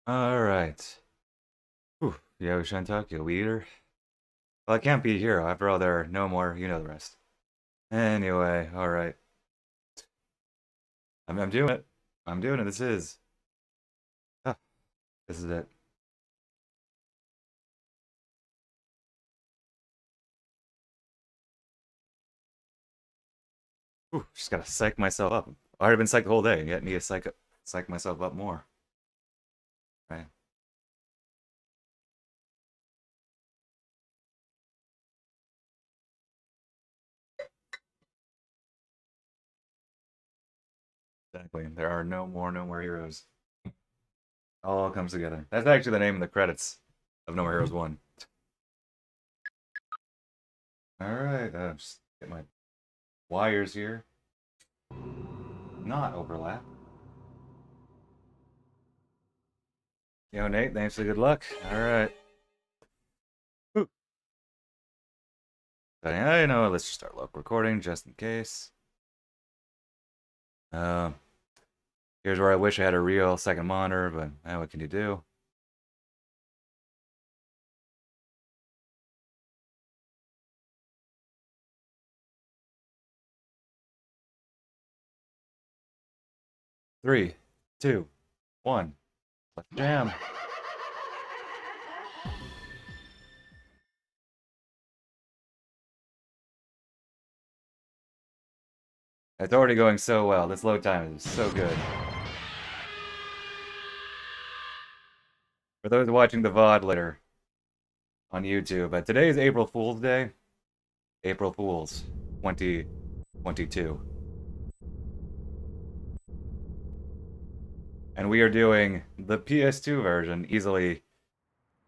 Alright. Yo, Shantak, yo, Weeder. Well, I can't be a hero. After all, there are no more, you know the rest. Anyway, alright. I'm doing it. I'm doing it. Ah, this is it. Just gotta psych myself up. I've already been psyched the whole day, yet need to psych myself up more. Right? Exactly. There are no more heroes. All comes together. That's actually the name of the credits of No More Heroes 1. Alright, just get my wires here. Not overlap. Yo, Nate, thanks for the good luck. Alright. Yeah, you know, let's just start local recording just in case. Uh, Here's where I wish I had a real second monitor, but what can you do? Three, two, one. Let's jam. It's already going so well. This load time is so good. For those watching the VOD later on YouTube, today is April Fool's Day. April Fools 2022. And we are doing the PS2 version, easily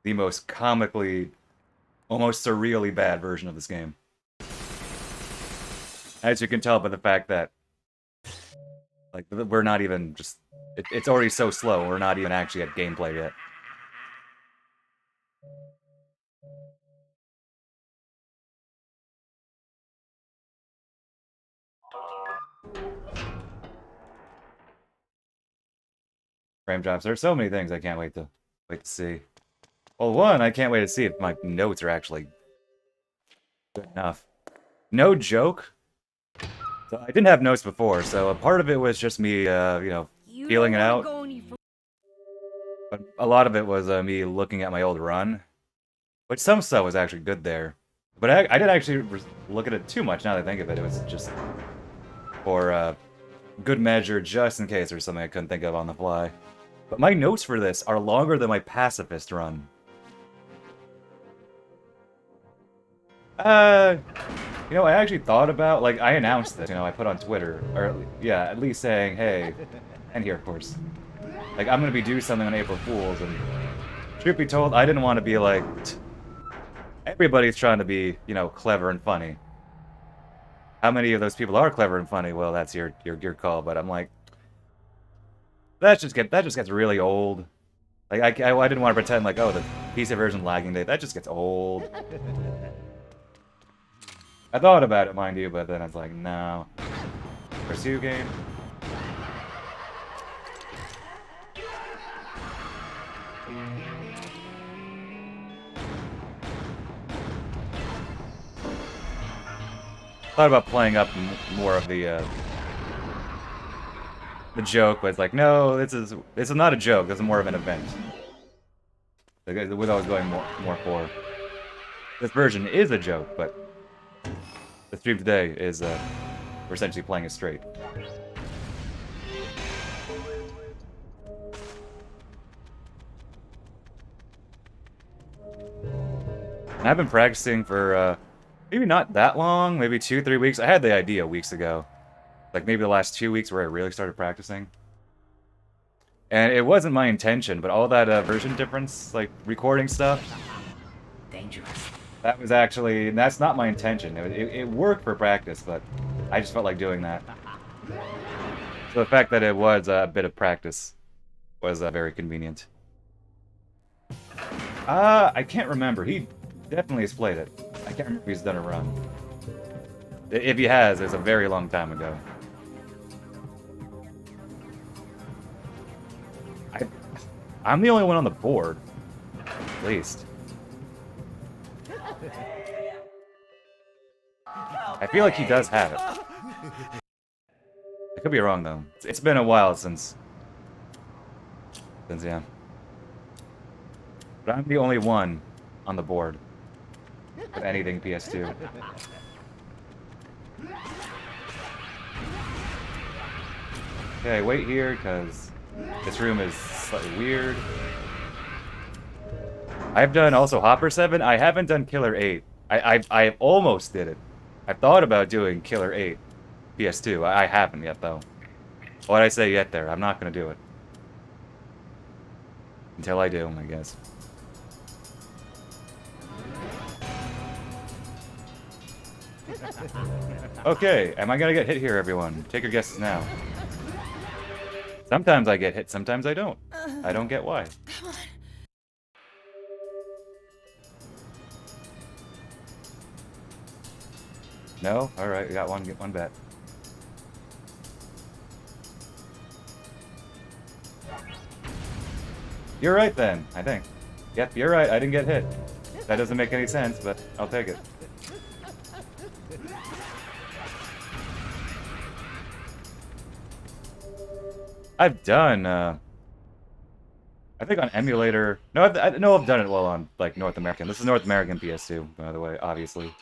the most comically, almost surreally bad version of this game. As you can tell by the fact that, like, we're not even just... it's already so slow, we're not even actually at gameplay yet. Frame drops. There's so many things I can't wait to see. Well, one, I can't wait to see if my notes are actually good enough. No joke. So I didn't have notes before, so a part of it was just me, feeling it out. But a lot of it was me looking at my old run, which some stuff was actually good there. But I didn't actually look at it too much now that I think of it. It was just for good measure, just in case there's something I couldn't think of on the fly. But my notes for this are longer than my pacifist run. I actually thought about, like, I announced this, I put on Twitter, or, yeah, at least saying, hey, and here, of course, like, I'm gonna be doing something on April Fool's, and truth be told, I didn't want to be like, everybody's trying to be, clever and funny. How many of those people are clever and funny? Well, that's your call, but I'm like, that just gets really old. Like, I didn't want to pretend like, oh, the PC version lagging day, that just gets old. I thought about it, mind you, but then I was like, no. Pursue game. Thought about playing up more of the joke, but it's like, no, this is not a joke. This is more of an event. Like, what I was going more for. This version is a joke, but the stream today is we're essentially playing it straight. And I've been practicing for maybe not that long, maybe 2-3 weeks. I had the idea weeks ago. Like maybe the last 2 weeks where I really started practicing. And it wasn't my intention, but all that version difference, like recording stuff, dangerous. That was actually, that's not my intention. It worked for practice, but I just felt like doing that. So the fact that it was a bit of practice was very convenient. I can't remember. He definitely has played it. I can't remember if he's done a run. If he has, it's a very long time ago. I'm the only one on the board. At least. I feel like he does have it. I could be wrong, though. It's been a while since, yeah. But I'm the only one on the board with anything PS2. Okay, wait here, because this room is slightly weird. I've done also Hopper 7. I haven't done Killer 8. I almost did it. I've thought about doing Killer 8 PS2. I haven't yet, though. Why'd I say yet there? I'm not going to do it. Until I do, I guess. Okay, am I going to get hit here, everyone? Take your guesses now. Sometimes I get hit, sometimes I don't. I don't get why. No? Alright, we got one, get one bet. You're right then, I think. Yep, you're right, I didn't get hit. That doesn't make any sense, but I'll take it. I've done, I think on emulator... No, I've done it well on, like, North American. This is North American PS2, by the way, obviously.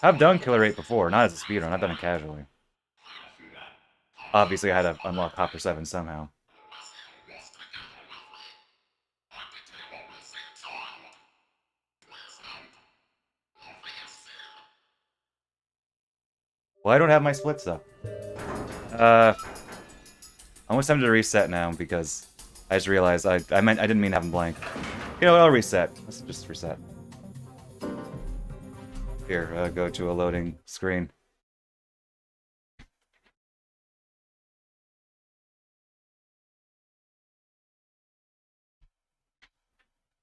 I've done Killer 8 before, not as a speedrun, I've done it casually. Obviously, I had to unlock Hopper 7 somehow. Well, I don't have my splits up. Almost time to reset now because I just realized I didn't mean to have them blank. You know what, I'll reset. Let's just reset. Here, go to a loading screen.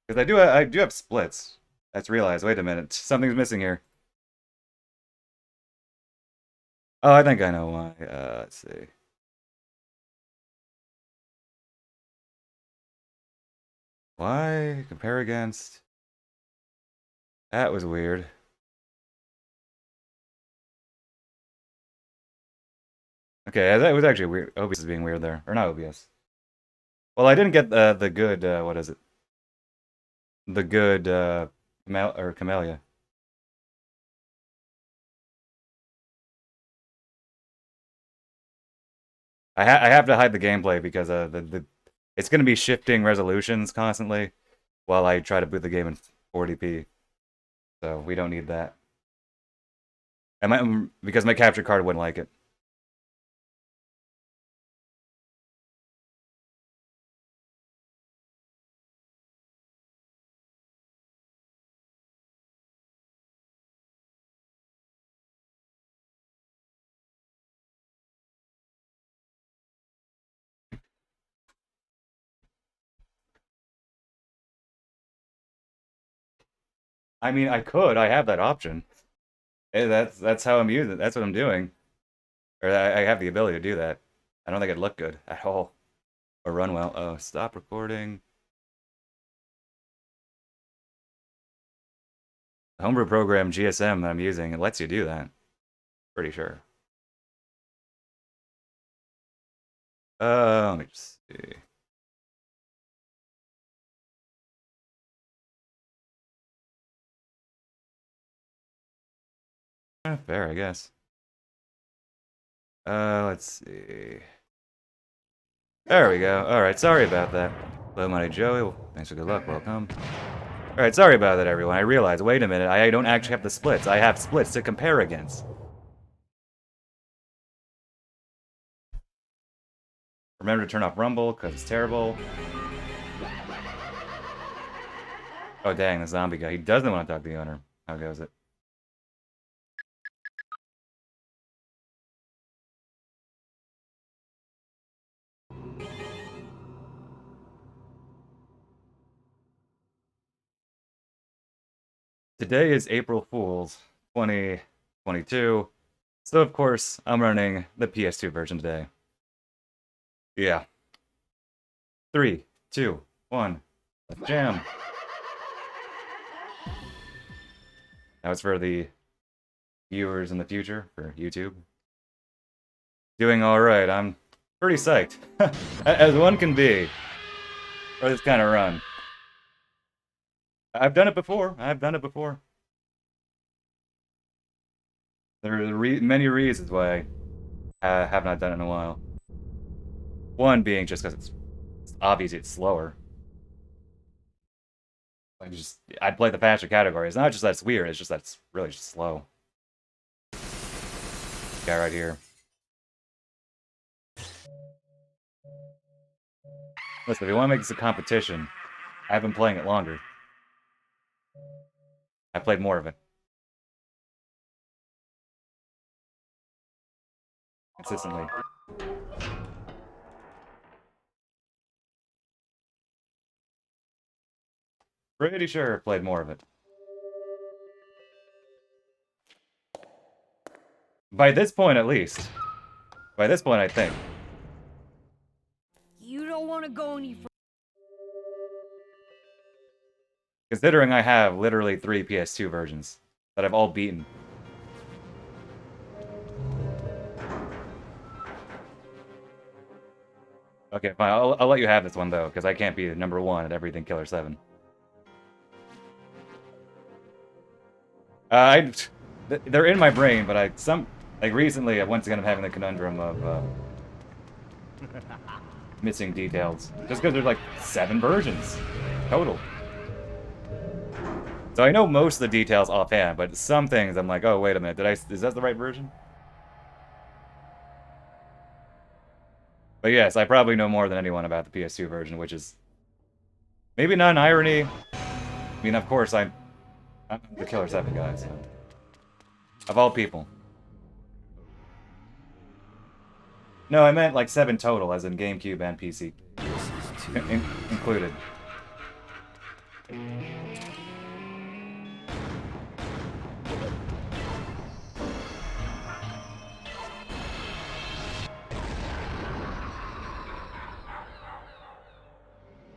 Because I do have splits. I just realized, wait a minute, something's missing here. Oh, I think I know why. Let's see. Why? Compare against? That was weird. Okay, that was actually weird. OBS is being weird there. Or not OBS. Well, I didn't get the good, what is it? The good, Camellia. I have to hide the gameplay because it's going to be shifting resolutions constantly while I try to boot the game in 40p. So we don't need that. Because my capture card wouldn't like it. I mean, I could. I have that option. Hey, that's how I'm using it. That's what I'm doing. Or I have the ability to do that. I don't think it'd look good at all. Or run well. Oh, stop recording. The homebrew program GSM that I'm using, it lets you do that. Pretty sure. Let me just see. Fair, I guess. Let's see. There we go. Alright, sorry about that. Hello, Money Joey. Thanks for good luck. Welcome. Alright, sorry about that, everyone. I realized, wait a minute, I don't actually have the splits. I have splits to compare against. Remember to turn off Rumble, because it's terrible. Oh, dang, the zombie guy. He doesn't want to talk to the owner. How goes it? Today is April Fool's 2022. So, of course, I'm running the PS2 version today. Yeah. 3, 2, One. Let's jam. Now it's for the viewers in the future, for YouTube. Doing alright, I'm pretty psyched. As one can be. For this kind of run. I've done it before. There are many reasons why I have not done it in a while. One being just because it's obvious it's slower. I'd play the faster category. It's not just that it's weird, it's just that it's really just slow. Guy right here. Listen, if you want to make this a competition, I've been playing it longer. I played more of it. Consistently. Pretty sure I played more of it. By this point, at least. By this point, I think. You don't want to go any further. Considering I have literally 3 PS2 versions that I've all beaten. Okay, fine. I'll let you have this one, though, because I can't be number 1 at everything Killer7. They're in my brain, but recently, once again, I'm having the conundrum of missing details. Just because there's like 7 versions total. So I know most of the details offhand, but some things I'm like, oh, wait a minute, is that the right version? But yes, I probably know more than anyone about the PS2 version, which is maybe not an irony. I mean, of course, I'm the Killer7 guy, so. Of all people. No, I meant like 7 total, as in GameCube and PC. Included.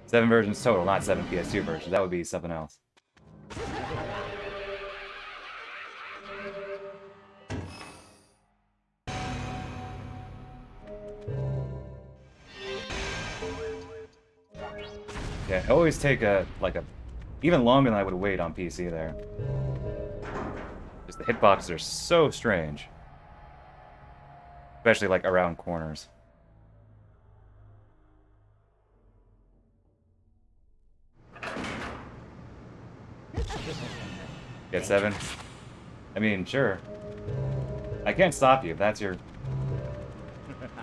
Seven versions total, not 7 PS2 versions. That would be something else. Yeah, I always take even longer than I would wait on PC there. Just the hitboxes are so strange. Especially like around corners. Get 7? I mean, sure. I can't stop you if that's what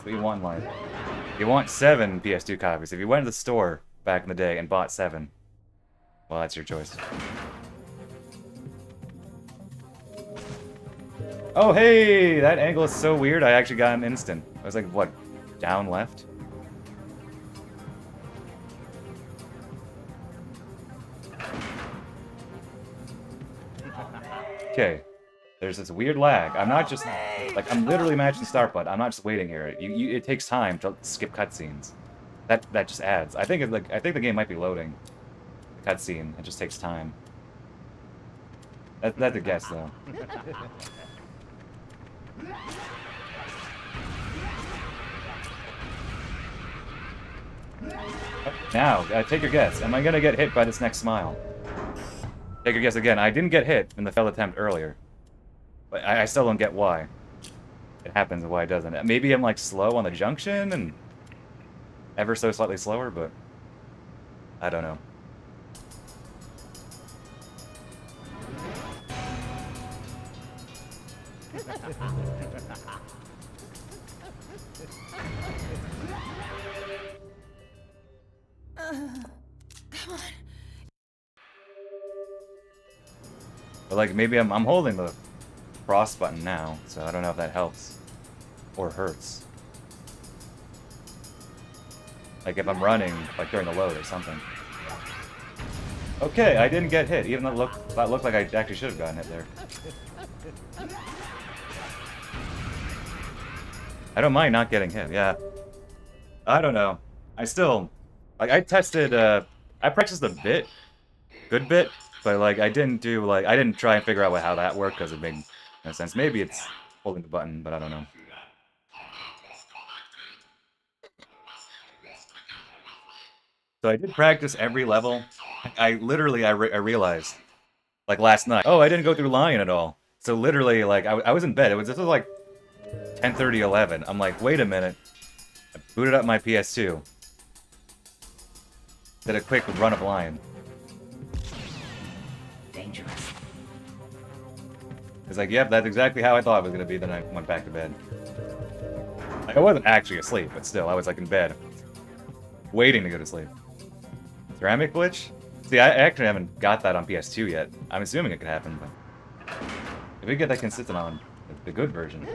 you want in life. You want 7 PS2 copies. If you went to the store back in the day and bought 7, well, that's your choice. Oh, hey! That angle is so weird, I actually got an instant. I was like, what, down left? Okay. There's this weird lag. I'm not just, like, I'm literally matching the start button. I'm not just waiting here. It takes time to skip cutscenes. That just adds. I think the game might be loading the cutscene. It just takes time. That's a guess, though. Now, take your guess. Am I gonna get hit by this next smile? Take your guess again. I didn't get hit in the failed attempt earlier. But I still don't get why it happens and why it doesn't. Maybe I'm, like, slow on the junction and ever so slightly slower, but I don't know. Come on. But, like, maybe I'm holding the cross button now, so I don't know if that helps or hurts. Like if I'm running, like during the load or something. Okay, I didn't get hit, even though that looked like I actually should have gotten hit there. I don't mind not getting hit, yeah. I don't know. I still, like, I tested I practiced a bit, good bit, but like I didn't try and figure out how that worked because it made no sense. Maybe it's holding the button, but I don't know. So I did practice every level. I literally I realized like last night. Oh, I didn't go through Lion at all. So literally like I was in bed. This was like 10:30, 11. I'm like, wait a minute. I booted up my PS2. Did a quick run of Lion. Dangerous. It's like, yep, that's exactly how I thought it was gonna be. Then I went back to bed. Like I wasn't actually asleep, but still, I was like in bed, waiting to go to sleep. Ceramic glitch? See, I actually haven't got that on PS2 yet. I'm assuming it could happen, but if we get that consistent on the good version,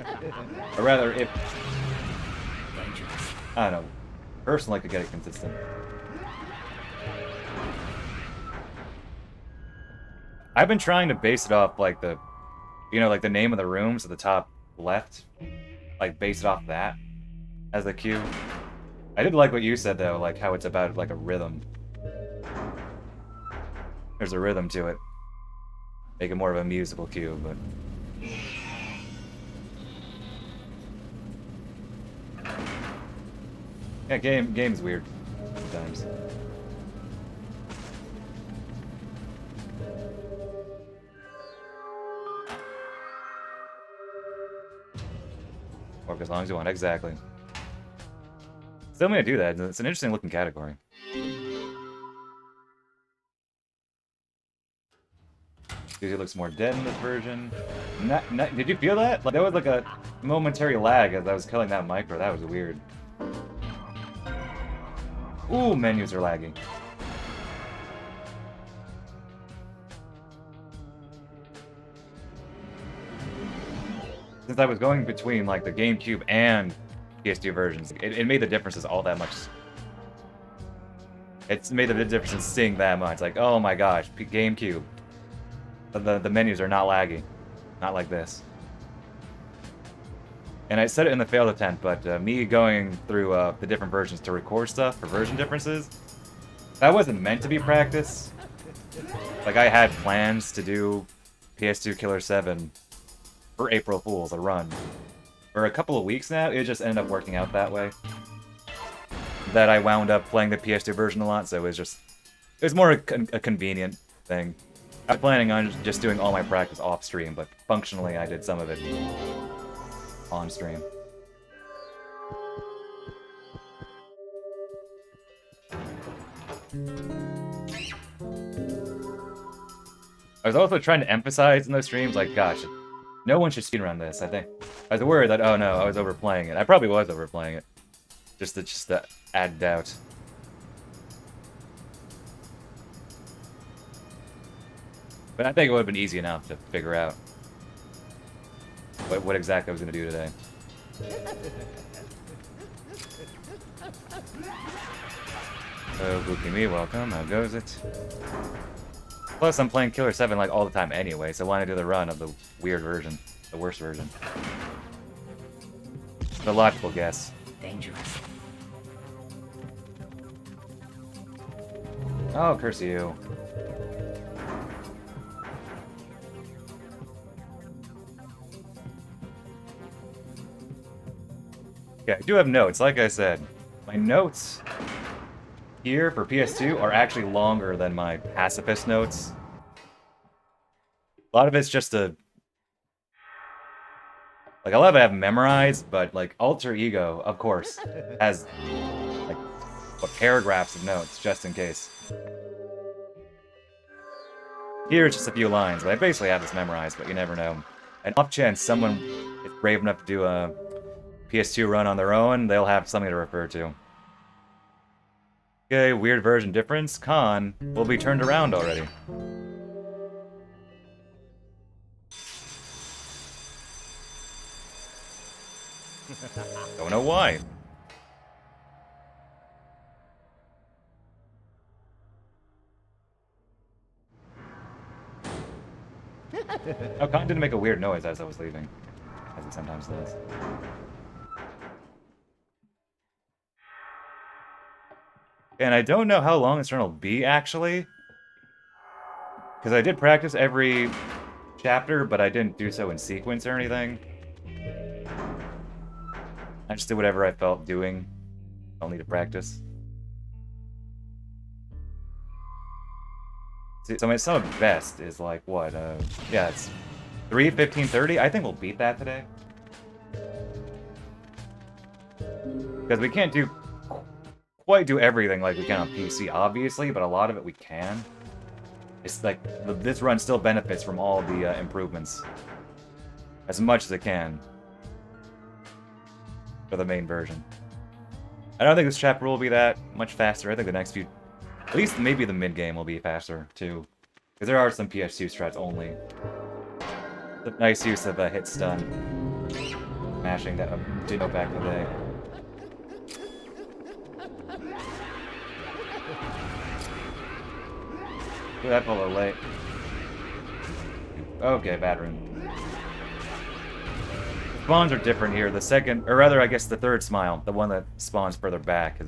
or rather, if Dangerous. I don't know, personally could get it consistent. I've been trying to base it off like the, like the name of the rooms at the top left, like base it off that as the cue. I did like what you said though, like how it's about like a rhythm. There's a rhythm to it. Make it more of a musical cue, but yeah, game's weird sometimes. Work as long as you want, exactly. Still gonna do that. It's an interesting looking category. It looks more dead in this version. Did you feel that? Like, that was like a momentary lag as I was killing that micro. That was weird. Ooh, menus are lagging. Since I was going between like the GameCube and PS2 versions, it made the differences all that much. It's made the difference in seeing that much. Like, oh my gosh, GameCube. The menus are not laggy. Not like this. And I said it in the failed attempt, but me going through the different versions to record stuff for version differences, that wasn't meant to be practice. Like, I had plans to do PS2 Killer7 for April Fool's, a run. For a couple of weeks now, it just ended up working out that way. That I wound up playing the PS2 version a lot, so it was more a convenient thing. I was planning on just doing all my practice off stream, but functionally I did some of it on stream. I was also trying to emphasize in those streams, like, gosh, no one should speedrun this, I think. I was worried that, oh no, I was overplaying it. I probably was overplaying it. Just to add doubt. But I think it would have been easy enough to figure out what exactly I was going to do today. Oh, Buki me, welcome. How goes it? Plus, I'm playing Killer7 like all the time anyway, so why not do the run of the weird version, the worst version? The logical guess. Dangerous. Oh, curse you. Yeah, I do have notes, like I said. My notes here for PS2 are actually longer than my pacifist notes. A lot of it's just like, a lot of it I have memorized, but, like, Alter Ego, of course, has, like, what, paragraphs of notes, just in case. Here it's just a few lines, but I basically have this memorized, but you never know. And off chance someone is brave enough to do a PS2 run on their own, they'll have something to refer to. Okay, weird version difference. Con will be turned around already. Don't know why. Oh, Con didn't make a weird noise as I was leaving, as he sometimes does. And I don't know how long this run will be, actually. Because I did practice every chapter, but I didn't do so in sequence or anything. I just did whatever I felt doing. I'll need to practice. So my sum of best is like, what? Yeah, it's 3:15:30. I think we'll beat that today. Because we can't quite do everything like we can on PC, obviously, but a lot of it we can. It's like, this run still benefits from all the improvements. As much as it can. For the main version. I don't think this chapter will be that much faster. I think the next few... At least maybe the mid-game will be faster, too. Because there are some PS2 strats only. The nice use of a hit stun. Mashing that did go back in the day. Ooh, that fell a little late. Okay, bad rune. Spawns are different here. The second, or rather, I guess the third smile, the one that spawns further back,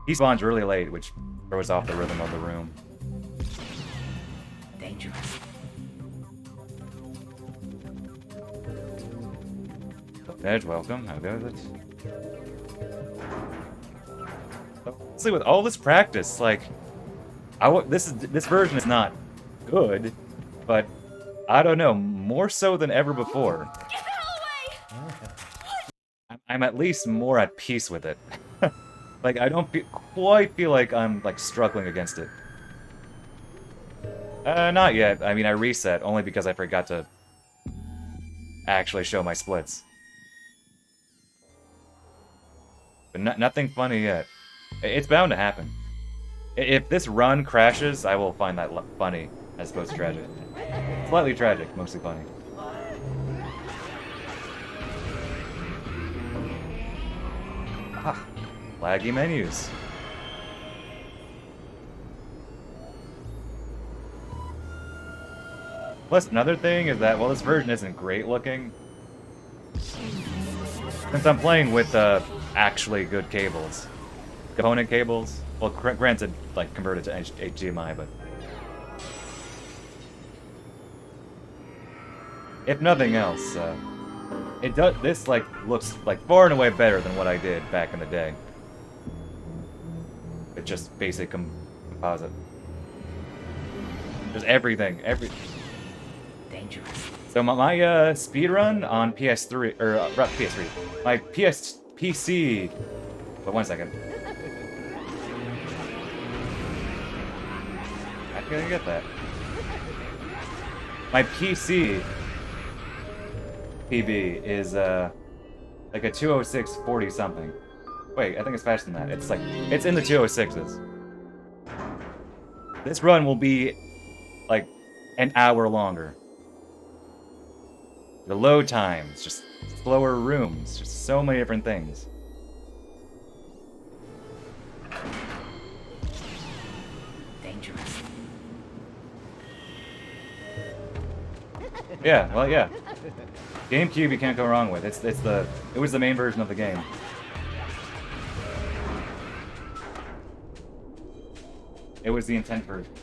he spawns really late, which throws off the rhythm of the room. Dangerous. Edge, welcome. How goes it? See, with all this practice, like, this version is not good, but I don't know, more so than ever before. Get the hell away! I'm at least more at peace with it. Like, I don't quite feel like I'm, like, struggling against it. Not yet. I mean, I reset, only because I forgot to actually show my splits. But nothing funny yet. It's bound to happen. If this run crashes, I will find that funny, as opposed to tragic. Slightly tragic, mostly funny. Ah, laggy menus. Plus, another thing is that, well, this version isn't great looking. Since I'm playing with actually good cables. Component cables. Well, granted, like, converted to HDMI, but... If nothing else, this, like, looks, like, far and away better than what I did back in the day. It's just basic composite. There's everything, Dangerous. So my speed run on PS3, or PS3, my PC. But 1 second. I think I can get that. My PC PB is like a 206.40 something. Wait, I think it's faster than that. It's like it's in the 206s. This run will be like an hour longer. The load times, just slower rooms, just so many different things. Dangerous. Yeah, well, yeah. GameCube you can't go wrong with. It was the main version of the game. It was the intent version.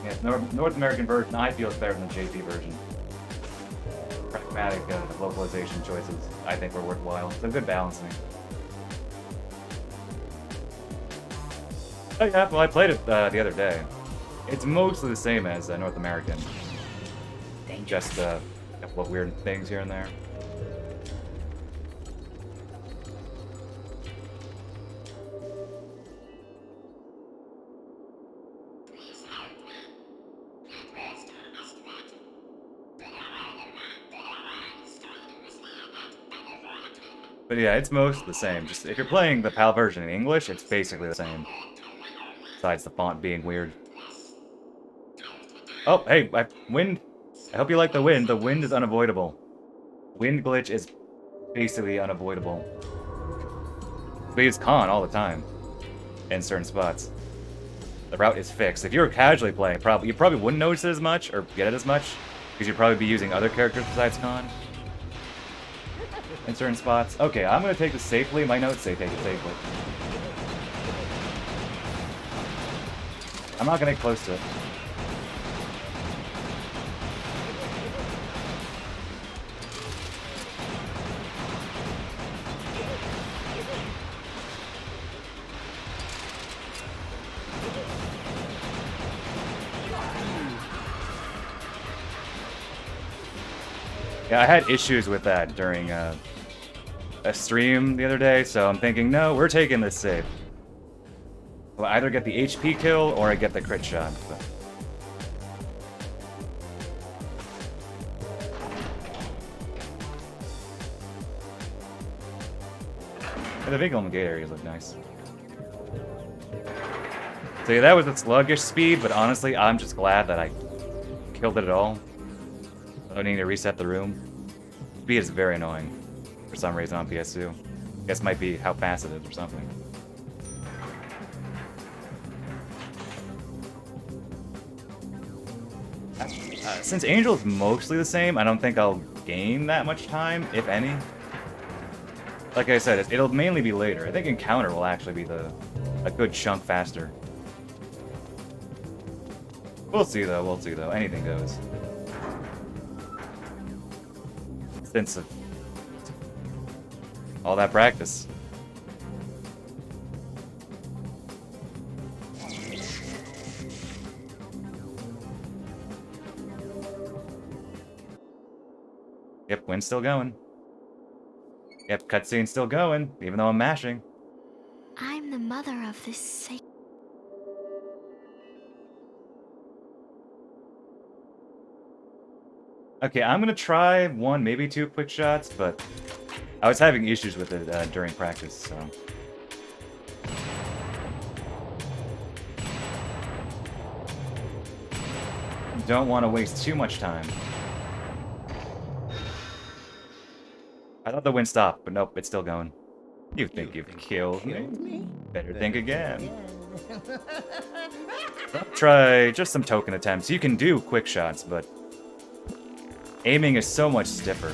Yeah, North American version I feel is better than the JP version. Pragmatic localization choices I think were worthwhile. It's a good balancing. Oh yeah, well I played it the other day. It's mostly the same as North American. Dangerous. Just a couple of weird things here and there. But yeah, it's mostly the same. Just if you're playing the PAL version in English, it's basically the same. Besides the font being weird. Oh, hey, wind. I hope you like the wind. The wind is unavoidable. Wind glitch is basically unavoidable. We use con all the time. In certain spots. the route is fixed. If you were casually playing, you probably wouldn't notice it as much or get it as much because you'd probably be using other characters besides Khan in certain spots. Okay, I'm gonna take this safely. My notes say take it safely. I'm not gonna get close to it. Yeah, I had issues with that during a stream the other day, so I'm thinking, no, we're taking this safe. Well, I either get the HP kill or I get the crit shot. So. Yeah, the vehicle and gate areas look nice. So yeah, that was a sluggish speed, but honestly, I'm just glad that I killed it at all. I don't need to reset the room. Speed is very annoying for some reason on PS2. I guess it might be how fast it is or something. Since Angel is mostly the same, I don't think I'll gain that much time, if any. Like I said, it'll mainly be later. I think Encounter will actually be a good chunk faster. We'll see though, we'll see though. Anything goes. Since all that practice. Yep, wind's still going. Yep, cutscene's still going, even though I'm mashing. I'm the mother of this sacred. Okay, I'm gonna try one, maybe two quick shots, but I was having issues with it during practice, so. Don't want to waste too much time. I thought the wind stopped, but nope, it's still going. You think you've killed me? Better think again. I'll try just some token attempts. You can do quick shots, but aiming is so much stiffer.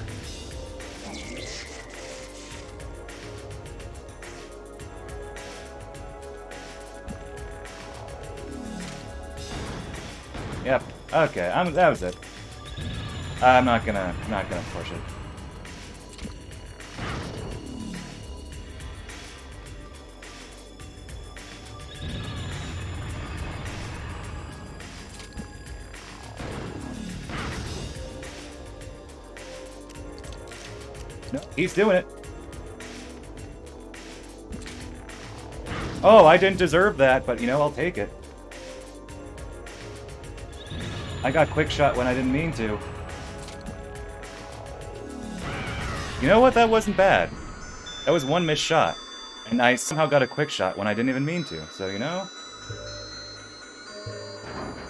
Yep. Okay. That was it. I'm not gonna push it. No, he's doing it. Oh, I didn't deserve that, but you know, I'll take it. I got quick shot when I didn't mean to. You know what? That wasn't bad. That was one missed shot. And I somehow got a quick shot when I didn't even mean to, so you know?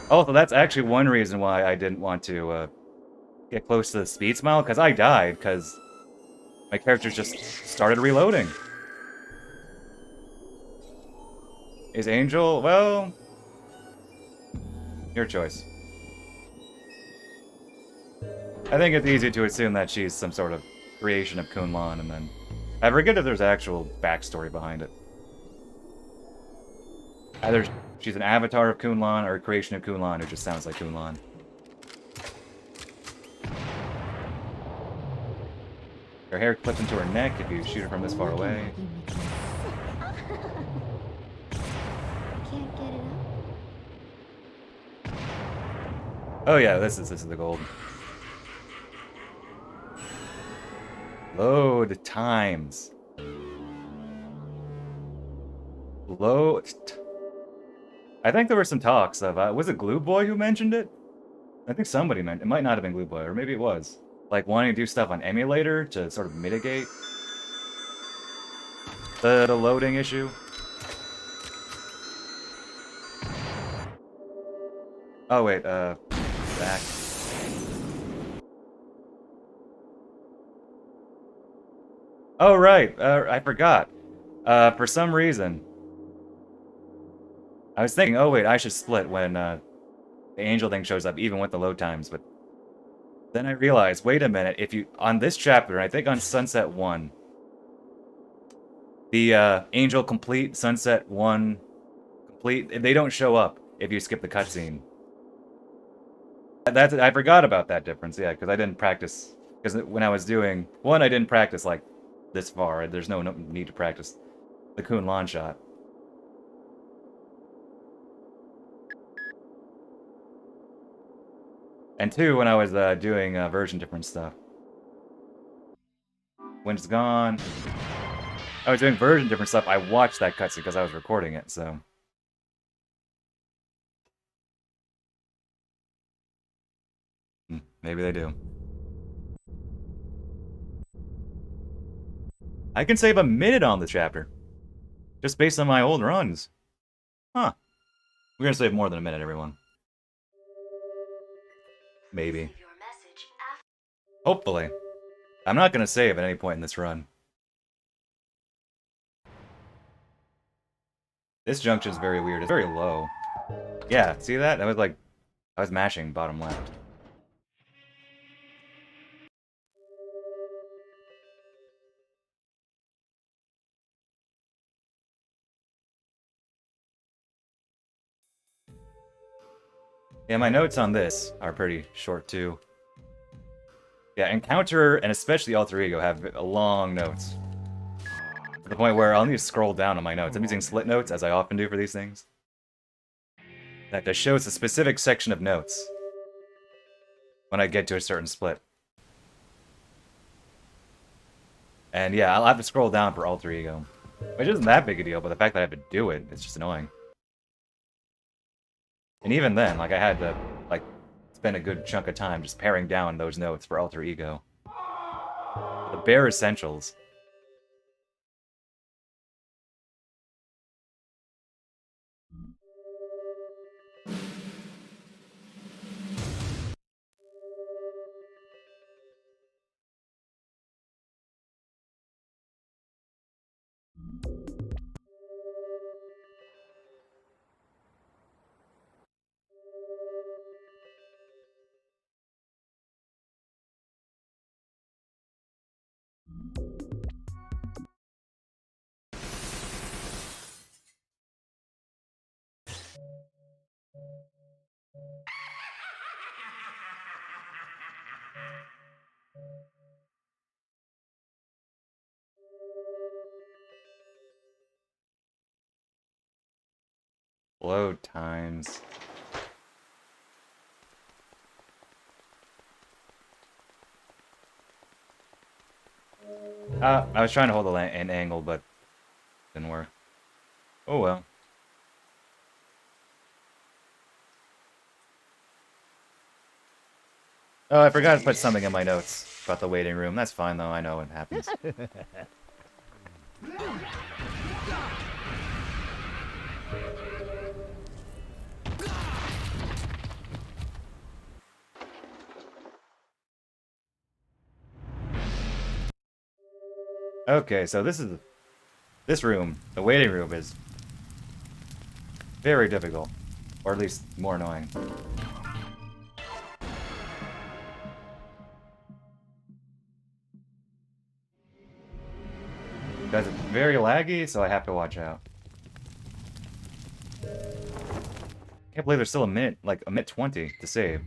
Oh, so that's actually one reason why I didn't want to get close to the speed smile, because I died, because my character just started reloading. Is Angel? Well, your choice. I think it's easy to assume that she's some sort of creation of Kunlun, and then I forget if there's actual backstory behind it. Either she's an avatar of Kunlun or a creation of Kunlun who just sounds like Kunlun. Her hair clips into her neck if you shoot her from this far away. Can't get it up. Oh yeah, this is the gold. Load times. Load. I think there were some talks of, was it Glue Boy who mentioned it? I think somebody meant it. Might not have been Glue Boy, or maybe it was. Like wanting to do stuff on emulator to sort of mitigate the loading issue. Oh wait, back. Oh right, I forgot. For some reason, I was thinking, oh wait, I should split when the angel thing shows up, even with the load times, but then I realized, wait a minute, if you, on this chapter, I think on Sunset 1, the angel complete, Sunset 1 complete, they don't show up if you skip the cutscene. That's, I forgot about that difference, yeah, because I didn't practice, because when I was doing, one, I didn't practice like this far, there's no need to practice the Kun Lan shot. And two, when I was doing version difference stuff. When it's gone, I was doing version different stuff, I watched that cutscene because I was recording it, so. Maybe they do. I can save a minute on the chapter. Just based on my old runs. Huh. We're gonna save more than a minute, everyone. Maybe. Hopefully. I'm not gonna save at any point in this run. This junction's very weird. It's very low. Yeah, see that? That was like... I was mashing bottom left. Yeah, my notes on this are pretty short, too. Yeah, Encounter, and especially Alter Ego, have long notes. To the point where I'll need to scroll down on my notes. I'm using split notes, as I often do for these things. That just shows a specific section of notes when I get to a certain split. And yeah, I'll have to scroll down for Alter Ego. Which isn't that big a deal, but the fact that I have to do it, it's just annoying. And even then, like, I had to, like, spend a good chunk of time just paring down those notes for Alter Ego. The bare essentials. Load times. I was trying to hold an angle, but didn't work. Oh well. Oh, I forgot to put something in my notes about the waiting room. That's fine, though. I know what happens. Okay, so this room, the waiting room, is very difficult. Or at least more annoying. Because it's very laggy, so I have to watch out. Can't believe there's still a minute, like a minute 20 to save.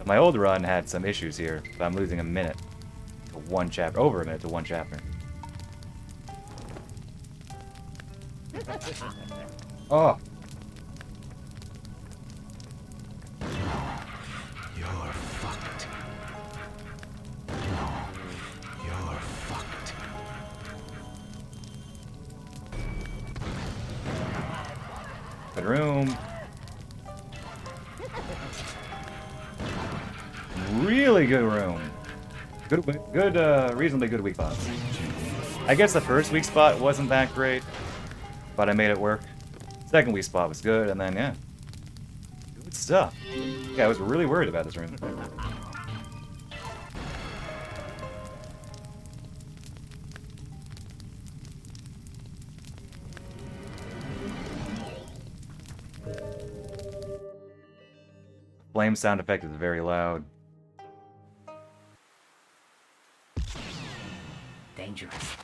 My old run had some issues here, but I'm losing a minute to one chapter, over a minute to one chapter. Oh. You're fucked. You're fucked. Good room. Really good room. Reasonably good weak spots. I guess the first weak spot wasn't that great, but I made it work. Second weak spot was good, and then, yeah. Good stuff. Yeah, I was really worried about this room. flame sound effect is very loud. Dangerous.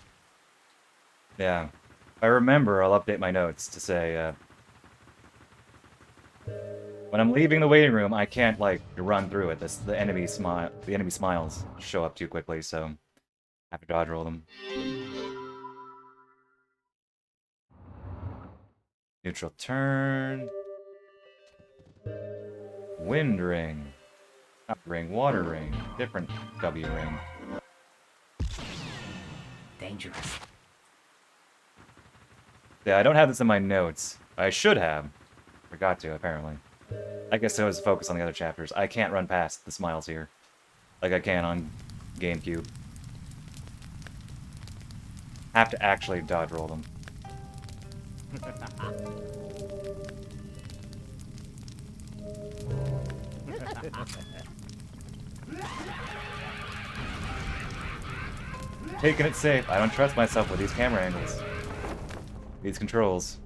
Yeah. If I remember, I'll update my notes to say, when I'm leaving the waiting room, I can't, like, run through it. The enemy smiles show up too quickly, so I have to dodge roll them. Neutral turn. Wind ring. Not ring, water ring. Different W ring. Dangerous. Yeah, I don't have this in my notes. I should have. Forgot to, apparently. I guess I was focused on the other chapters. I can't run past the smiles here. Like I can on GameCube. Have to actually dodge roll them. Taking it safe. I don't trust myself with these camera angles. These controls.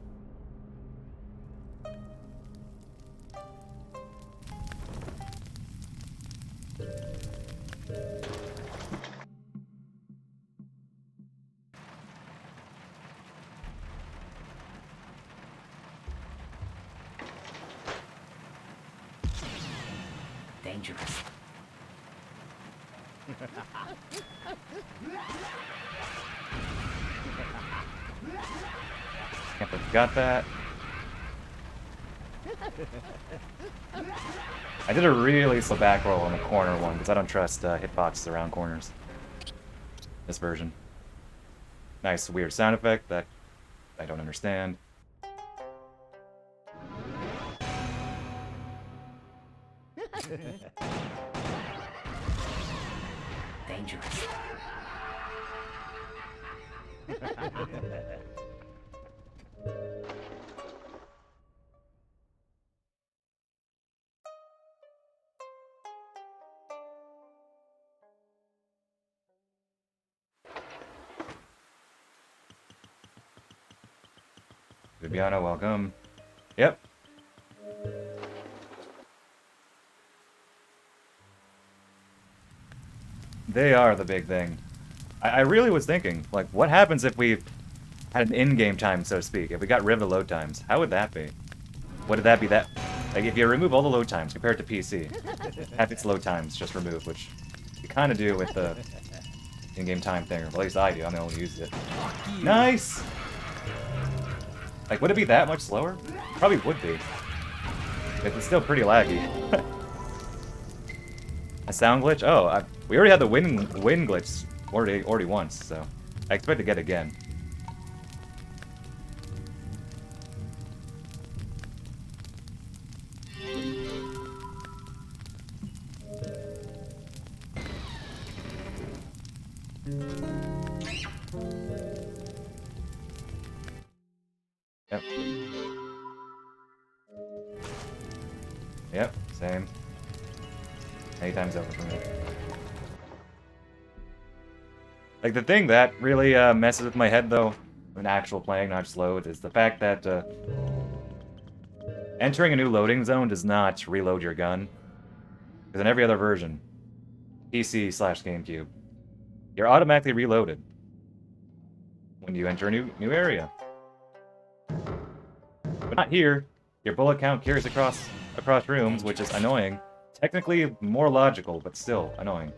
Dangerous. Can't believe I got that. I did a really slow back roll on the corner one because I don't trust hitboxes around corners. This version. Nice weird sound effect that I don't understand. Dangerous. Viviana, welcome. Yep. They are the big thing. I really was thinking, like, what happens if we had an in-game time, so to speak? If we got rid of the load times, how would that be? Would that be that? Like, if you remove all the load times compared to PC, half its load times just removed, which you kind of do with the in-game time thing, or at least I do. I'm the only one who uses it. Nice! Like, would it be that much slower? Probably would be. It's still pretty laggy. A sound glitch? Oh, we already had the wind glitch already once, so I expect to get it again. Yep. Yep, same. Many times over for me. Like, the thing that really messes with my head, though, when actual playing, not just load, is the fact that entering a new loading zone does not reload your gun. Because in every other version, PC/GameCube, you're automatically reloaded when you enter a new area. But not here. Your bullet count carries across rooms, which is annoying. Technically more logical, but still annoying.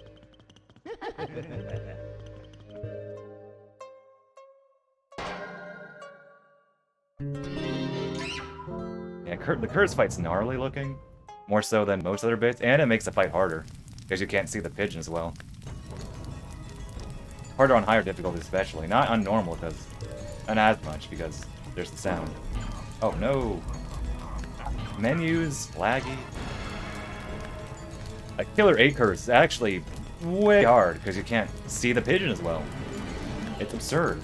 Yeah, the Curse fight's gnarly looking. More so than most other bits, and it makes the fight harder. Because you can't see the pigeon as well. Harder on higher difficulty especially. Not on normal, because... not as much, because there's the sound. Oh no! Menus, laggy. Like Killer 8 Curse is actually way hard, because you can't see the pigeon as well. It's absurd.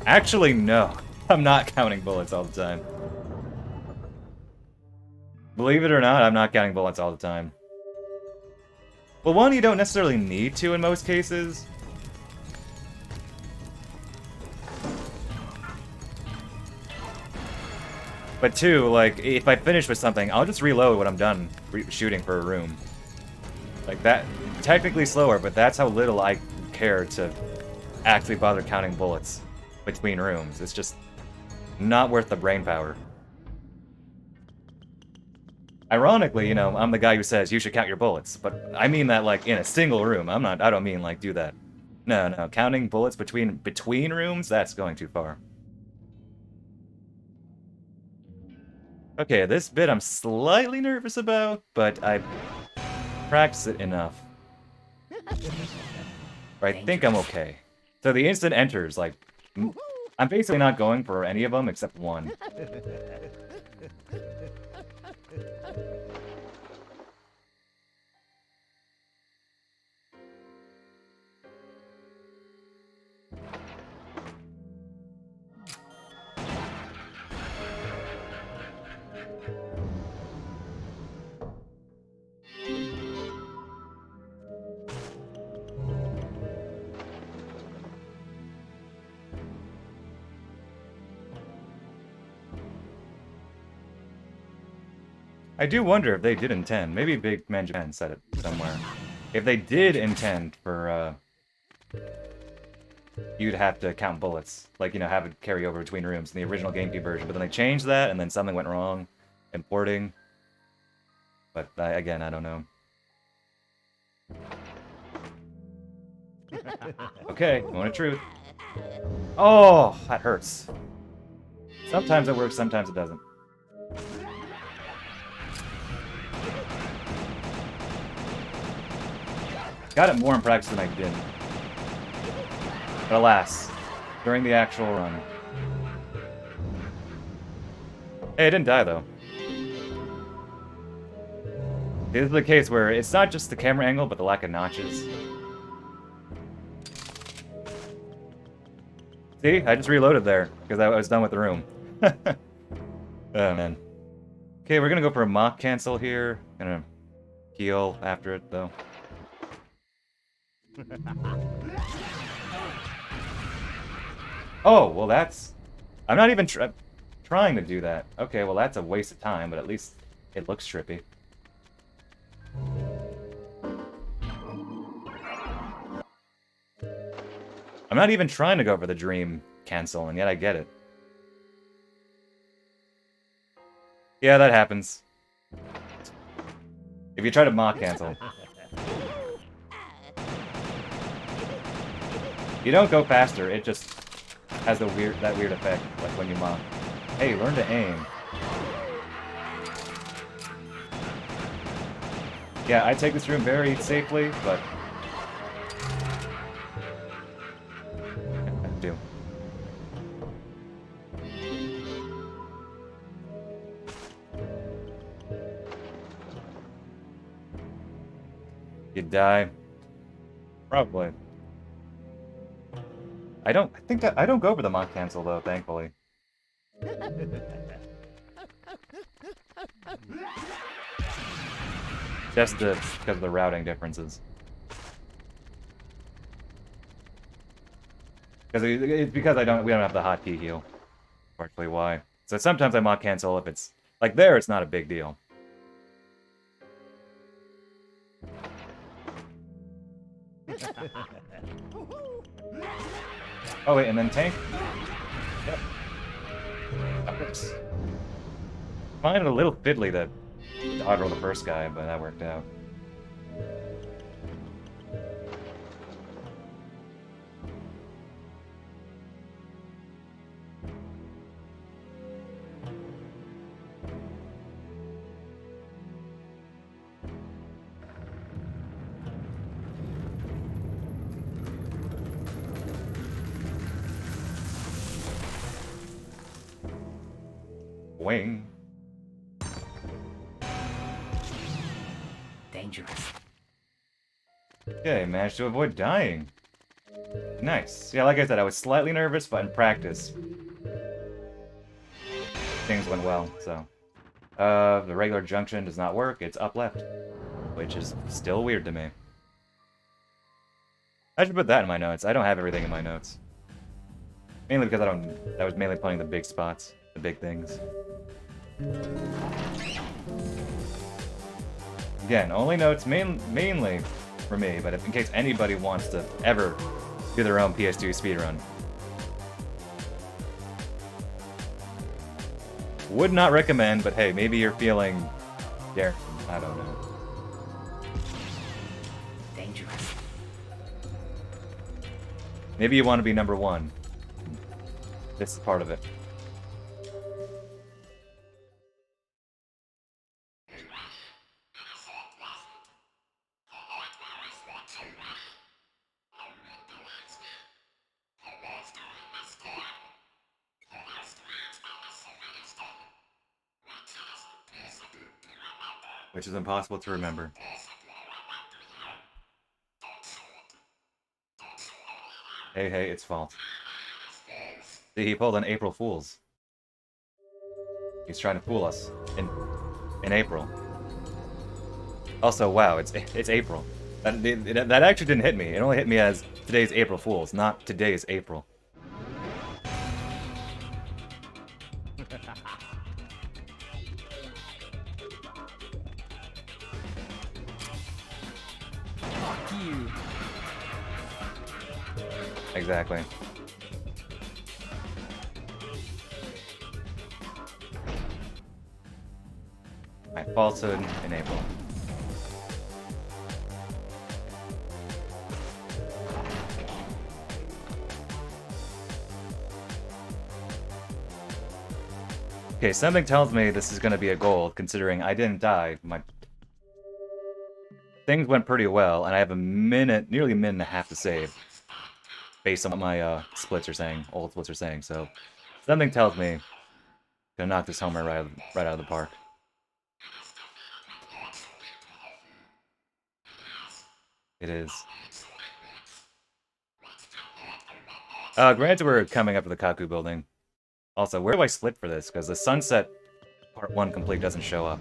Actually, no. I'm not counting bullets all the time. Believe it or not, I'm not counting bullets all the time. Well, one, you don't necessarily need to in most cases. But two, like, if I finish with something, I'll just reload when I'm done shooting for a room. Like, that, technically slower, but that's how little I care to actually bother counting bullets between rooms. It's just not worth the brain power. Ironically, you know, I'm the guy who says you should count your bullets, but I mean that, like, in a single room. I don't mean, like, do that. No, counting bullets between rooms, that's going too far. Okay, this bit I'm slightly nervous about, but I practice it enough. Or I think I'm okay. So the instant enters, like, I'm basically not going for any of them except one. I do wonder if they did intend. Maybe Big Man Japan said it somewhere. If they did intend for, you'd have to count bullets. Like, you know, have it carry over between rooms in the original GameCube version. But then they changed that, and then something went wrong. Importing. But, again, I don't know. Okay, moment of truth. Oh, that hurts. Sometimes it works, sometimes it doesn't. Got it more in practice than I did. But alas, during the actual run. Hey, I didn't die, though. This is the case where it's not just the camera angle, but the lack of notches. See? I just reloaded there, because I was done with the room. Oh, man. Okay, we're gonna go for a mock cancel here. Gonna heal after it, though. Oh, well that's... I'm not even trying to do that. Okay, well that's a waste of time, but at least it looks trippy. I'm not even trying to go for the dream cancel, and yet I get it. Yeah, that happens. If you try to mock cancel. You don't go faster, it just has that weird effect, like when you mock. Hey, learn to aim. Yeah, I take this room very safely, but... I do. You die? Probably. I don't go for the mock cancel though, thankfully. Just because of the routing differences. It's because we don't have the hotkey heal. Partially why. So sometimes I mock cancel if it's like there, it's not a big deal. Oh wait, and then tank? Yep. That works. I find it a little fiddly that dodge roll the first guy, but that worked out. Wing. Dangerous. Okay, managed to avoid dying. Nice. Yeah, like I said, I was slightly nervous, but in practice, things went well, so. The regular junction does not work, it's up left, which is still weird to me. I should put that in my notes. I don't have everything in my notes. Mainly because I was mainly playing the big spots, the big things. Again, only notes mainly for me, but if in case anybody wants to ever do their own PS2 speedrun. Would not recommend, but hey, maybe you're feeling daring. I don't know. Dangerous. Maybe you want to be number one. This is part of it. Which is impossible to remember. Hey, it's fault. See, he pulled an April Fool's. He's trying to fool us in April. Also, wow, it's April. That actually didn't hit me. It only hit me as today's April Fool's, not today's April. Exactly. My falsehood in April. Okay, something tells me this is gonna be a gold, considering I didn't die. My things went pretty well, and I have nearly a minute and a half to save. Based on what my splits are saying, old splits are saying, so something tells me I'm gonna knock this homer right out of the park. It is. Granted, we're coming up to the Kaku building. Also, where do I split for this? Because the Sunset Part 1 complete doesn't show up.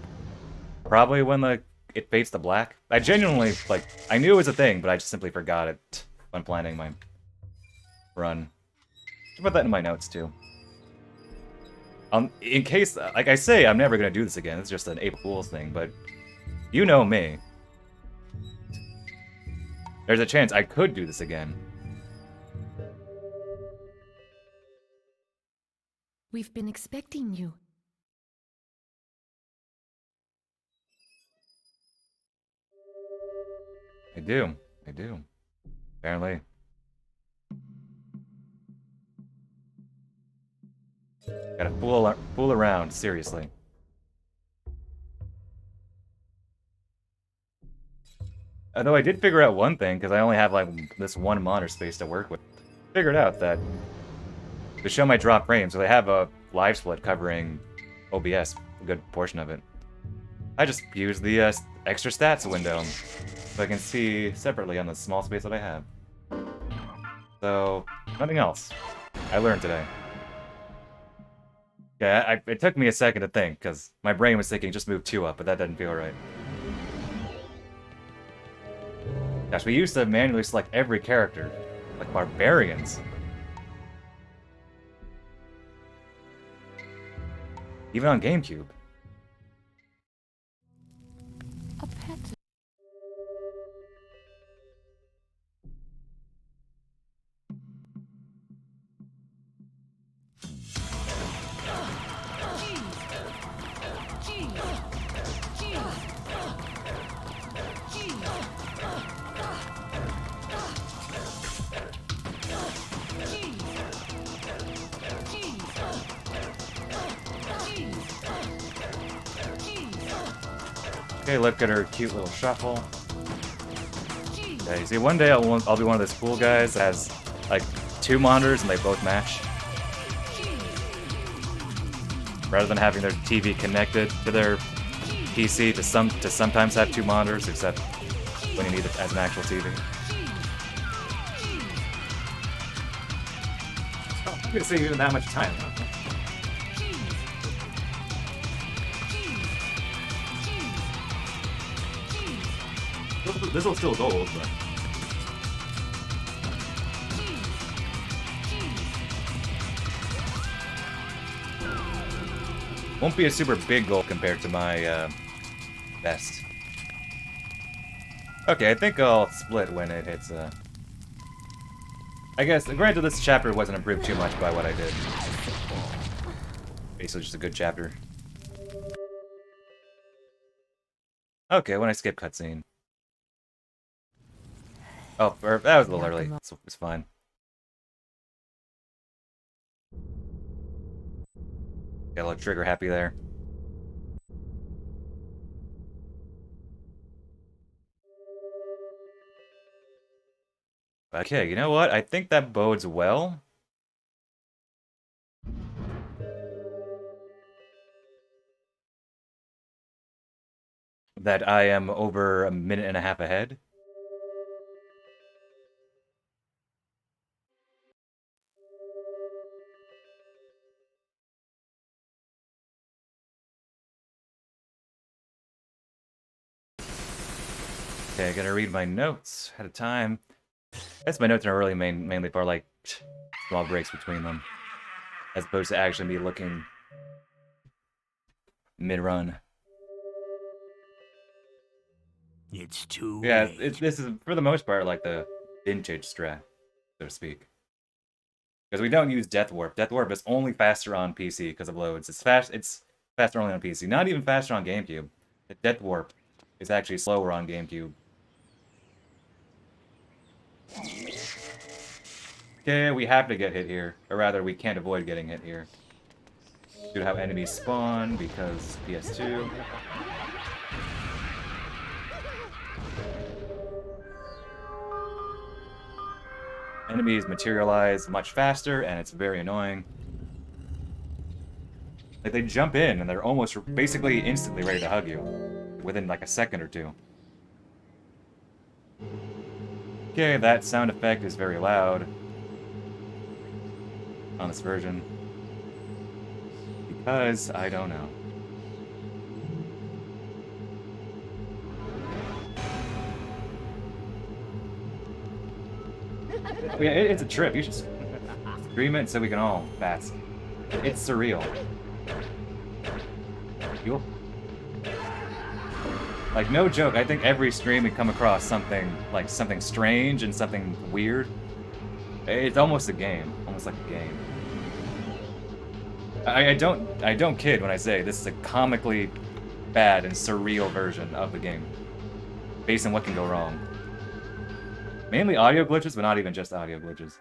Probably when it fades to black. I genuinely, I knew it was a thing, but I just simply forgot it when planning my run. I'll put that in my notes, too. In case, like I say, I'm never going to do this again. It's just an April Fool's thing, but you know me. There's a chance I could do this again. We've been expecting you. I do. Apparently. Gotta fool around, seriously. Although I did figure out one thing, because I only have this one monitor space to work with. Figured out that to show my drop frames, so they have a live split covering OBS, a good portion of it. I just use the extra stats window, so I can see separately on the small space that I have. So, nothing else. I learned today. Yeah, it took me a second to think, because my brain was thinking just move 2 up, but that didn't feel right. Gosh, we used to manually select every character, like barbarians. Even on GameCube. A pet. Okay, look at her cute little shuffle. Yeah, you see, one day I'll be one of those cool guys that has, like, 2 monitors and they both match. Rather than having their TV connected to their PC to sometimes have 2 monitors, except when you need it as an actual TV. Oh, I'm gonna save even that much time. This will still gold, but... Won't be a super big goal compared to my best. Okay, I think I'll split when it hits. I guess, granted, this chapter wasn't improved too much by what I did. Basically, just a good chapter. Okay, when I skip cutscene. Oh, that was a little early. It's fine. Got a little trigger happy there. Okay, you know what? I think that bodes well. That I am over a minute and a half ahead. Okay, I gotta read my notes at a time. I guess my notes are really mainly for like small breaks between them, as opposed to actually me looking mid-run. It's too Yeah, late. this is for the most part like the vintage strat, so to speak. Because we don't use Death Warp. Death Warp is only faster on PC because of loads. It's faster only on PC. Not even faster on GameCube. The Death Warp is actually slower on GameCube. Okay, we have to get hit here. Or rather, we can't avoid getting hit here. Due to how enemies spawn, because PS2. Enemies materialize much faster, and it's very annoying. Like, they jump in, and they're almost basically instantly ready to hug you. Within like a second or two. Okay, that sound effect is very loud. On this version. Because I don't know. Oh, yeah, it's a trip. You should stream it so we can all bask. It's surreal. You'll... Like, no joke, I think every stream we come across something, like, something strange and something weird. It's almost a game. Almost like a game. I don't kid when I say this is a comically bad and surreal version of the game. Based on what can go wrong. Mainly audio glitches, but not even just audio glitches.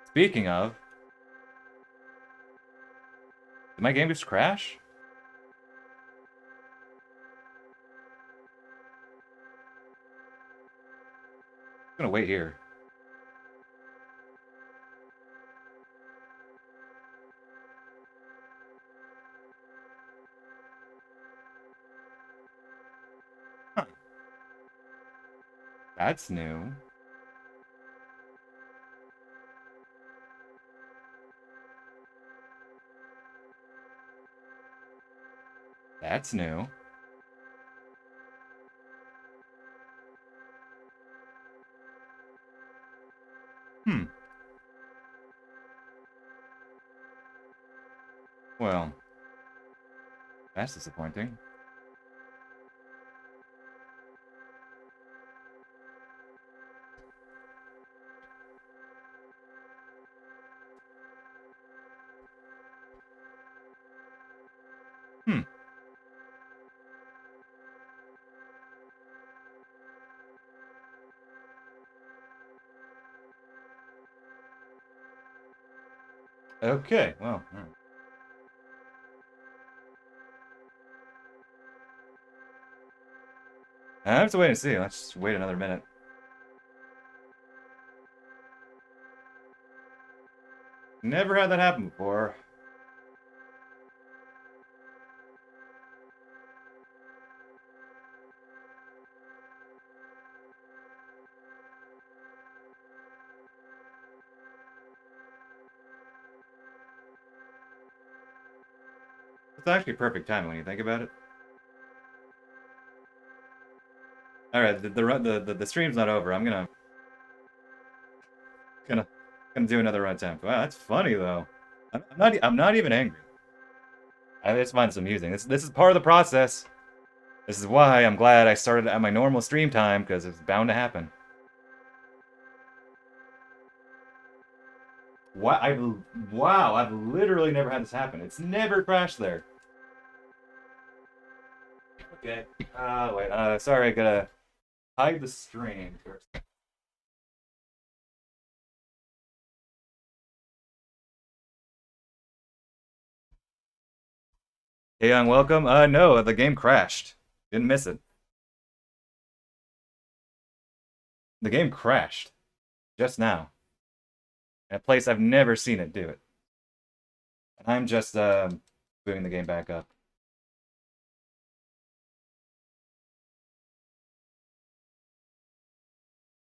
Speaking of... Did my game just crash? I'm gonna wait here. Huh. That's new. That's new. Hmm. Well, that's disappointing. Hmm. Okay, well, alright. I have to wait and see. Let's just wait another minute. Never had that happen before. It's actually perfect timing when you think about it. All right, the stream's not over. I'm gonna gonna do another attempt. Wow, that's funny though. I'm not even angry. I just find this amusing. This is part of the process. This is why I'm glad I started at my normal stream time, because it's bound to happen. Wow, I've literally never had this happen. It's never crashed there. Okay. Wait. Sorry, I gotta hide the stream first. Hey, young, welcome. No, the game crashed. Didn't miss it. The game crashed just now. In a place I've never seen it do it. And I'm just booting the game back up.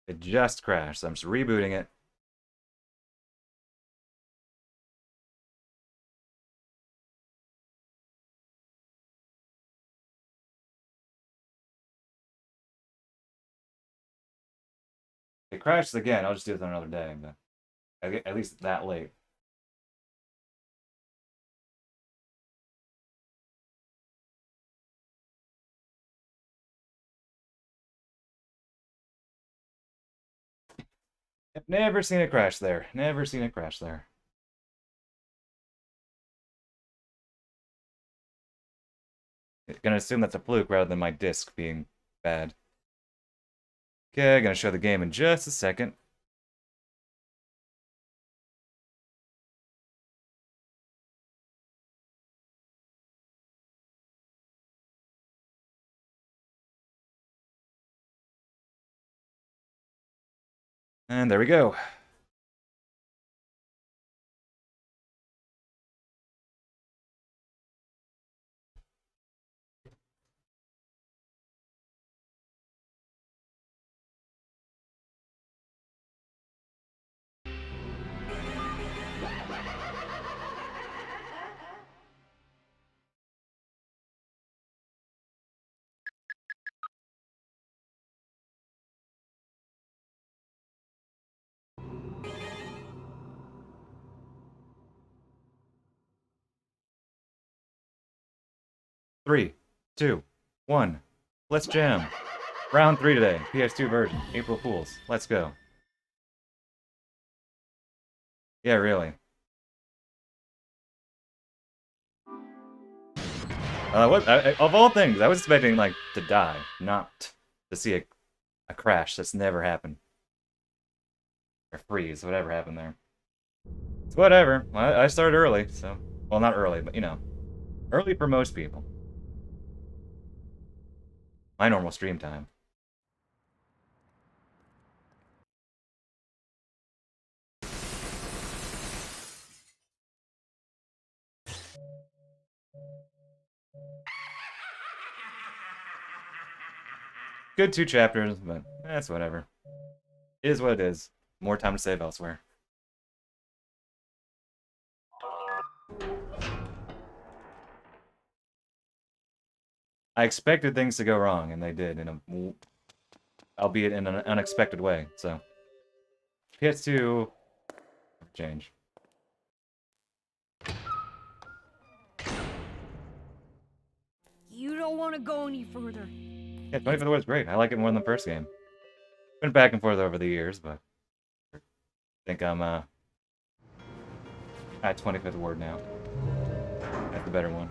It just crashed, so I'm just rebooting it. If it crashes again, I'll just do it on another day, but at least that late. I've never seen it crash there. Never seen it crash there. I'm gonna assume that's a fluke rather than my disc being bad. Okay, I'm gonna show the game in just a second. And there we go. Three, two, one. Let's jam. Round 3 today. PS2 version. April Fools. Let's go. Yeah, really. Of all things, I was expecting, like, to die, not to see a crash. That's never happened. Or freeze, whatever happened there. It's whatever. I started early, so... Well, not early, but, you know. Early for most people. My normal stream time. Good 2 chapters, but that's whatever. It is what it is. More time to save elsewhere. I expected things to go wrong, and they did, albeit in an unexpected way, so... PS2... change. You don't want to go any further. Yeah, 25th Ward is great. I like it more than the first game. Been back and forth over the years, but... I think I'm, at 25th Ward now. That's the better one.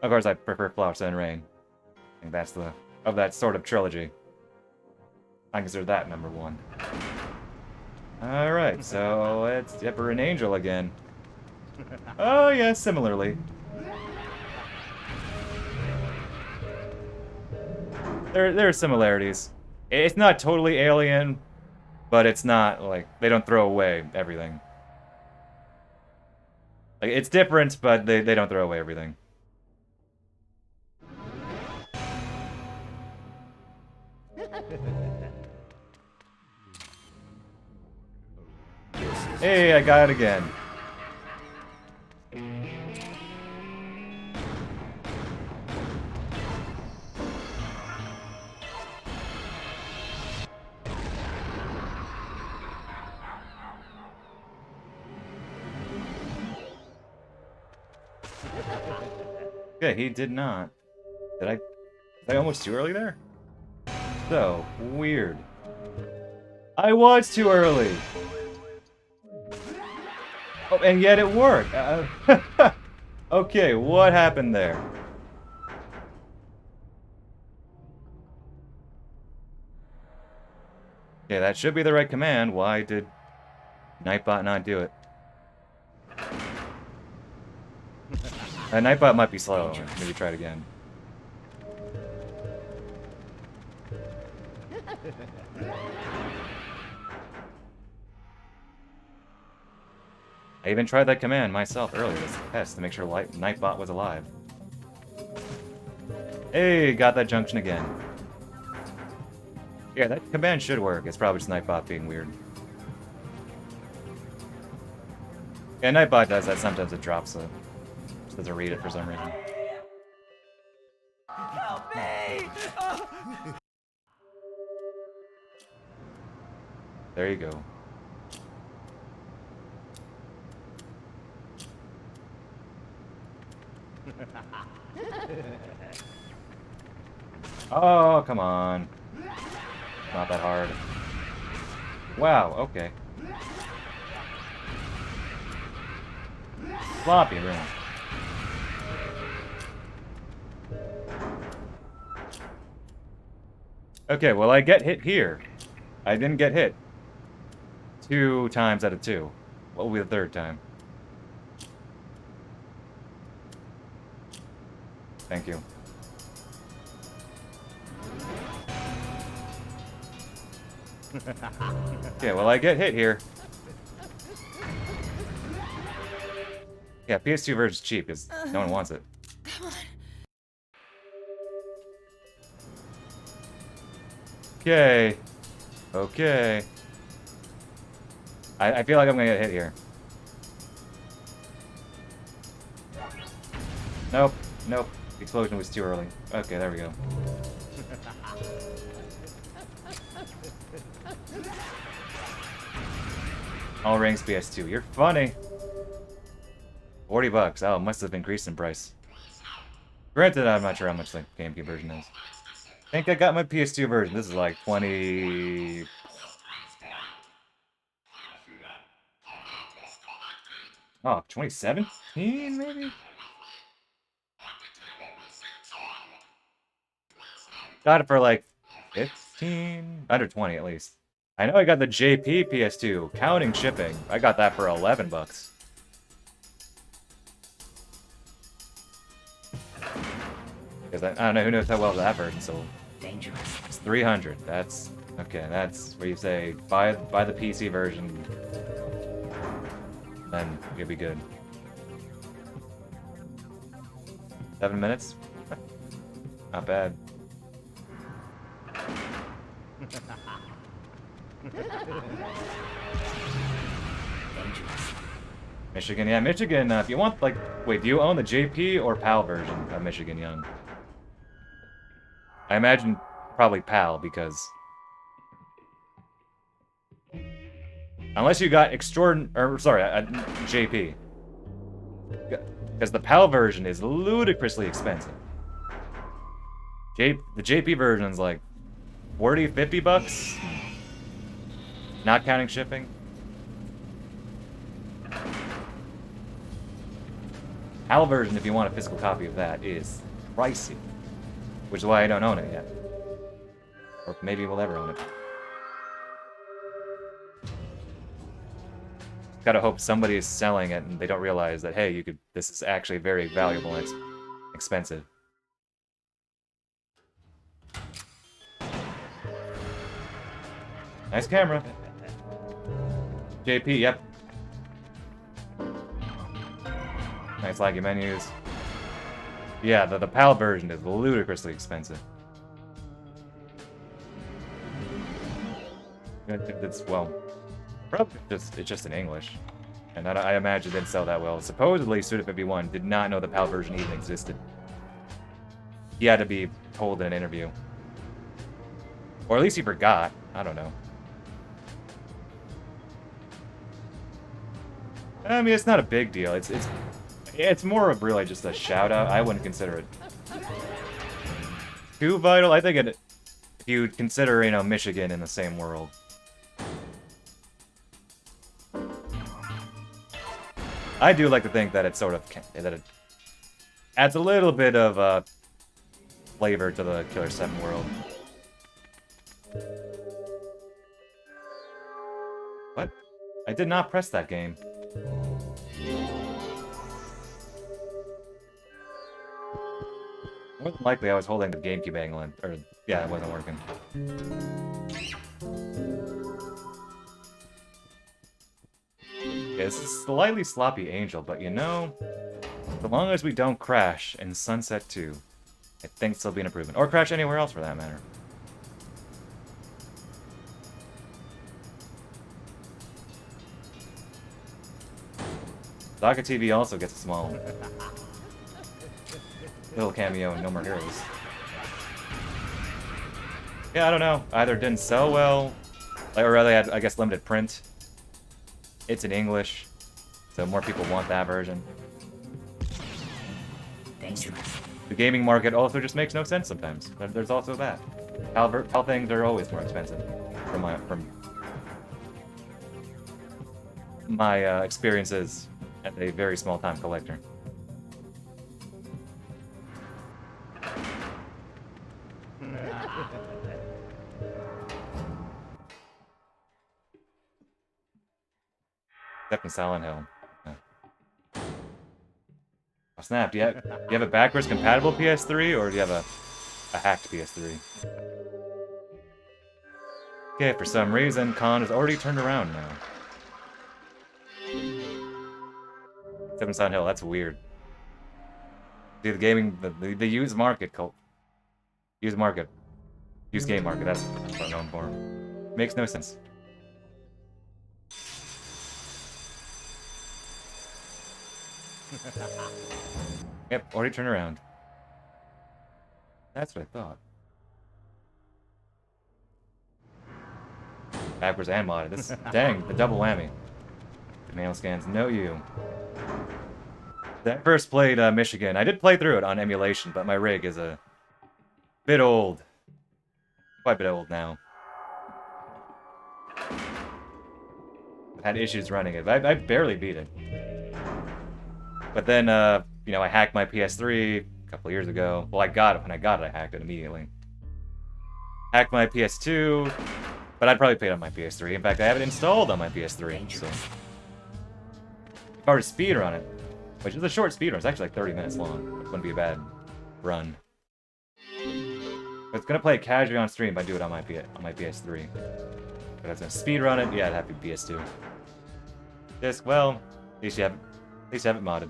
Of course, I prefer Flower, Sun, and Rain. I think that's of that sort of trilogy. I consider that number 1. Alright, so it's Dipper and Angel again. Oh, yeah, similarly. There are similarities. It's not totally alien, but it's not, like, they don't throw away everything. Like, it's different, but they don't throw away everything. Hey, I got it again. Okay, he did not. Was I almost too early there? So, weird. I was too early! Oh, and yet it worked! Okay, what happened there? Okay, that should be the right command. Why did Nightbot not do it? Nightbot might be slow. Maybe try it again. I even tried that command myself earlier as a test to make sure Nightbot was alive. Hey, got that junction again. Yeah, that command should work. It's probably just Nightbot being weird. Yeah, Nightbot does that. Sometimes it drops it. Just doesn't read it for some reason. Help me! There you go. Oh, come on. Not that hard. Wow, okay. Floppy room. Okay, well I get hit here. I didn't get hit 2 times out of 2. What will be the 3rd time? Thank you. Okay, well I get hit here. Yeah, PS2 version's cheap because no one wants it. Okay. Okay. I feel like I'm gonna get hit here. Nope. Nope. The explosion was too early. Okay, there we go. All rings PS2. You're funny. $40. Oh, must have increased in price. Granted, I'm not sure how much the GameCube version is. I think I got my PS2 version. This is like 20... Oh, 2017 maybe? Got it for like 15? Under 20 at least. I know I got the JP PS2, counting shipping. I got that for $11. Because I don't know who knows how well that version sold. Dangerous. It's 300. That's okay. That's where you say buy the PC version, then you'll be good. 7 minutes. Not bad. Dangerous. Michigan, yeah, Michigan. If you want, like, wait, do you own the JP or PAL version of Michigan Young? I imagine probably PAL because unless you got JP, because the PAL version is ludicrously expensive. The JP version is like 40, 50 bucks, not counting shipping. PAL version, if you want a physical copy of that, is pricey, which is why I don't own it yet, or maybe we'll never own it. Gotta hope somebody is selling it and they don't realize that, hey, this is actually very valuable and expensive. Nice camera. JP, yep. Nice laggy menus. Yeah, the PAL version is ludicrously expensive. It's, well, probably it's just in English. And I imagine it didn't sell that well. Supposedly, Suda51 did not know the PAL version even existed. He had to be told in an interview. Or at least he forgot. I don't know. I mean, it's not a big deal. It's It's more of really just a shout out. I wouldn't consider it too vital. I think if you consider, you know, Michigan in the same world. I do like to think that it sort of that it adds a little bit of flavor to the Killer 7 world. What? I did not press that game. More than likely, I was holding the GameCube angle, or yeah, it wasn't working. Yeah, this is slightly sloppy Angel, but you know, so long as we don't crash in Sunset 2, I think this will be an improvement. Or crash anywhere else for that matter. Soccer TV also gets a small little cameo in No More Heroes. Yeah, I don't know. Either didn't sell well, or rather had, I guess, limited print. It's in English, so more people want that version. Dangerous. The gaming market also just makes no sense sometimes. There's also that. How things are always more expensive, from my experiences as a very small-time collector. Except in Silent Hill. Yeah. Oh snap, do you have a backwards compatible PS3 or do you have a hacked PS3? Okay, for some reason, Khan has already turned around now. Except in Silent Hill, that's weird. See, the gaming, the used market, used game market, that's what I'm known for. Makes no sense. Yep, already turned around. That's what I thought. Backwards and modded. This, dang, the double whammy. The mail scans know you. I first played Michigan. I did play through it on emulation, but my rig is a bit old. Quite a bit old now. I've had issues running it. I barely beat it. But then, you know, I hacked my PS3 a couple years ago. Well, I got it. When I got it, I hacked it immediately. Hacked my PS2, but I'd probably play it on my PS3. In fact, I have it installed on my PS3, so... If I were to speedrun it, which is a short speedrun, it's actually like 30 minutes long. It wouldn't be a bad run. But it's gonna play it casually on stream if I do it on my PS3. But if it's gonna speedrun it, yeah, it'd have to be PS2. Disc, well, at least you have it modded.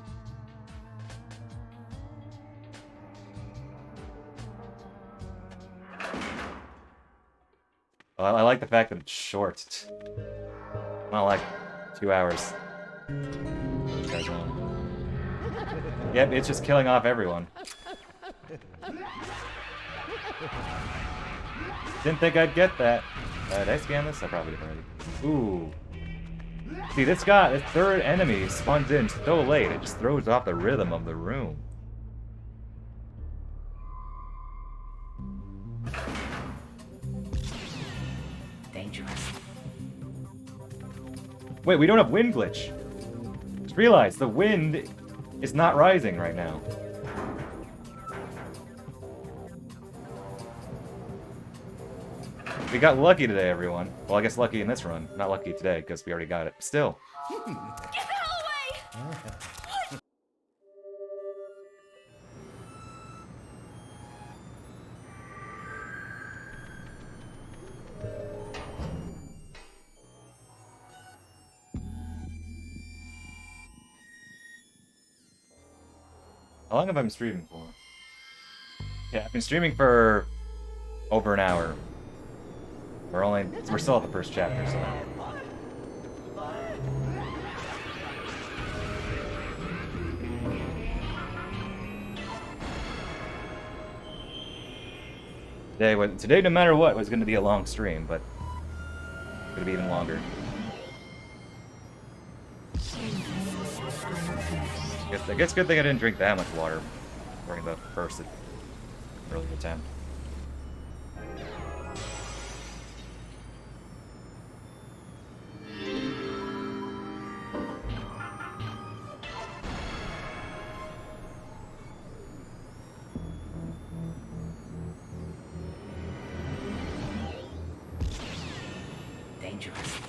Well, I like the fact that it's short. Not like 2 hours. Yep, it's just killing off everyone. Didn't think I'd get that. Did I scan this? I probably did already. Ooh. See, this third enemy spawns in so late, it just throws off the rhythm of the room. Dangerous. Wait, we don't have wind glitch. Just realized the wind is not rising right now. We got lucky today, everyone. Well, I guess lucky in this run. Not lucky today, because we already got it. Still. Get the hell away! How long have I been streaming for? Yeah, I've been streaming for over an hour. We're still at the first chapter, so. Today, no matter what, was going to be a long stream, but it's going to be even longer. I guess good thing I didn't drink that much water during the first early attempt. Dangerous.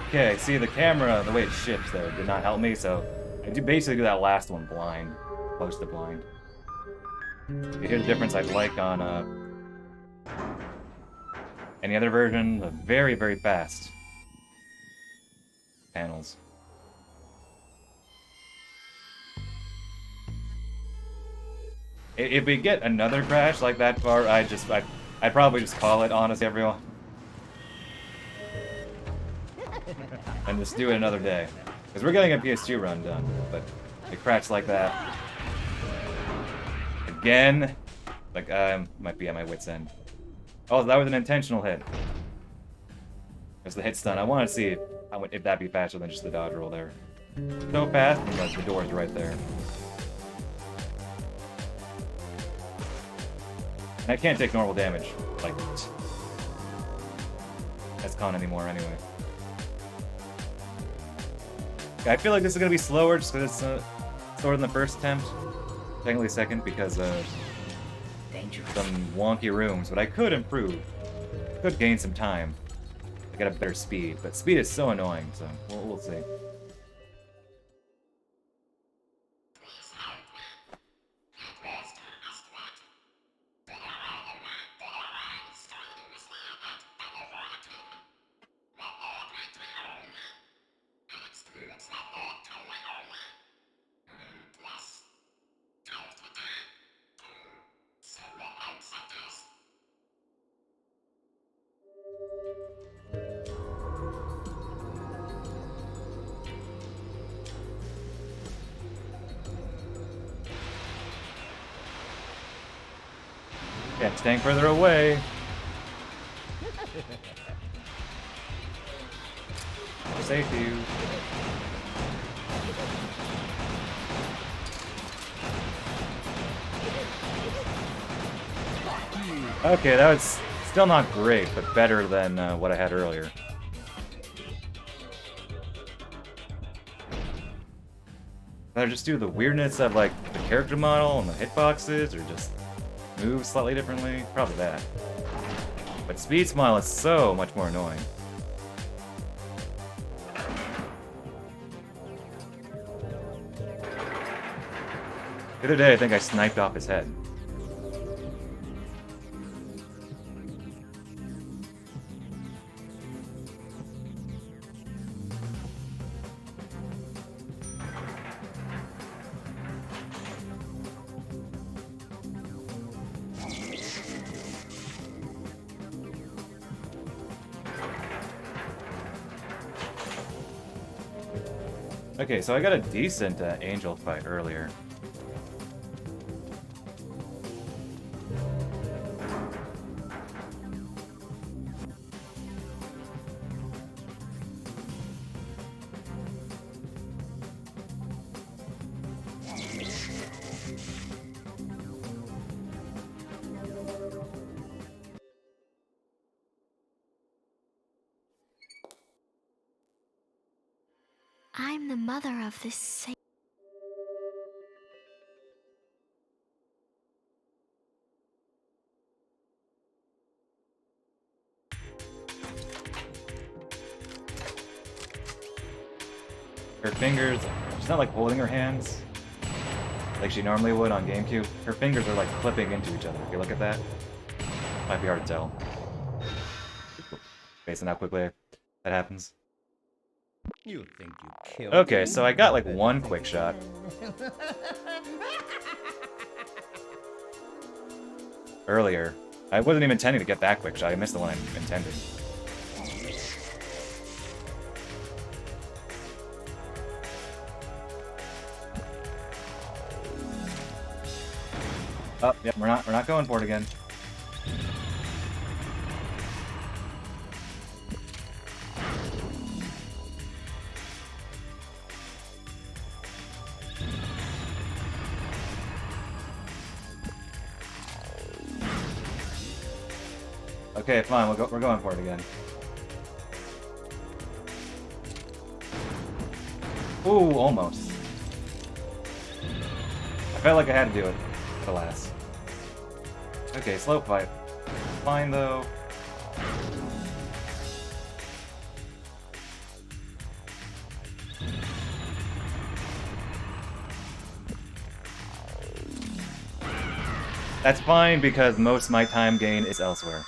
Okay, see the camera, the way it shifts there did not help me, so I do basically do that last one blind, close to blind. You hear the difference I'd like on any other version, the very, very fast panels. If we get another crash like that far, I'd probably just call it, honestly, everyone. And just do it another day. Because we're getting a PS2 run done, but it crashed like that. Again, like, I might be at my wit's end. Oh, that was an intentional hit. There's the hit stun. I want to see if that'd be faster than just the dodge roll there. So fast, but the door's right there. And I can't take normal damage, like, as con anymore anyway. I feel like this is going to be slower just because it's slower than the first attempt. Technically second because of some wonky rooms, but I could improve. Could gain some time to get a better speed, but speed is so annoying, so we'll see. Can't stand further away. For safety. Okay, that was still not great, but better than what I had earlier. Either just do the weirdness of like the character model and the hitboxes, or just move slightly differently. Probably that. But Speed Smile is so much more annoying. The other day, I think I sniped off his head. Okay, so I got a decent angel fight earlier. I'm the mother of this Her fingers, she's not like holding her hands like she normally would on GameCube. Her fingers are like clipping into each other. If you look at that, might be hard to tell based on how quickly that happens. You think you killed Okay, me? so I got like one quick shot. Earlier. I wasn't even intending to get that quick shot. I missed the one I intended. Oh, yeah, we're not going for it again. Okay, fine, we're going for it again. Ooh, almost. I felt like I had to do it, but alas. Okay, slow fight. Fine, though. That's fine, because most of my time gain is elsewhere.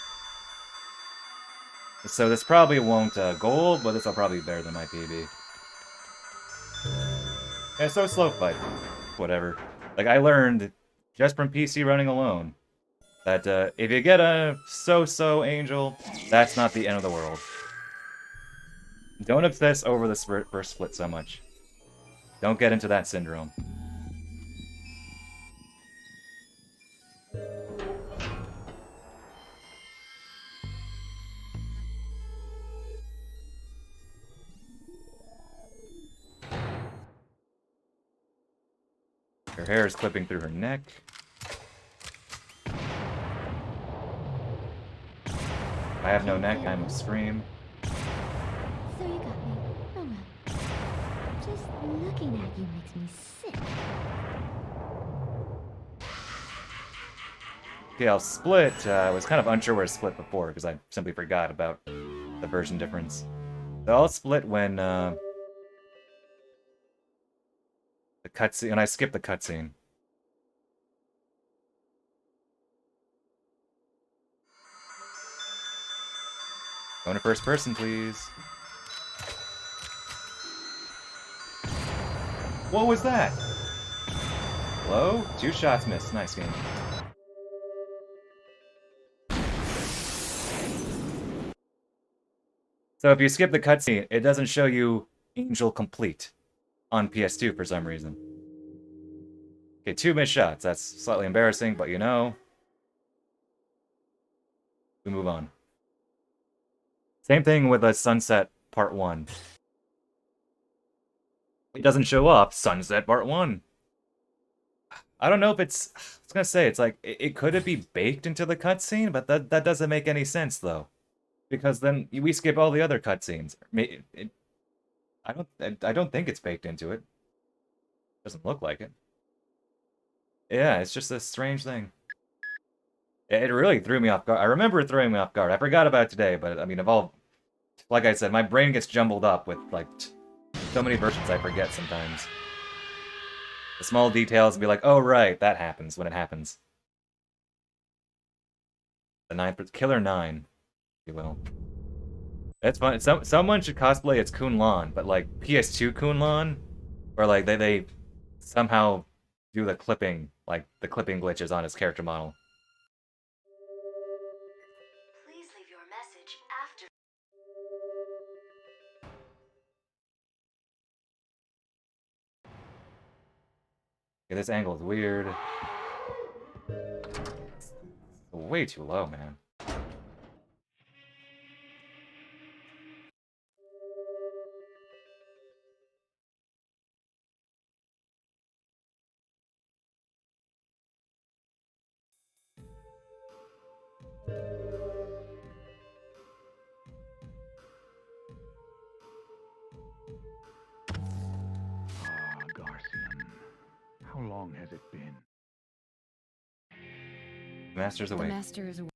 So this probably won't gold, but this will probably be better than my PB. Yeah, so slow fight. Whatever. Like, I learned, just from PC running alone, that if you get a so-so angel, that's not the end of the world. Don't obsess over the first split so much. Don't get into that syndrome. Her hair is clipping through her neck. I have no neck, I'm a scream. So you got me. Oh well. Just looking at you makes me sick. Okay, I'll split. I was kind of unsure where to split before, because I simply forgot about the version difference. So I'll split when the cutscene, and I skip the cutscene. Going to first person, please. What was that? Hello? 2 shots missed. Nice game. So if you skip the cutscene, it doesn't show you Angel Complete on PS2 for some reason. Okay, 2 missed shots. That's slightly embarrassing, but you know. We move on. Same thing with a Sunset Part 1. It doesn't show up Sunset Part 1. I don't know if it's... I was gonna say, it's like, it could it be baked into the cutscene? But that doesn't make any sense, though. Because then we skip all the other cutscenes. I don't think it's baked into it. Doesn't look like it. Yeah, it's just a strange thing. It really threw me off guard. I remember it throwing me off guard. I forgot about it today, but I mean, like I said, my brain gets jumbled up with like so many versions I forget sometimes. The small details be like, oh right, that happens when it happens. The Killer 9, if you will. That's fun. Someone should cosplay as Kunlan, but like PS2 Kunlan, or like they somehow do the clipping, like the clipping glitches on his character model. Please leave your message after. Yeah, this angle is weird. Way too low, man. Ah, Garcian. How long has it been? Master's The awake. master is away.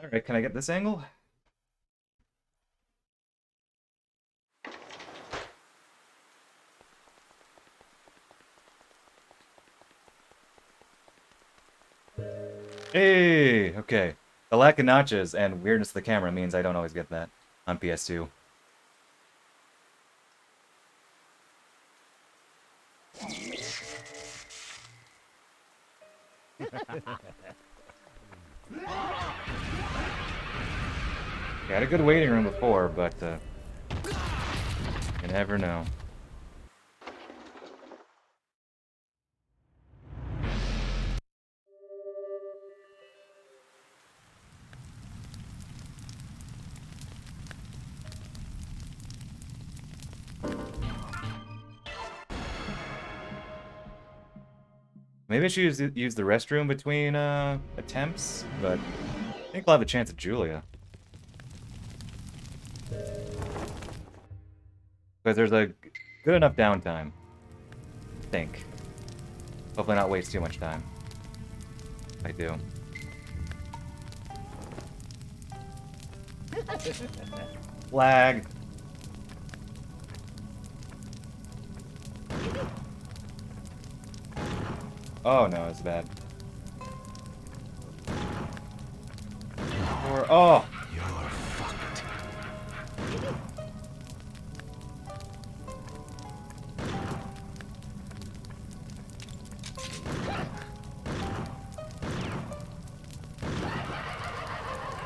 Alright, can I get this angle? Hey, okay. The lack of notches and weirdness of the camera means I don't always get that on PS2. I had a good waiting room before, but you never know. Maybe I should use the restroom between attempts, but I think I'll have a chance at Julia. Because there's a good enough downtime. I think. Hopefully not waste too much time. I do. Lag. Oh no, it's bad. Or oh. You're fucked.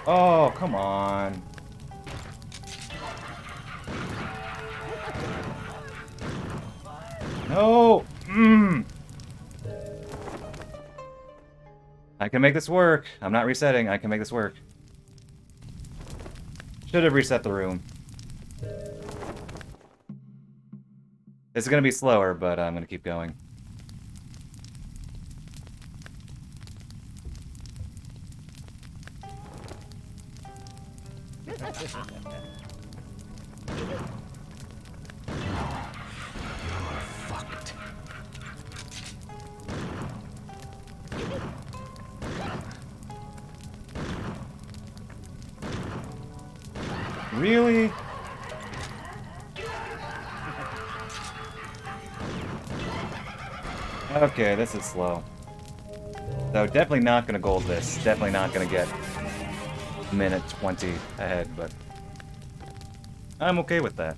Oh, come on. No. I can make this work. I'm not resetting. I can make this work. Should have reset the room. This is going to be slower, but I'm going to keep going. You're fucked. Really? Okay, this is slow. So definitely not gonna gold this. Definitely not gonna get minute 20 ahead, but I'm okay with that.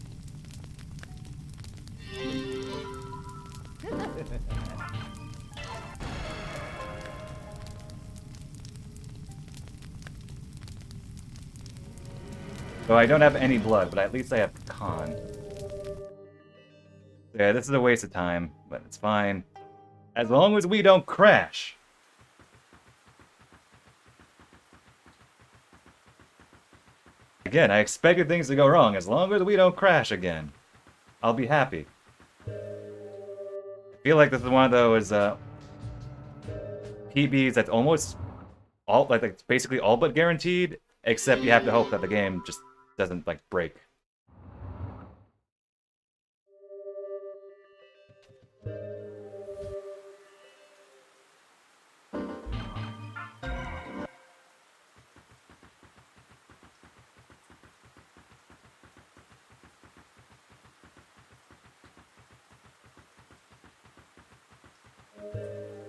So I don't have any blood, but at least I have con. Yeah, this is a waste of time, but it's fine. As long as we don't crash. Again, I expected things to go wrong. As long as we don't crash again, I'll be happy. I feel like this is one of those PBs that's almost all like it's basically all but guaranteed, except you have to hope that the game just doesn't like break.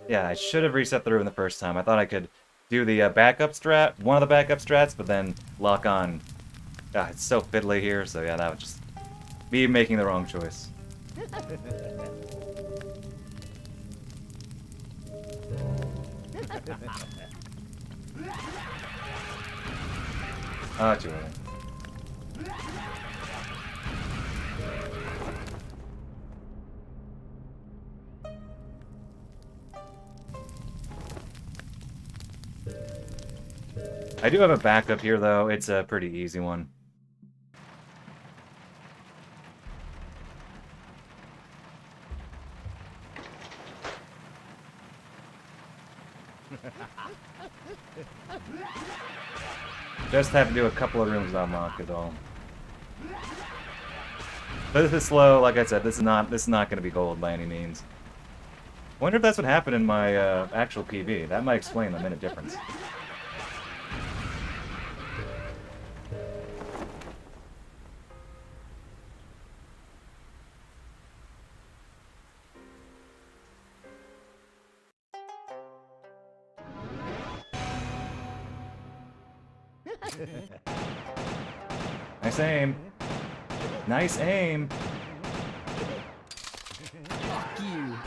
Yeah, I should have reset the room the first time. I thought I could do the backup strat, one of the backup strats, but then lock on. Ah, it's so fiddly here, so yeah, that would just be making the wrong choice. Ah, too early. I do have a backup here, though. It's a pretty easy one. Just have to do a couple of rooms to unlock is all. But this is slow. Like I said, this is not going to be gold by any means. I wonder if that's what happened in my actual PV. That might explain the minute difference. Nice aim. Nice aim. Fuck you.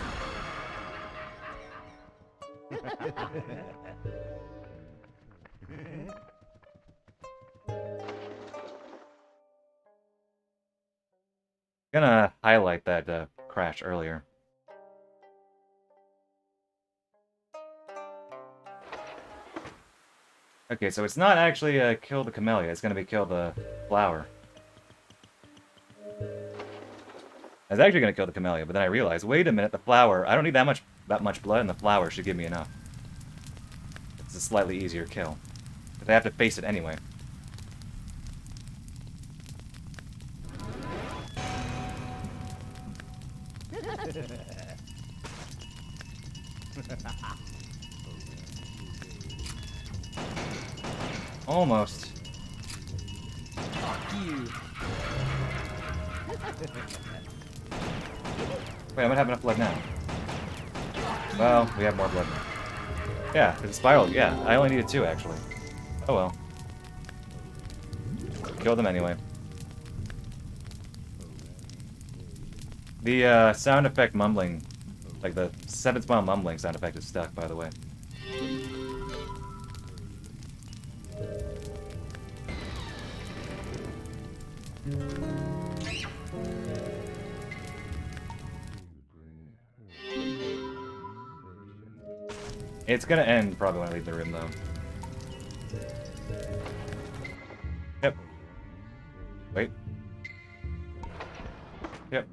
Gonna highlight that crash earlier. Okay, so it's not actually kill the camellia, it's gonna be kill the flower. I was actually gonna kill the camellia, but then I realized, wait a minute, the flower, I don't need that much blood, and the flower should give me enough. It's a slightly easier kill. But I have to face it anyway. Almost. Fuck you. Wait, I might have enough blood now. Well, we have more blood now. Yeah, it's spiraled. Yeah, I only needed 2, actually. Oh well. Kill them anyway. The sound effect mumbling, like the 7th smile mumbling sound effect is stuck, by the way. It's gonna end probably when I leave the room, though. Yep. Wait. Yep.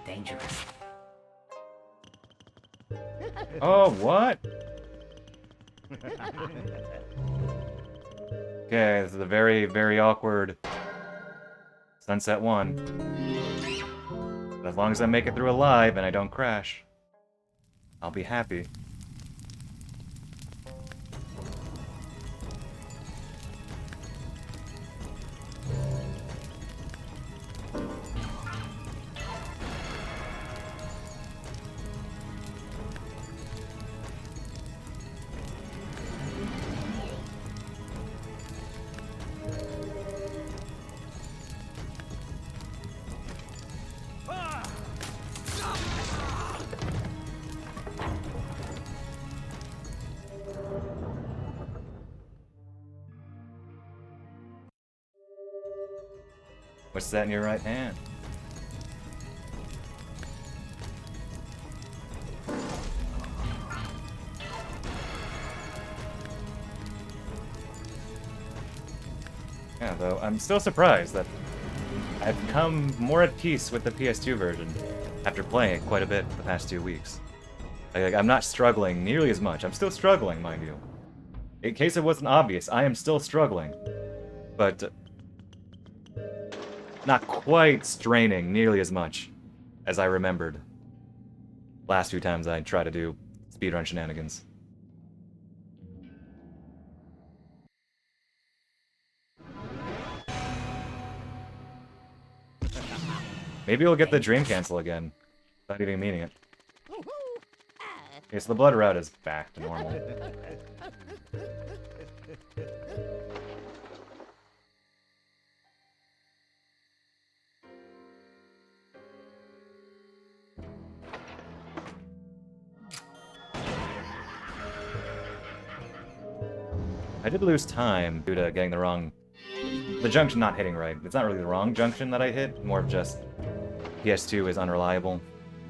Dangerous. Oh, what? Okay, this is a very, very awkward Sunset 1. But as long as I make it through alive and I don't crash, I'll be happy. What's that in your right hand? Yeah, though, I'm still surprised that I've come more at peace with the PS2 version after playing it quite a bit the past 2 weeks. Like, I'm not struggling nearly as much. I'm still struggling, mind you. In case it wasn't obvious, I am still struggling. But not quite straining nearly as much as I remembered last few times I tried to do speedrun shenanigans. Maybe we'll get the dream cancel again, without even meaning it. Okay, so the blood route is back to normal. I did lose time due to getting the junction not hitting right. It's not really the wrong junction that I hit, more of just PS2 is unreliable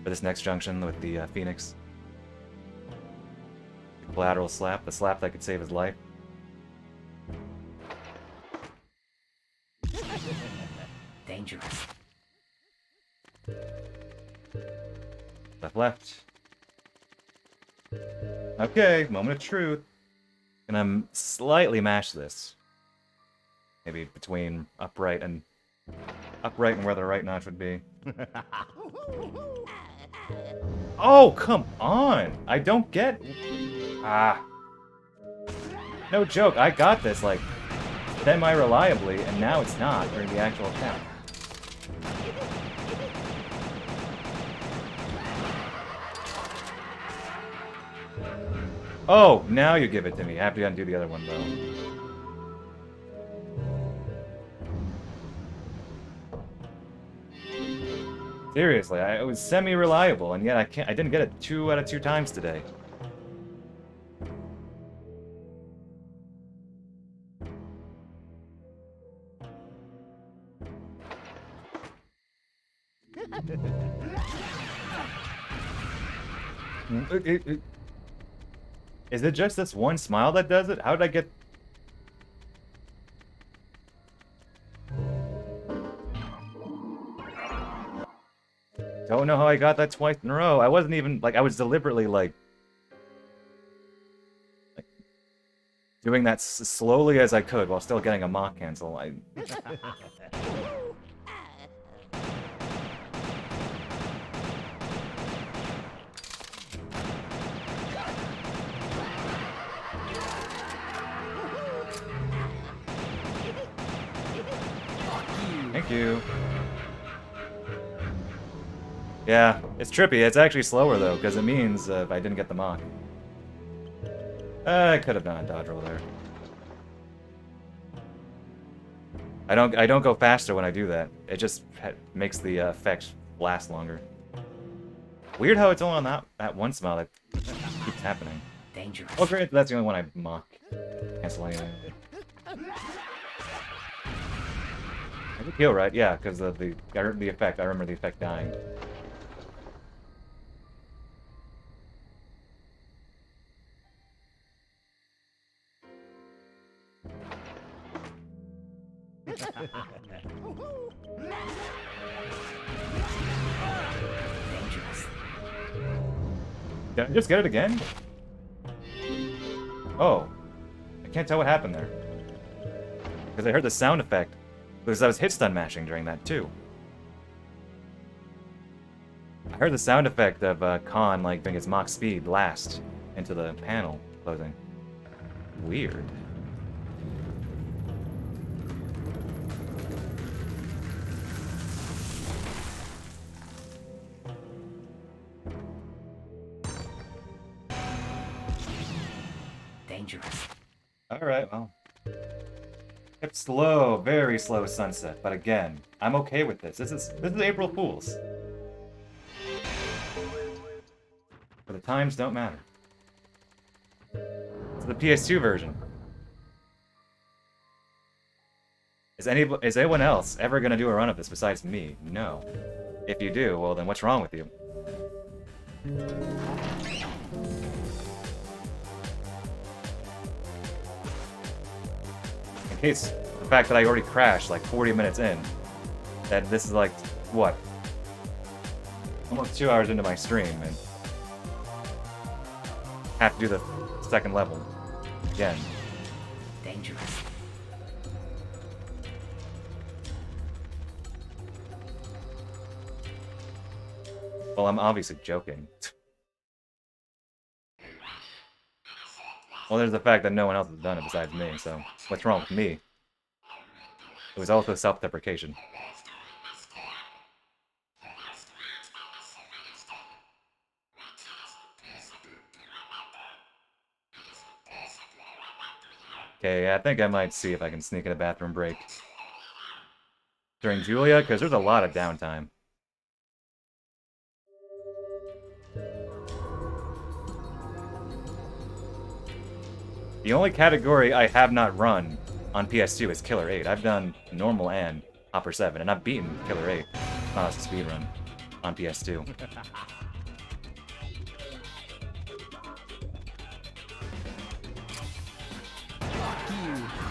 for this next junction with the Phoenix. The collateral slap, the slap that could save his life. Dangerous. Left. Okay, moment of truth. And I'm slightly mash this. Maybe between upright and where the right notch would be. Oh, come on! I don't get... Ah. No joke, I got this, like, semi-reliably, and now it's not during the actual attack. Oh, now you give it to me. I have to undo the other one, though. Seriously, it was semi-reliable, and yet I didn't get it 2 out of 2 times today. Is it just this one smile that does it? How did I get... Don't know how I got that twice in a row. I wasn't even, like, I was deliberately, like doing that slowly as I could while still getting a mock cancel. Thank you. Yeah, it's trippy. It's actually slower, though, because it means if I didn't get the mock. I could have done a dodge roll there. I don't go faster when I do that. It just makes the effect last longer. Weird how it's only on that one smile that keeps happening. Dangerous. Oh, great. That's the only one I mock. Cancel anyway. I did heal, right? Yeah, because of the effect. I remember the effect dying. Dangerous. Did I just get it again? Oh. I can't tell what happened there. Because I heard the sound effect. Because I was hit stun mashing during that too. I heard the sound effect of Khan like doing his mock speed last into the panel closing. Weird. Dangerous. Alright, well. Kept slow, very slow sunset, but again, I'm okay with this. This is April Fool's. But the times don't matter. It's the PS2 version. Is anyone else ever gonna do a run of this besides me? No. If you do, well then what's wrong with you? In case the fact that I already crashed like 40 minutes in, that this is like, what? Almost 2 hours into my stream, and have to do the second level again. Dangerous. Well, I'm obviously joking. Well, there's the fact that no one else has done it besides me, so what's wrong with me? It was also self-deprecation. Okay, I think I might see if I can sneak in a bathroom break during Julia, because there's a lot of downtime. The only category I have not run on PS2 is Killer 8. I've done normal and Hopper 7, and I've beaten Killer 8. Not as a speedrun on PS2.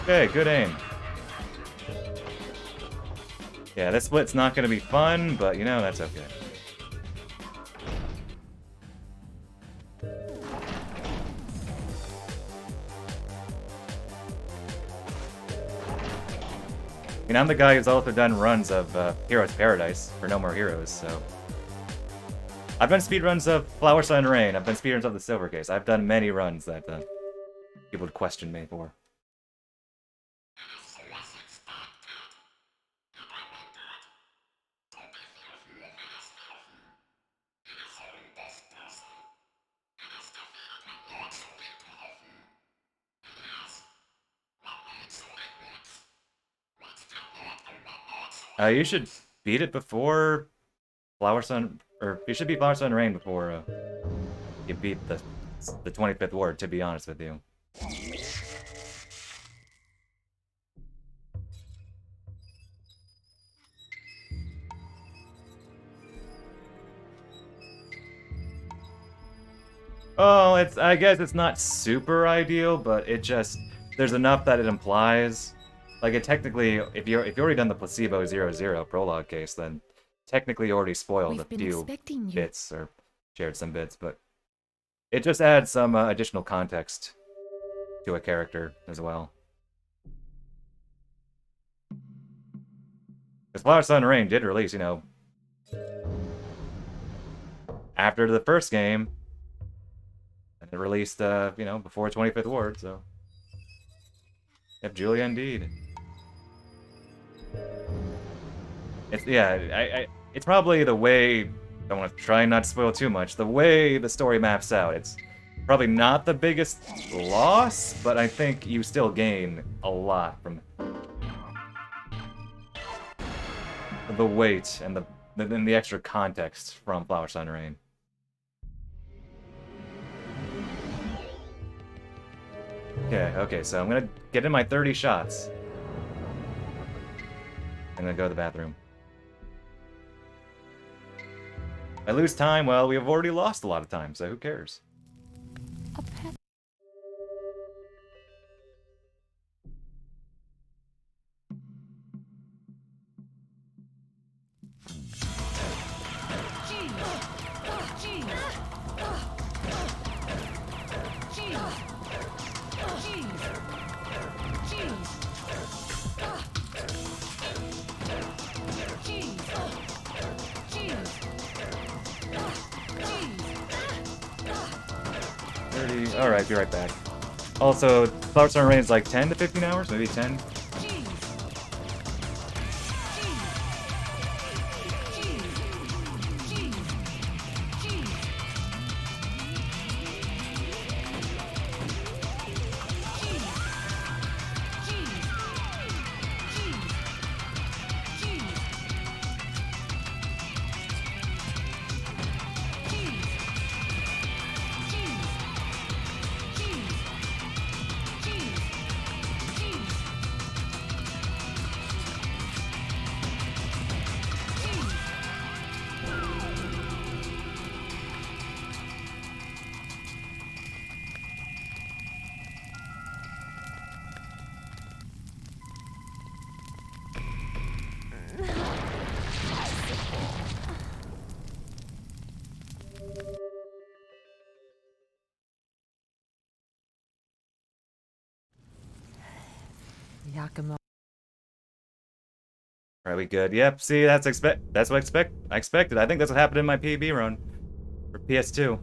Okay, good aim. Yeah, this split's not gonna be fun, but you know, that's okay. I mean, I'm the guy who's also done runs of Heroes Paradise for No More Heroes, so... I've done speedruns of Flower Sun Rain, I've done speedruns of the Silver Case, I've done many runs that people would question me for. You should beat it before Flower Sun, or you should beat Flower Sun Rain before you beat the 25th ward, to be honest with you. Oh, I guess it's not super ideal, but it just, there's enough that it implies. Like, it technically, if you already done the placebo 0-0 prologue case, then technically you already spoiled a few bits, or shared some bits, but it just adds some additional context to a character as well. Because Flower Sun Rain did release, you know, after the first game, and it released, you know, before 25th Ward, so... Yep, Julia indeed. It's, yeah, it's probably the way, I don't want to try not to spoil too much, the way the story maps out. It's probably not the biggest loss, but I think you still gain a lot from the weight and the extra context from Flower Sun Rain. Okay, so I'm gonna get in my 30 shots. I'm gonna go to the bathroom. If I lose time, well, we have already lost a lot of time, so who cares? Alright, be right back. Also, Flower Sun Rain is like 10 to 15 hours, maybe 10. Yakimo. Are we good? Yep, see, that's what I expected. I think that's what happened in my PB run for PS2.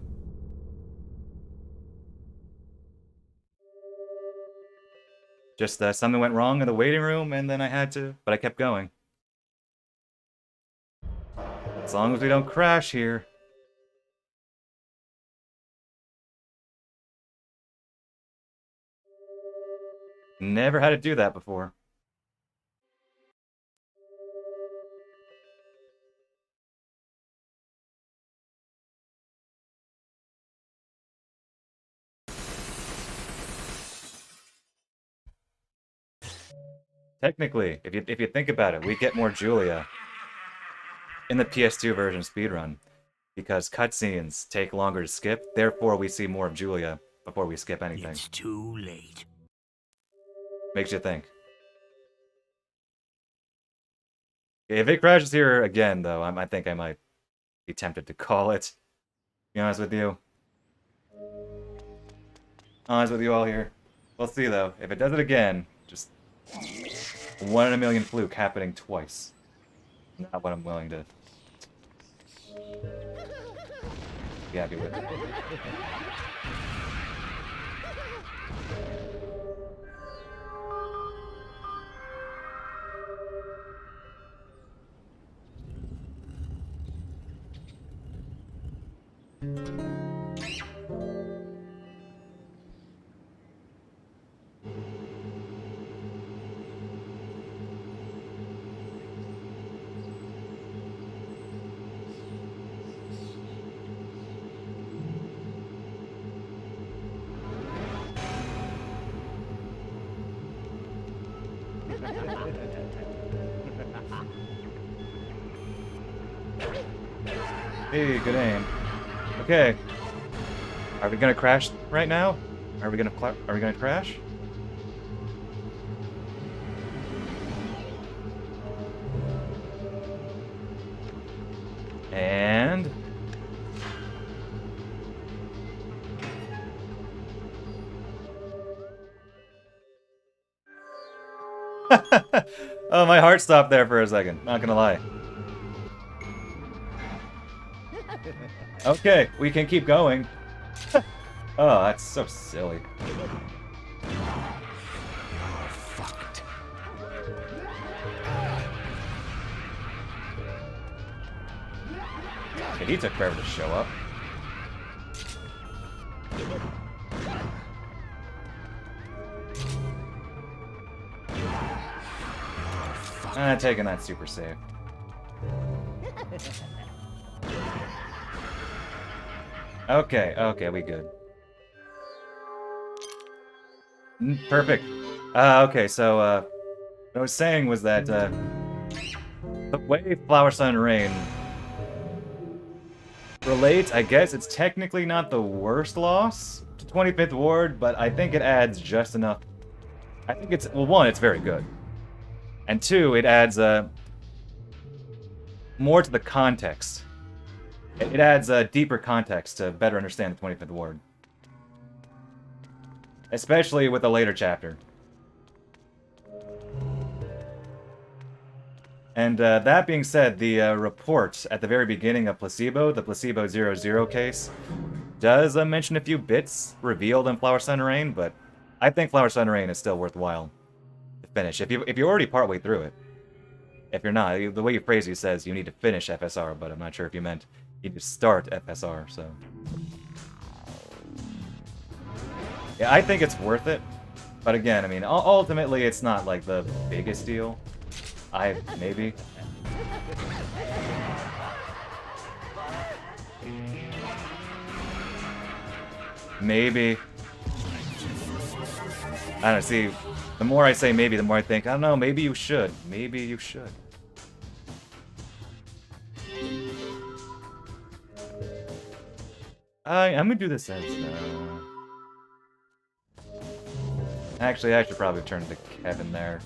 Just something went wrong in the waiting room, and then but I kept going. As long as we don't crash here. Never had to do that before. Technically, if you think about it, we get more Julia in the PS2 version speedrun because cutscenes take longer to skip. Therefore, we see more of Julia before we skip anything. It's too late. Makes you think. If it crashes here again, though, I think I might be tempted to call it. To be honest with you. Honest with you all here. We'll see, though. If it does it again, just 1 in a million fluke happening twice. Not what I'm willing to be happy with. Hey, good aim. Okay. Are we gonna crash right now? Are we gonna crash? And oh, my heart stopped there for a second. Not gonna lie. Okay, we can keep going. Oh, that's so silly. Fucked. Okay, he took forever to show up. Taking that super save. Okay, okay, we good. Perfect. Okay, so, what I was saying was that, the way Flower, Sun, Rain relates, I guess it's technically not the worst loss to 25th Ward, but I think it adds just enough. I think it's, well, one, it's very good. And two, it adds, more to the context. It adds deeper context to better understand the 25th Ward. Especially with the later chapter. And that being said, the report at the very beginning of Placebo, the Placebo 00 case, does mention a few bits revealed in Flower, Sun, Rain, but I think Flower, Sun, Rain is still worthwhile to finish. If you're already partway through it. If you're not, the way you phrase it says you need to finish FSR, but I'm not sure if you meant you need to start FSR, so... Yeah, I think it's worth it. But again, I mean, ultimately it's not like the biggest deal. Maybe. Maybe. I don't know, see, the more I say maybe, the more I think, I don't know, maybe you should. Maybe you should. I'm gonna do this as, Actually, I should probably turn to Kevin there.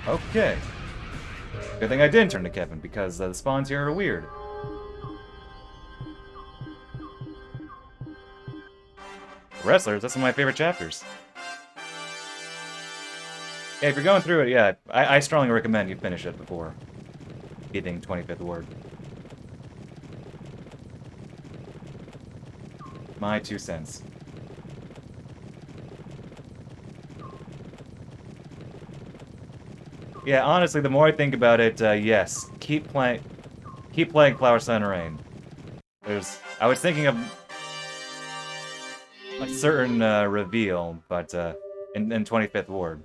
Okay. Good thing I didn't turn to Kevin, because the spawns here are weird. Wrestlers, that's one of my favorite chapters. Yeah, if you're going through it, yeah, I strongly recommend you finish it before getting 25th Ward. My 2 cents. Yeah, honestly, the more I think about it, yes, keep playing Flower, Sun, Rain. I was thinking of a certain reveal, but in 25th Ward.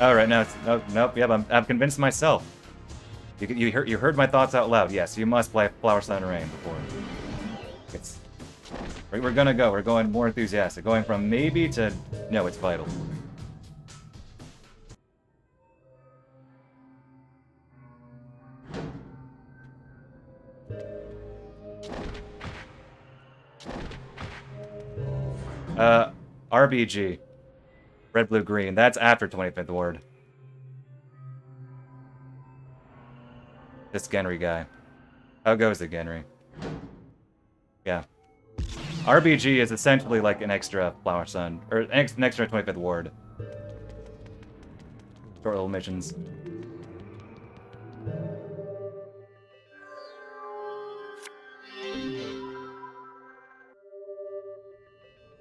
All right, no, nope, yep, I'm convinced myself. You heard my thoughts out loud. Yes, you must play Flower, Sun, Rain before. We're gonna go. We're going more enthusiastic, going from maybe to no, it's vital. RBG. Red, blue, green. That's after 25th ward. This Genry guy. How goes it, Genry? Yeah. RBG is essentially like an extra Flower Sun, or an extra 25th ward. Short little missions.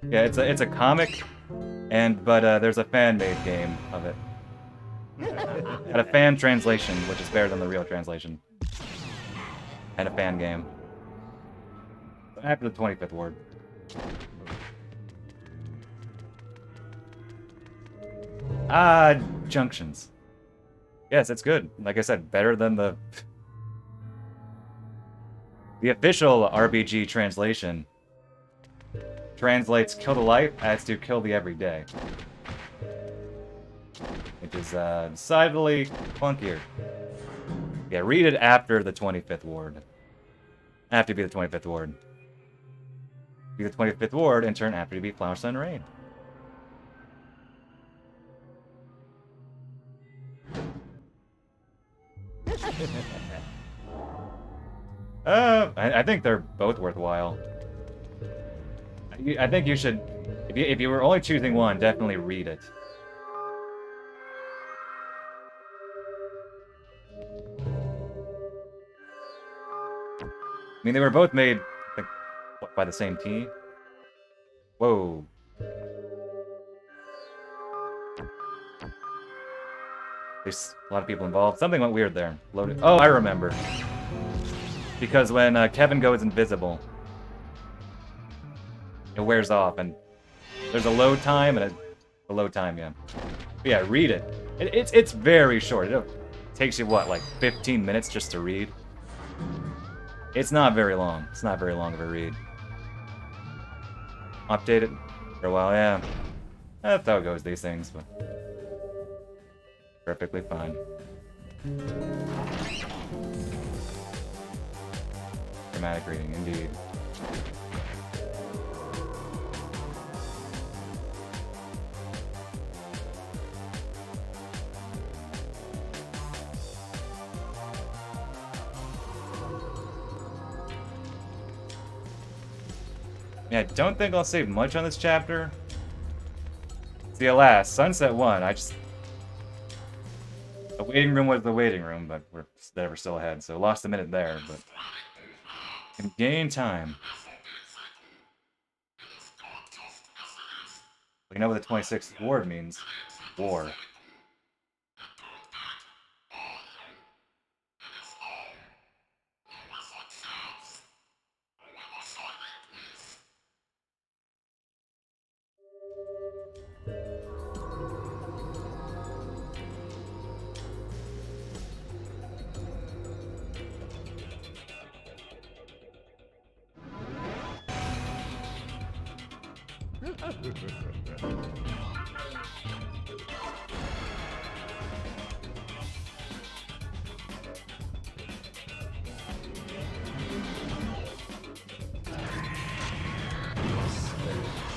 Yeah, it's a comic, but there's a fan-made game of it. And a fan translation, which is better than the real translation. And a fan game. After the 25th ward. Junctions. Yes, it's good. Like I said, better than the official RBG translation. Translates kill the life as to kill the everyday. Which is decidedly funkier. Yeah, read it after the 25th ward. Have to be the 25th ward. Be the 25th ward, in turn after to be Flower Sun Rain. I think they're both worthwhile. I think you should, if you were only choosing one, definitely read it. I mean, they were both made, I think, what, by the same team? Whoa. There's a lot of people involved. Something went weird there. Loaded. Oh, I remember. Because when Kevin goes invisible, it wears off, and there's a load time and a load time, yeah. But yeah, read it. It's very short. It takes you, what, like 15 minutes just to read? It's not very long. It's not very long of a read. Update it for a while, yeah. That's how it goes, these things, but perfectly fine. Dramatic reading, indeed. Yeah, I don't think I'll save much on this chapter. See, alas, Sunset 1, the waiting room was the waiting room, but we're never still ahead, so lost a minute there, but can gain time. You know what the 26th ward means? War.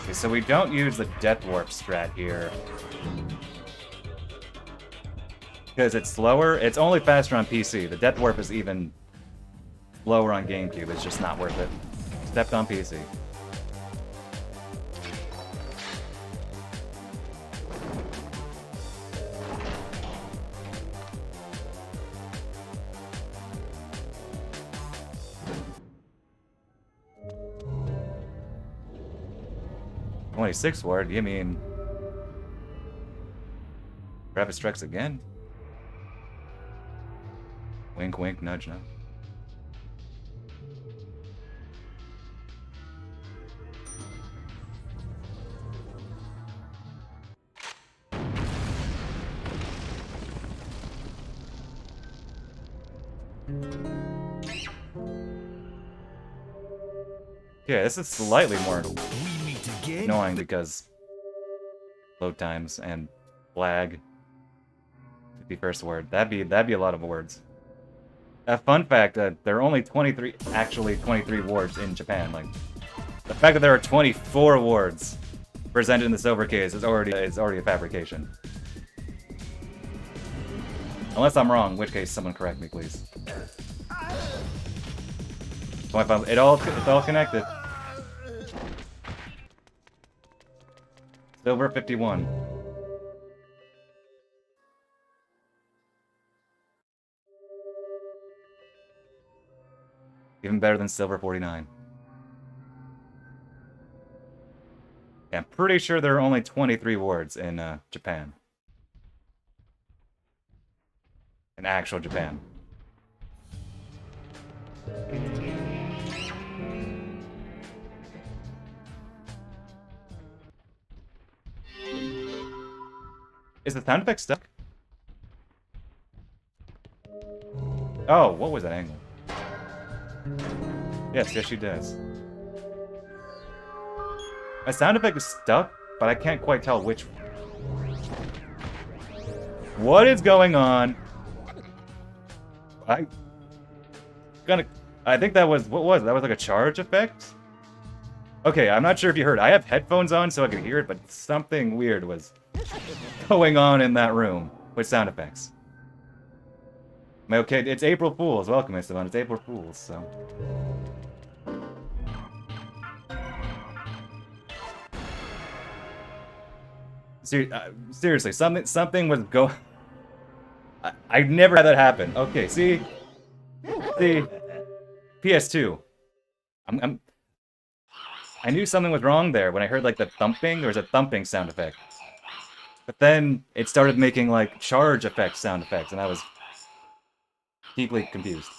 Okay, so we don't use the Death Warp strat here. Because it's slower. It's only faster on PC. The Death Warp is even slower on GameCube. It's just not worth it. Stepped on PC. Only 6 ward, you mean Travis strikes again? Wink wink, nudge nudge. Yeah, this is slightly more annoying because load times and lag. 51st word. That'd be a lot of words. A fun fact, there are only 23 wards in Japan. Like, the fact that there are 24 wards presented in the silver case is already a fabrication. Unless I'm wrong, in which case someone correct me, please. So it's all connected. Silver 51. Even better than silver 49. Yeah, I'm pretty sure there are only 23 wards in Japan. In actual Japan. Is the sound effect stuck? Oh, what was that angle? Yes, she does. My sound effect is stuck, but I can't quite tell which. What is going on? I think that was, what was it? That was like a charge effect? Okay, I'm not sure if you heard. I have headphones on so I could hear it, but something weird was going on in that room with sound effects. Okay, it's April Fool's. Welcome, Esteban. It's April Fool's, so. Seriously, something was going. I've never had that happen. Okay, see, PS2. I knew something was wrong there when I heard like the thumping. There was a thumping sound effect, but then it started making like charge effect sound effects, and I was deeply confused.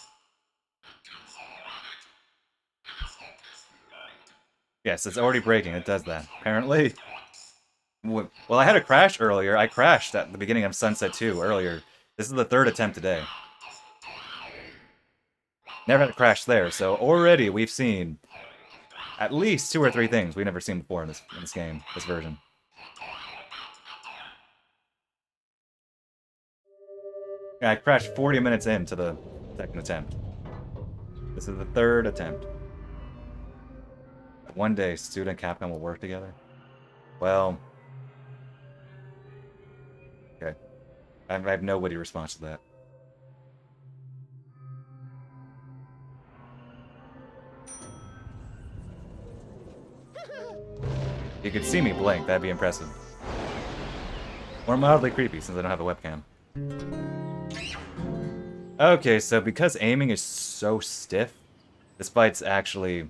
Yes, it's already breaking. It does that apparently. Well, I had a crash earlier. I crashed at the beginning of Sunset 2 earlier. This is the third attempt today. Never had a crash there, so already we've seen at least 2 or 3 things we've never seen before in this game, this version. Yeah, I crashed 40 minutes into the second attempt. This is the third attempt. One day, Suda and Capcom will work together. Well... Okay. I have no witty response to that. You could see me blink, that'd be impressive. Or mildly creepy, since I don't have a webcam. Okay, so because aiming is so stiff, this fight's actually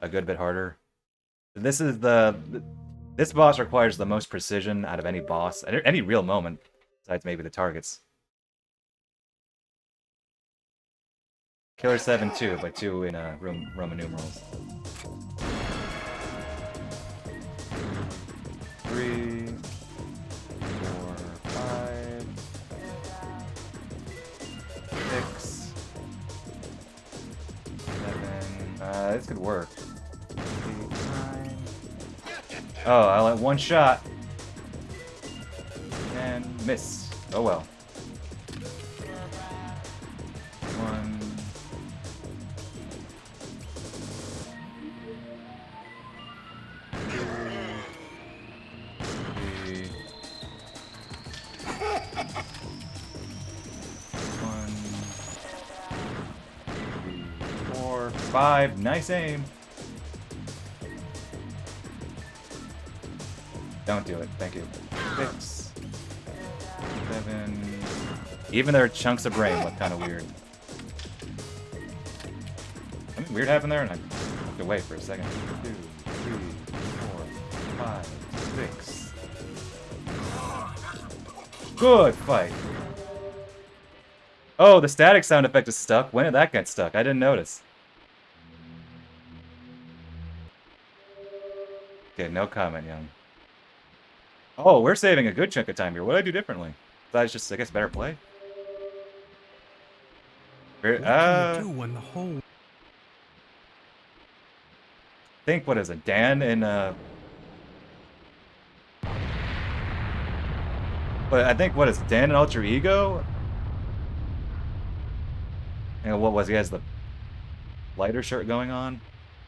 a good bit harder. This is this boss requires the most precision out of any boss, at any real moment, besides maybe the targets. Killer7 2, but 2 in Roman numerals. 3, 4, 5, 6, 7. This could work. 8, 9. Oh, I let one shot. And miss. Oh well. 1. 2. 3. 1. 3, 4, 5. Nice aim. Don't do it. Thank you. 6. 7. Even their chunks of brain look kind of weird. Something weird happened there, and I looked away for a second. 2, 3, 4, 5, 6. Good fight. Oh, the static sound effect is stuck. When did that get stuck? I didn't notice. Okay, no comment, young. Oh, we're saving a good chunk of time here. What did I do differently? Besides just, I guess, better play? What can you do when the whole... Think, what is it, Dan in, But I think, what is it, Dan in Alter Ego? And what was he has the lighter shirt going on?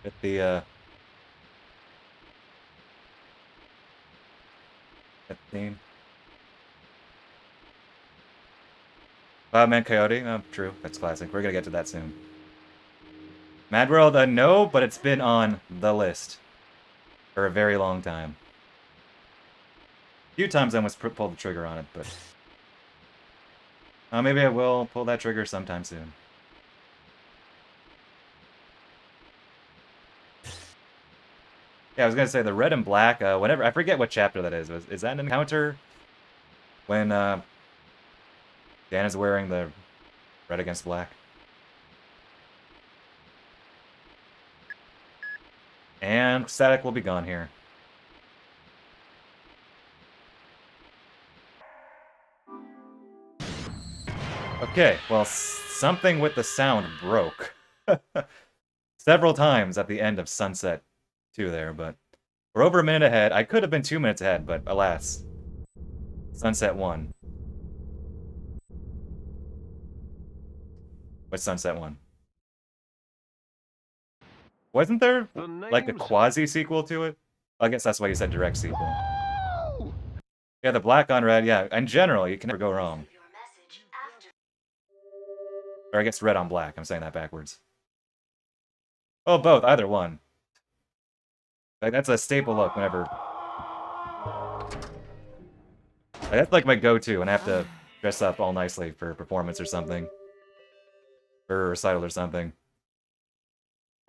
With the, That theme. Man Coyote. Oh, true. That's classic. We're gonna get to that soon. Mad World, no, but it's been on the list for a very long time. A few times I almost pulled the trigger on it, but maybe I will pull that trigger sometime soon. Yeah, I was gonna say the red and black. Whenever I forget what chapter that is that an encounter when Dan is wearing the red against black? And static will be gone here. Okay, well, something with the sound broke. Several times at the end of Sunset 2 there, but we're over a minute ahead. I could have been 2 minutes ahead, but alas. Sunset 1. What's Sunset 1? Wasn't there, like, a quasi-sequel to it? I guess that's why you said direct sequel. Yeah, the black on red, yeah. In general, you can never go wrong. Or I guess red on black. I'm saying that backwards. Oh, both. Either one. Like, that's a staple look whenever... Like, that's like my go-to when I have to dress up all nicely for a performance or something. For a recital or something.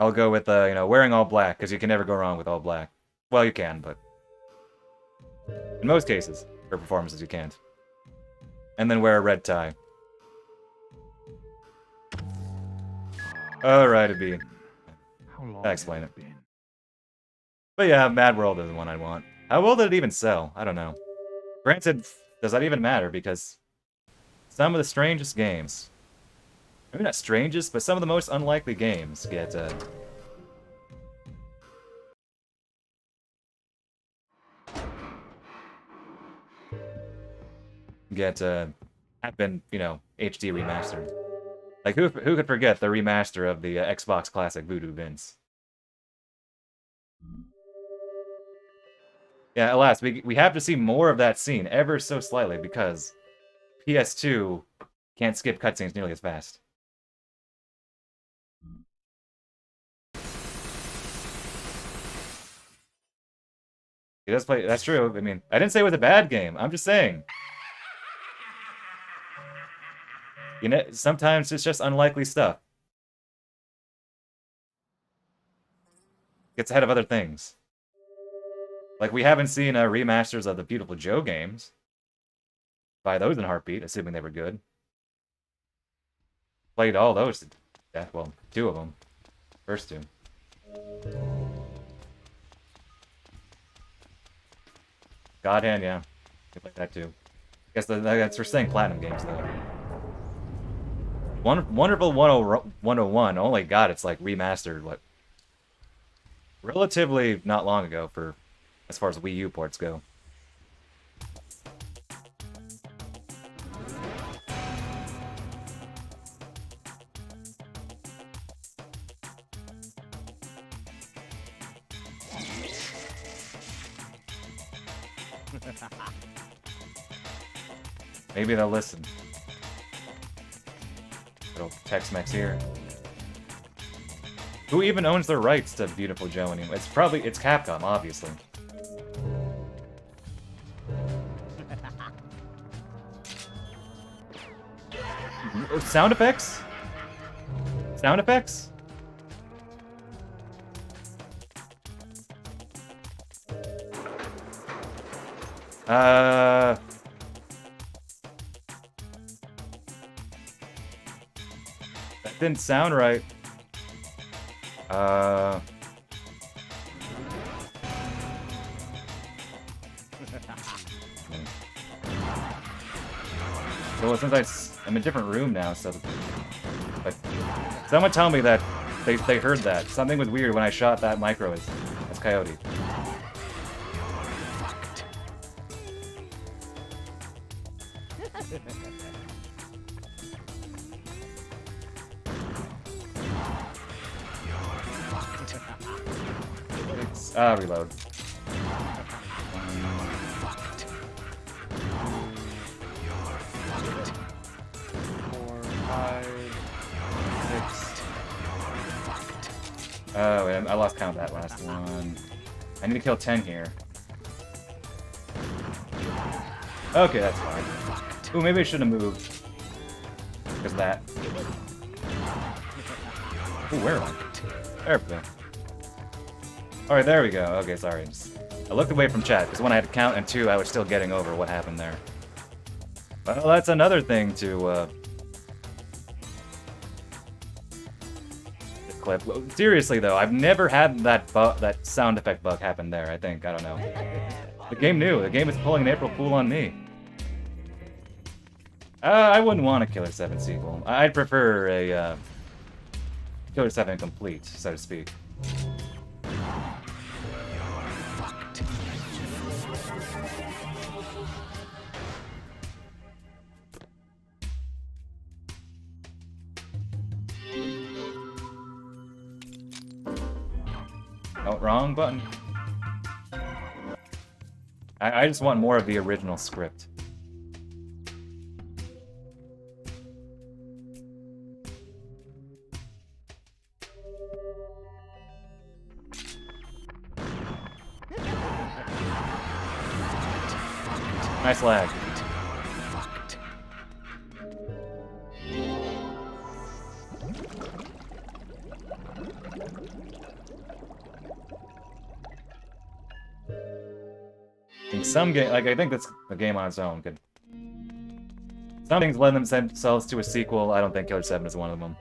I'll go with, you know, wearing all black, because you can never go wrong with all black. Well, you can, but... in most cases, for performances, you can't. And then wear a red tie. Alright, it'd be... How long I'll explain has it. been? But yeah, Mad World is the one I want. How well did it even sell? I don't know. Granted, does that even matter? Because some of the strangest games, maybe not strangest, but some of the most unlikely games get have been, you know, HD remastered. Like who could forget the remaster of the Xbox classic Voodoo Vince? Yeah, alas, we have to see more of that scene ever so slightly because PS2 can't skip cutscenes nearly as fast. He does play. That's true. I mean, I didn't say it was a bad game. I'm just saying. You know, sometimes it's just unlikely stuff. Gets ahead of other things. Like, we haven't seen remasters of the Beautiful Joe games. Buy those in a heartbeat, assuming they were good. Played all those to death. Well, 2 of them. First 2. God Hand, yeah. You play that too. Guess that's for saying Platinum games, though. Wonderful 101 only got its, like, remastered, what? Relatively not long ago for as far as Wii U ports go. Maybe they'll listen. Little Tex-Mex here. Who even owns the rights to Beautiful Joe anymore? It's Capcom, obviously. Sound effects? Sound effects? That didn't sound right. So since I'm in a different room now, so... But someone tell me that they heard that. Something was weird when I shot that micro as Coyote. Reload. 5, 6. Oh, wait, I lost count of that last one. I need to kill 10 here. Okay, that's fine. Ooh, maybe I shouldn't have moved. Because of that. Ooh, where am I? There we go. Alright, there we go. Okay, sorry. I looked away from chat, because when I had to count and 2, I was still getting over what happened there. Well, that's another thing to, clip. Seriously, though, I've never had that sound effect bug happen there, I think. I don't know. The game knew. The game is pulling an April Fool on me. I wouldn't want a Killer7 sequel. I'd prefer a, Killer7 complete, so to speak. Oh, wrong button. I just want more of the original script. Nice lag. In some game, like I think that's a game on its own. Could some things lend themselves to a sequel? I don't think Killer7 is one of them.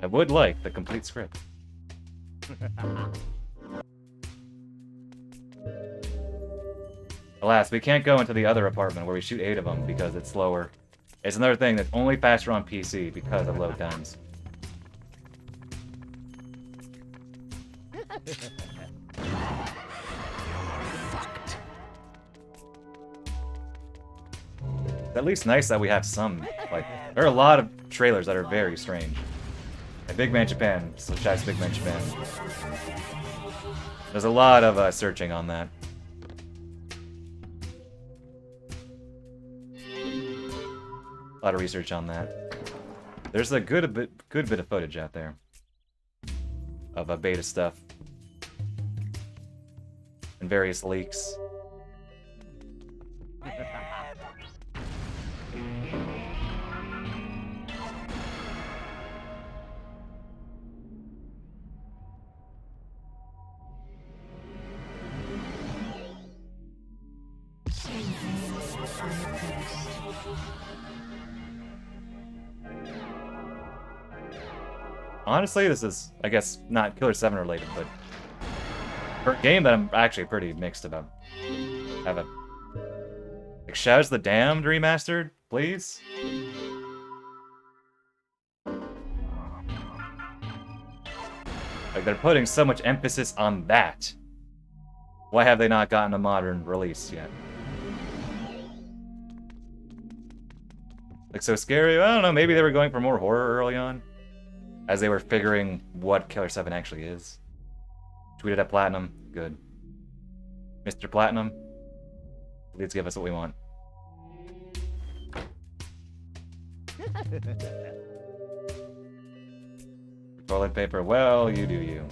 I would like the complete script. Alas, we can't go into the other apartment where we shoot 8 of them because it's slower. It's another thing that's only faster on PC because of load times. It's at least nice that we have some, like, there are a lot of trailers that are very strange. Like Big Man Japan, so shouts Big Man Japan. There's a lot of searching on that. A lot of research on that. There's a good bit of footage out there of beta stuff and various leaks. Honestly, this is, I guess, not Killer7 related, but for a game that I'm actually pretty mixed about. Have a like Shadows of the Damned remastered, please. Like they're putting so much emphasis on that. Why have they not gotten a modern release yet? Like so scary. I don't know. Maybe they were going for more horror early on. As they were figuring what Killer7 actually is. Tweeted at Platinum. Good. Mr. Platinum, please give us what we want. Toilet paper, well, you do you.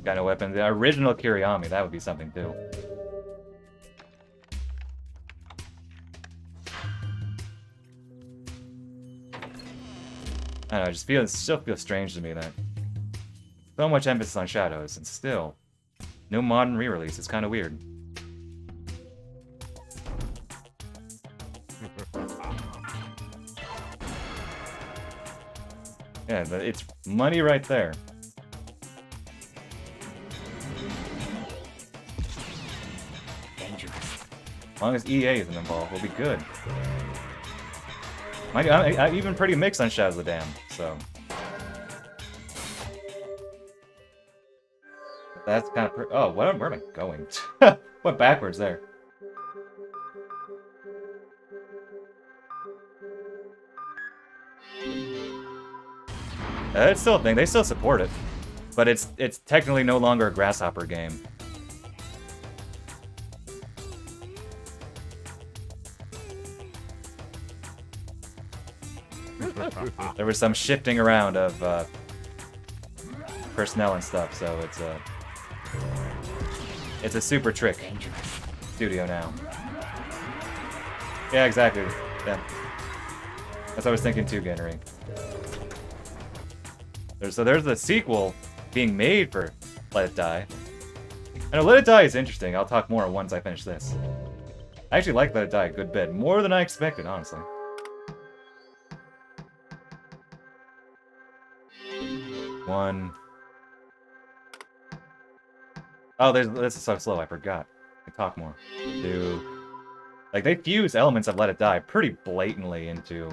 Kind of weapon. The original Kiriyami, that would be something too. I don't know, it still feels strange to me that so much emphasis on shadows and still no modern re-release. It's kind of weird. Yeah, but it's money right there. As long as EA isn't involved, we'll be good. I'm even pretty mixed on Shadows of the Dam, so. That's kind of. Oh, where am I going? Went backwards there. It's still a thing. They still support it. But it's technically no longer a Grasshopper game. There was some shifting around of personnel and stuff, so it's a super trick studio now. Yeah, exactly. Yeah. That's what I was thinking too, Genry. So there's the sequel being made for Let It Die. I know Let It Die is interesting. I'll talk more once I finish this. I actually like Let It Die a good bit. More than I expected, honestly. One. Oh, this is so slow, I forgot. I talk more. Two. Like, they fuse elements of Let It Die pretty blatantly into,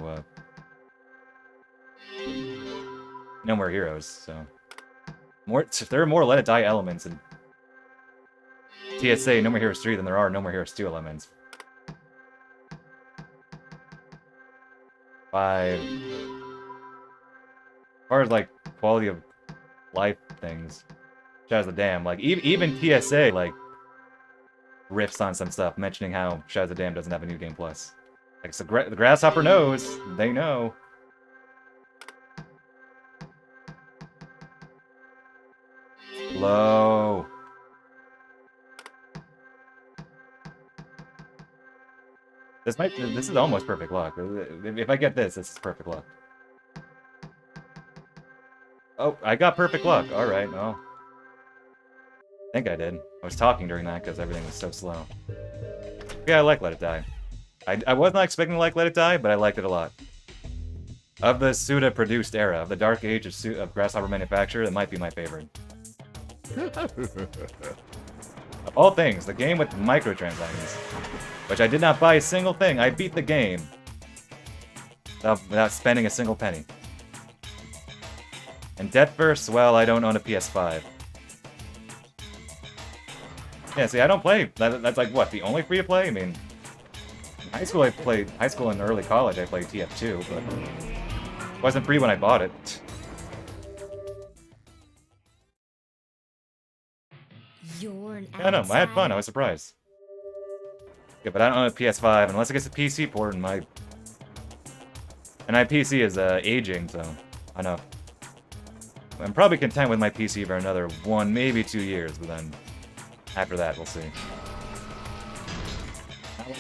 No More Heroes, so... There are more Let It Die elements in TSA No More Heroes 3 than there are No More Heroes 2 elements. 5. As far as, like, quality of life things, Shadows of the Dam, like, even TSA, like, riffs on some stuff, mentioning how Shadows of the Dam doesn't have a New Game Plus. Like, so the Grasshopper knows. They know. Low. This is almost perfect luck. If I get this, this is perfect luck. Oh, I got perfect luck. All right, well. I think I did. I was talking during that because everything was so slow. Yeah, I like Let It Die. I was not expecting to like Let It Die, but I liked it a lot. Of the Suda-produced era, of the dark age of Grasshopper manufacture, it might be my favorite. Of all things, the game with microtransactions, which I did not buy a single thing. I beat the game without spending a single penny. And Deathverse, well, I don't own a PS5. Yeah, see, I don't play. That's like, what, the only free-to-play? I mean, in high school and early college I played TF2, but it wasn't free when I bought it. You're an I don't know, I had fun, I was surprised. Yeah, but I don't own a PS5 unless it gets a PC port, and my PC is aging, so I know. I'm probably content with my PC for another 1, maybe 2 years, but then after that, we'll see.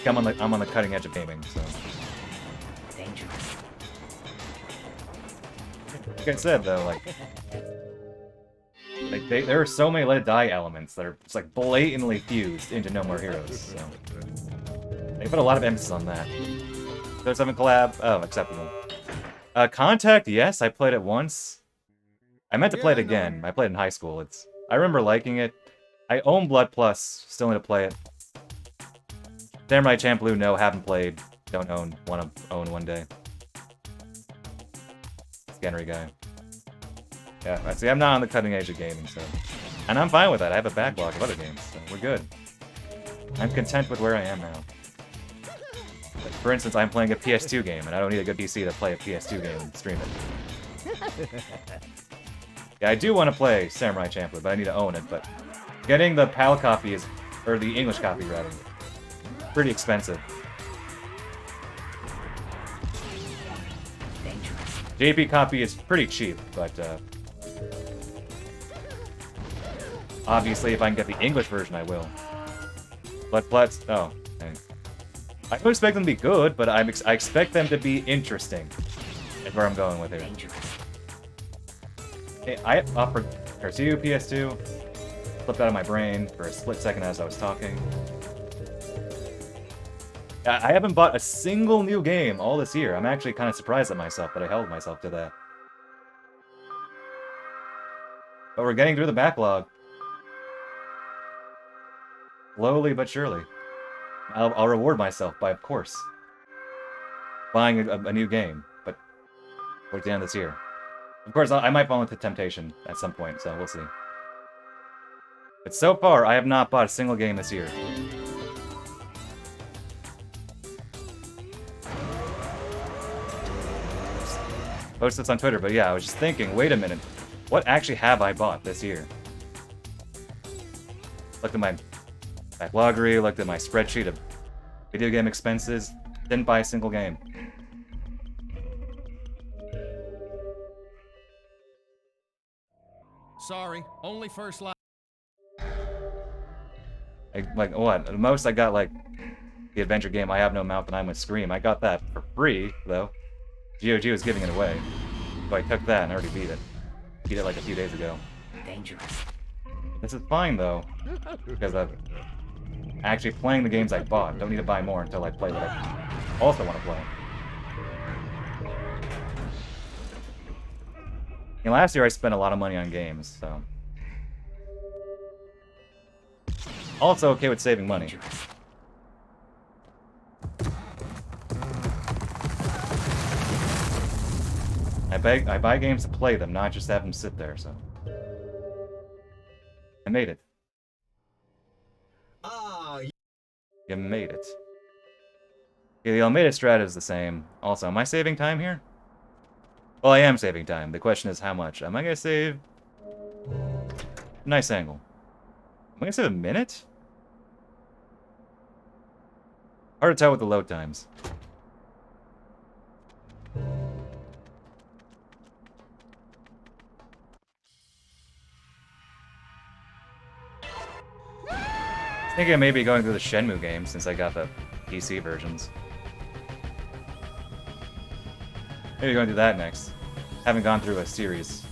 I'm on the cutting edge of gaming, so. Dangerous. Like I said, though, like there are so many Let It Die elements that are just like blatantly fused into No More Heroes. So they put a lot of emphasis on that. There's something collab. Oh, acceptable. Contact, yes, I played it once. I meant to play it again. I played it in high school. I remember liking it. I own Blood Plus. Still need to play it. Samurai Champloo, no, haven't played. Don't own. Want to own one day. Scannery guy. Yeah, I see. I'm not on the cutting edge of gaming, so, and I'm fine with that. I have a backlog of other games, so we're good. I'm content with where I am now. Like, for instance, I'm playing a PS2 game, and I don't need a good PC to play a PS2 game and stream it. Yeah, I do want to play Samurai Champloo, but I need to own it. But getting the PAL copy is, or the English copy rather, pretty expensive. JP copy is pretty cheap, but obviously if I can get the English version, I will. But oh, okay. I don't expect them to be good, but I expect them to be interesting. Is where I'm going with it. Hey, I offered Garcia PS2. Flipped out of my brain for a split second as I was talking. I haven't bought a single new game all this year. I'm actually kind of surprised at myself that I held myself to that. But we're getting through the backlog. Slowly but surely. I'll reward myself by, of course, buying a new game, but towards the end of this year. Of course, I might fall into temptation at some point, so we'll see. But so far, I have not bought a single game this year. Posted this on Twitter, but yeah, I was just thinking, wait a minute. What actually have I bought this year? Looked at my backloggery, looked at my spreadsheet of video game expenses. Didn't buy a single game. Sorry, only first life. Like what? The most I got, like, the adventure game I Have No Mouth and I Must Scream. I got that for free, though. GOG was giving it away. So I took that and I already beat it. Beat it like a few days ago. Dangerous. This is fine, though, because I'm actually playing the games I bought. Don't need to buy more until I play what I also want to play. And last year I spent a lot of money on games, so... Also okay with saving money. Dangerous. I buy games to play them, not just have them sit there, so... I made it. You made it. Yeah, the Almeida strat is the same. Also, am I saving time here? Well, I am saving time. The question is how much. Am I gonna save... Nice angle. Am I gonna save a minute? Hard to tell with the load times. I think I may be going through the Shenmue games since I got the PC versions. Maybe going through that next. Haven't gone through a series.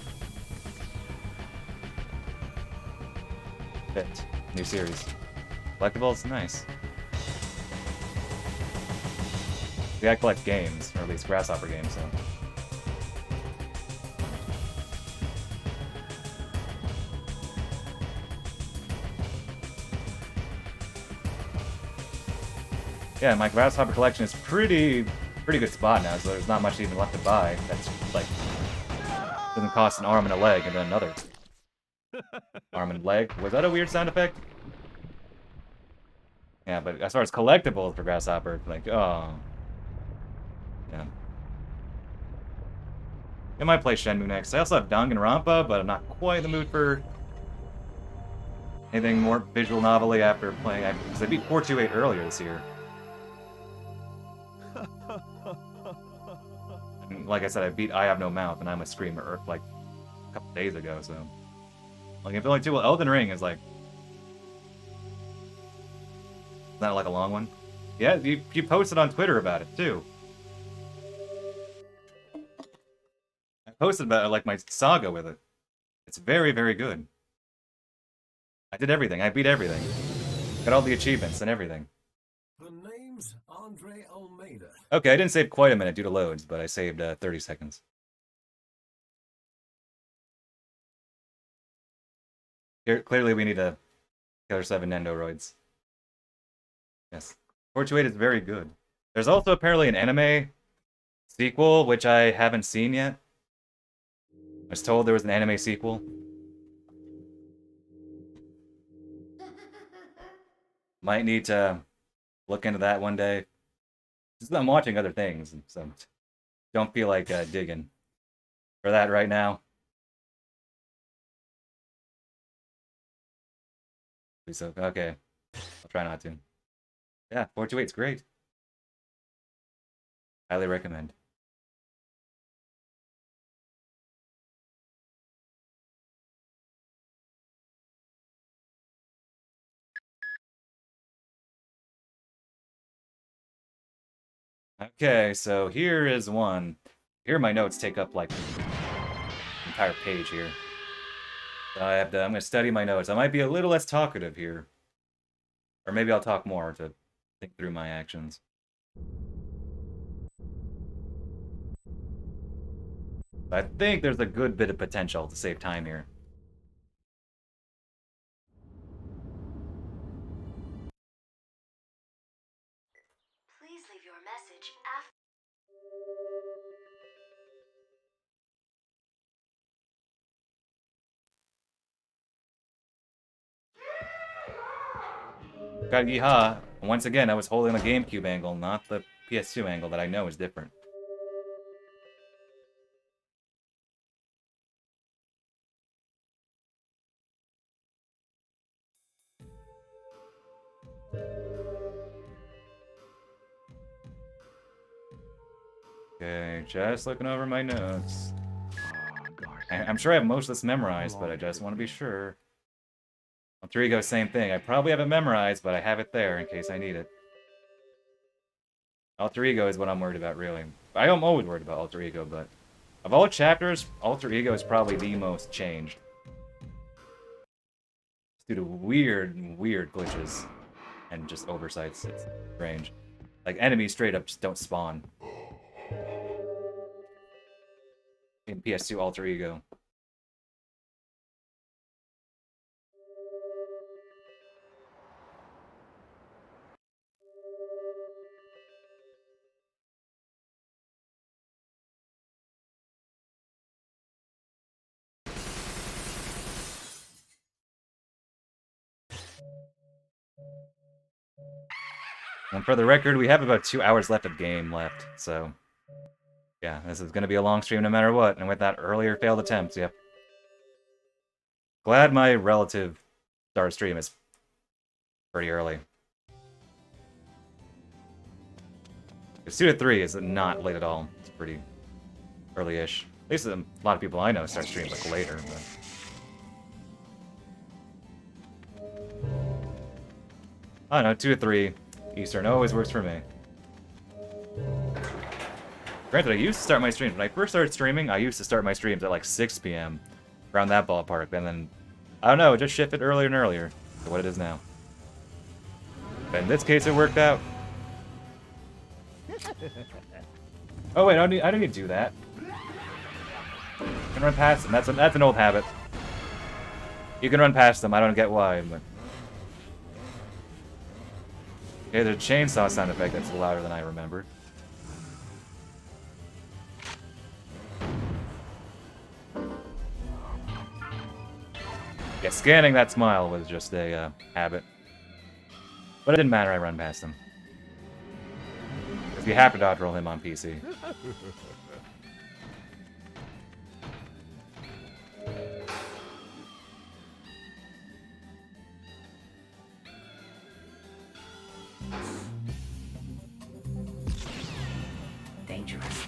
Fit. New series. Collectibles? Nice. We gotta collect games, or at least Grasshopper games, so. Yeah, my Grasshopper collection is pretty good spot now, so there's not much even left to buy. That's like doesn't cost an arm and a leg, and then another arm and leg. Was that a weird sound effect? Yeah, but as far as collectibles for Grasshopper, like, oh, yeah. I might play Shenmue next. I also have Danganronpa, but I'm not quite in the mood for anything more visual novelty after playing. Because I beat 428 earlier this year. And like I said, I beat I Have No Mouth and I'm a Screamer like a couple days ago, so. Like, if only two, well, Elden Ring is like. Is that like a long one? Yeah, you posted on Twitter about it too. I posted about like my saga with it. It's very, very good. I did everything. I beat everything. Got all the achievements and everything. The name's Andre Almeida. Okay, I didn't save quite a minute due to loads, but I saved 30 seconds. Here, clearly we need a Killer7 Nendoroids. Yes. 428 is very good. There's also apparently an anime sequel, which I haven't seen yet. I was told there was an anime sequel. Might need to look into that one day. Just I'm watching other things, so don't feel like digging for that right now. So, okay, I'll try not to. Yeah, 428's great. Highly recommend. Okay, so here is one. Here my notes take up like the entire page here. So I'm gonna study my notes. I might be a little less talkative here. Or maybe I'll talk more to think through my actions. I think there's a good bit of potential to save time here. Please leave your message after. Got yeehaw. Once again, I was holding the GameCube angle, not the PS2 angle that I know is different. Okay, just looking over my notes. Garcia. I'm sure I have most of this memorized, but I just want to be sure. Alter Ego, same thing. I probably have it memorized, but I have it there in case I need it. Alter Ego is what I'm worried about, really. I am always worried about Alter Ego, but of all chapters, Alter Ego is probably the most changed. It's due to weird glitches and just oversights. It's strange. Like, enemies straight up just don't spawn. In PS2 Alter Ego. And for the record, we have about 2 hours left of game left, so... Yeah, this is gonna be a long stream no matter what, and with that earlier failed attempts, yep. Glad my relative start stream is pretty early. 'Cause 2 to 3 is not late at all. It's pretty early-ish. At least a lot of people I know start streams like later, but... I don't know, 2 to 3 Eastern always works for me. Granted, I used to start my streams. When I first started streaming, I used to start my streams at like 6 p.m. Around that ballpark, and then, I don't know, it just shifted earlier and earlier to what it is now. But in this case, it worked out. Oh wait, I don't need to do that. I can run past them. That's an old habit. You can run past them. I don't get why, but... Okay, there's a chainsaw sound effect that's louder than I remembered. Yeah, scanning that smile was just a habit. But it didn't matter, I run past him. Because you have to dodge roll him on PC. Dangerous.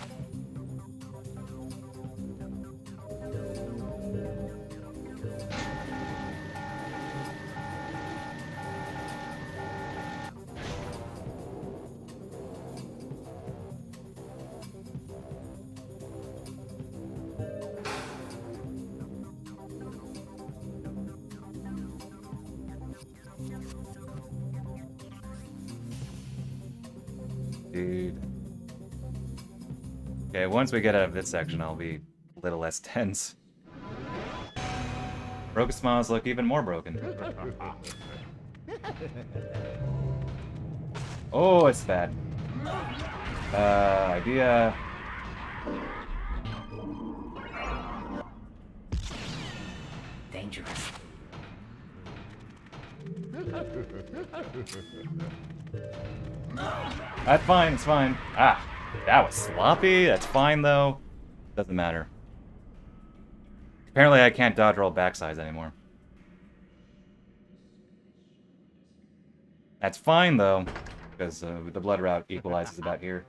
Dude. Okay, once we get out of this section, I'll be a little less tense. Broken smiles look even more broken. Oh, it's bad. Idea. Dangerous. That's fine, it's fine. Ah, that was sloppy. That's fine, though. Doesn't matter. Apparently, I can't dodge roll backsides anymore. That's fine, though, because the blood route equalizes about here.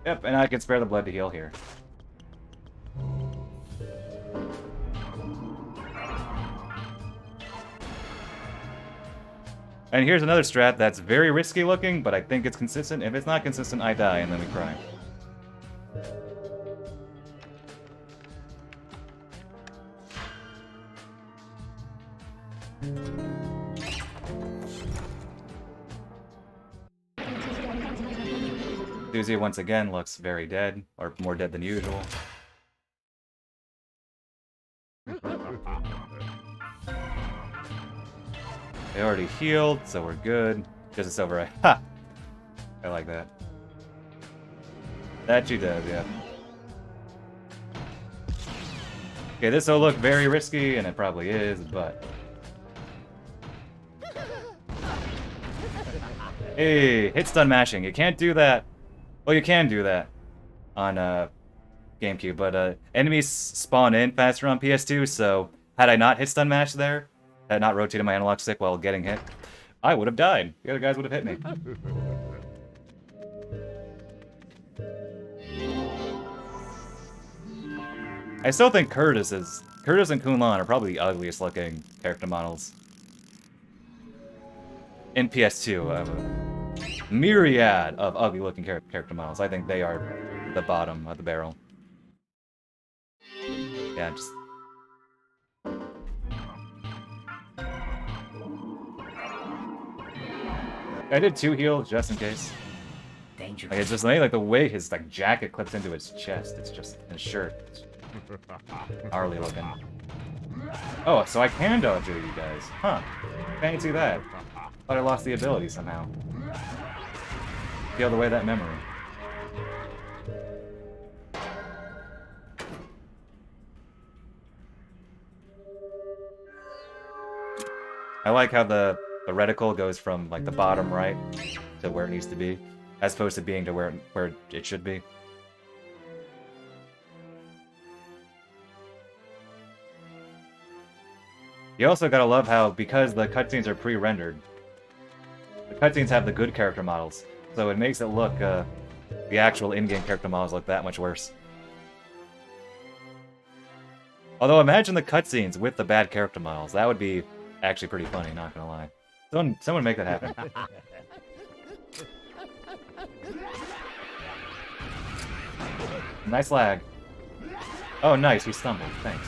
Yep, and I can spare the blood to heal here. And here's another strat that's very risky looking, but I think it's consistent. If it's not consistent, I die, and then we cry. Susie once again looks very dead, or more dead than usual. They already healed, so we're good. Just it's over. Ha! I like that. That she does, yeah. Okay, this will look very risky, and it probably is, but... Hey, hit stun mashing. You can't do that. Well, you can do that on GameCube, but enemies spawn in faster on PS2, so had I not hit stun mash there, had not rotated my analog stick while getting hit, I would have died. The other guys would have hit me. I still think Curtis and Kunlun are probably the ugliest looking character models in PS2. Myriad of ugly looking character models. I think they are the bottom of the barrel. Yeah, just... I did 2 heals just in case. Dangerous. Like, it's just like the way his like jacket clips into his chest. It's just his shirt. It's gnarly looking. Oh, so I can dodge you guys. Huh. Fancy that. Thought I lost the ability somehow. Peeled away that memory. I like how the reticle goes from like the bottom right to where it needs to be, as opposed to being to where it should be. You also gotta love how, because the cutscenes are pre-rendered, the cutscenes have the good character models, so it makes it look, the actual in-game character models look that much worse. Although imagine the cutscenes with the bad character models. That would be actually pretty funny, not gonna lie. Someone make that happen. Nice lag. Oh, nice, we stumbled. Thanks.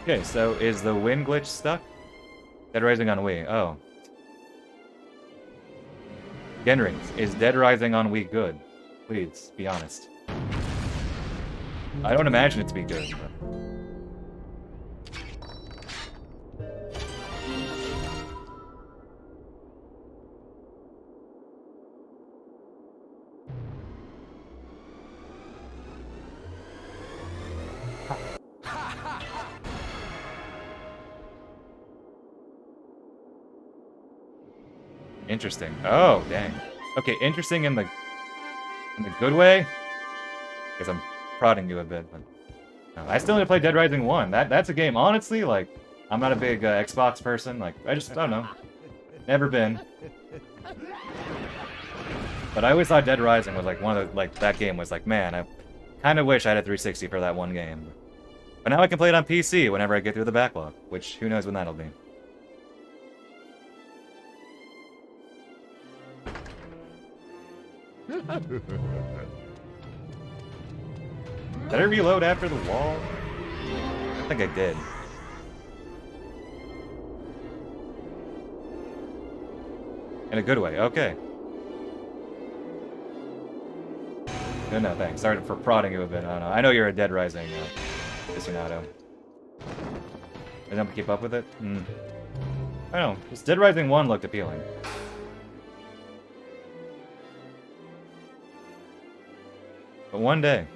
Okay, so is the wind glitch stuck? Dead Rising on Wii. Oh. Genrings, is Dead Rising on Wii good? Please, be honest. I don't imagine it to be good, but... Interesting. Oh, dang. Okay, interesting in the good way? Because I'm prodding you a bit, but... No, I still need to play Dead Rising 1. That's a game, honestly, like, I'm not a big Xbox person, like, I don't know. Never been. But I always thought Dead Rising was, like, one of the, like, that game was like, man, I kind of wish I had a 360 for that one game. But now I can play it on PC whenever I get through the backlog, which, who knows when that'll be. Did I reload after the wall? I think I did. In a good way, okay. No, thanks. Sorry for prodding you a bit. I know you're a Dead Rising aficionado. I don't keep up with it? I don't know. Just Dead Rising 1 looked appealing. But one day.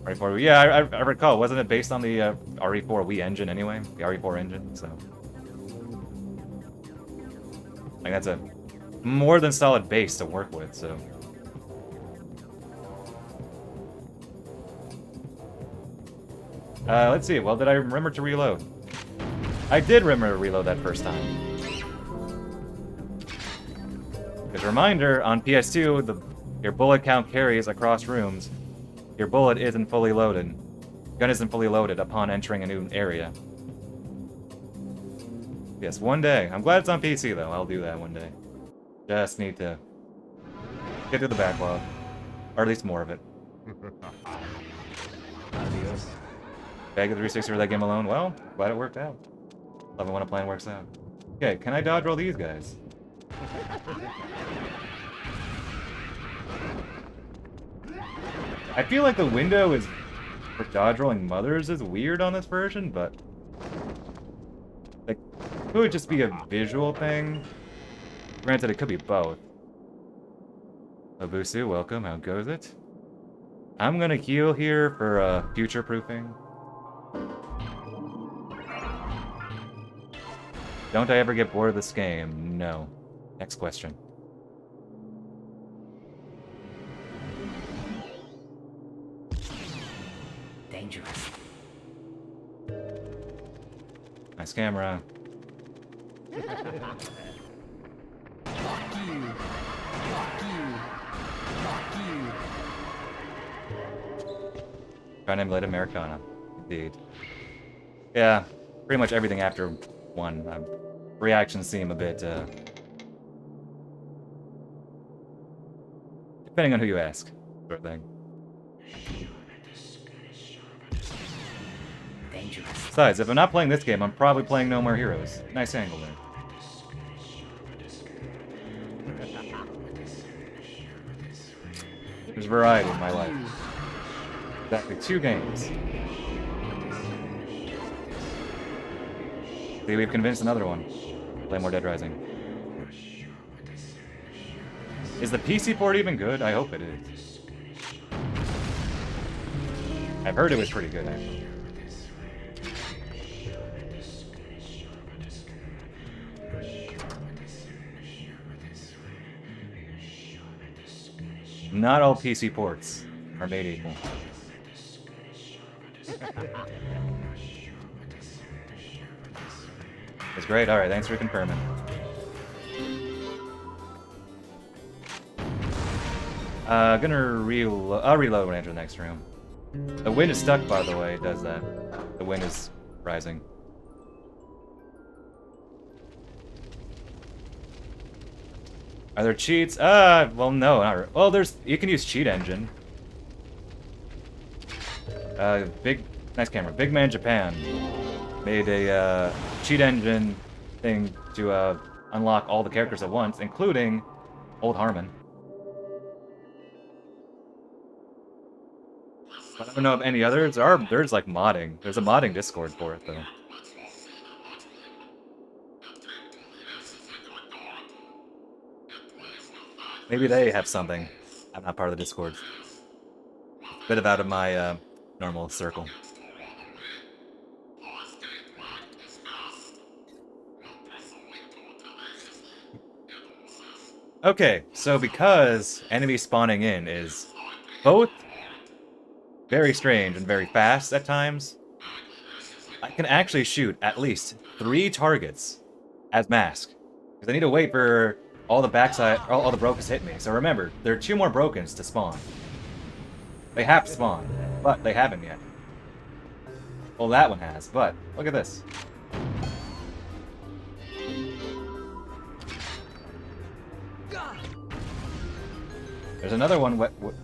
RE4, yeah, I recall. Wasn't it based on the RE4 Wii engine anyway? The RE4 engine, so... Like, that's a more than solid base to work with, so... Let's see. Well, did I remember to reload? I did remember to reload that first time. Because reminder, on PS2, your bullet count carries across rooms. Your bullet isn't fully loaded. Gun isn't fully loaded upon entering a new area. Yes, one day. I'm glad it's on PC, though. I'll do that one day. Just need to get through the backlog. Or at least more of it. Adios. Bag of 360 for that game alone? Well, glad it worked out. Love it when a plan works out. Okay, can I dodge roll these guys? I feel like the window is for dodge rolling mothers is weird on this version, but like, it could just be a visual thing. Granted, it could be both. Obusu, welcome. How goes it? I'm gonna heal here for future-proofing. Don't I ever get bored of this game? No. Next question. Dangerous. Nice camera. Trying to emulate Americana. Indeed. Yeah, pretty much everything after 1. Reactions seem a bit, depending on who you ask, sort of thing. Dangerous. Besides, if I'm not playing this game, I'm probably playing No More Heroes. Nice angle there. There's variety in my life. Exactly 2 games. See, we've convinced another one. Play more Dead Rising. Is the PC port even good? I hope it is. I've heard it was pretty good, actually. Not all PC ports are made equal. It's great. Alright, thanks for confirming. Gonna reload. I'll reload when I enter the next room. The wind is stuck, by the way. It does that. The wind is rising. Are there cheats? Well, no. Not well, there's. You can use cheat engine. Nice camera. Big Man Japan made a cheat engine thing to unlock all the characters at once, including Old Harmon. I don't know of any others. There's like modding. There's a modding Discord for it though. Maybe they have something. I'm not part of the Discord. Bit of out of my normal circle. Okay, so because enemy spawning in is both very strange and very fast at times, I can actually shoot at least 3 targets as mask. Because I need to wait for all the backside, all the brokens hit me. So remember, there are 2 more brokens to spawn. They have to spawn, but they haven't yet. Well, that one has, but look at this. There's another one. When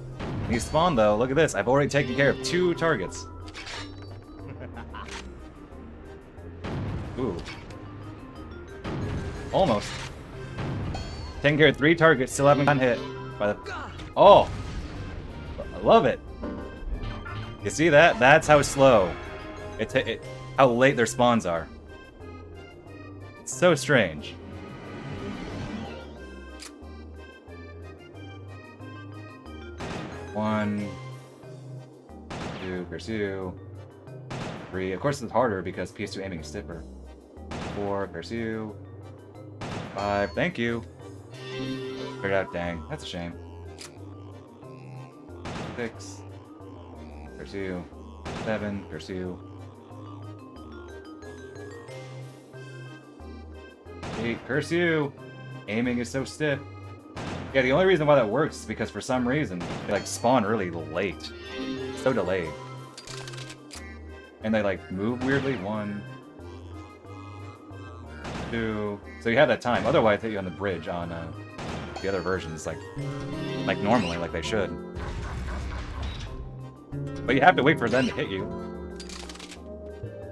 you spawn, though, look at this. I've already taken care of 2 targets. Ooh. Almost. Taking care of 3 targets, still haven't gotten hit by the... Oh! I love it. You see that? That's how slow. How late their spawns are. It's so strange. One, 2, pursue. 3. Of course, it's harder because PS2 aiming is stiffer. 4, pursue. 5, thank you. Figured out, dang, that's a shame. 6, pursue. 7, pursue. 8, pursue. Aiming is so stiff. Yeah, the only reason why that works is because for some reason they like spawn really late. So delayed. And they like move weirdly. 1, 2. So you have that time. Otherwise they hit you on the bridge on the other versions like normally, like they should. But you have to wait for them to hit you.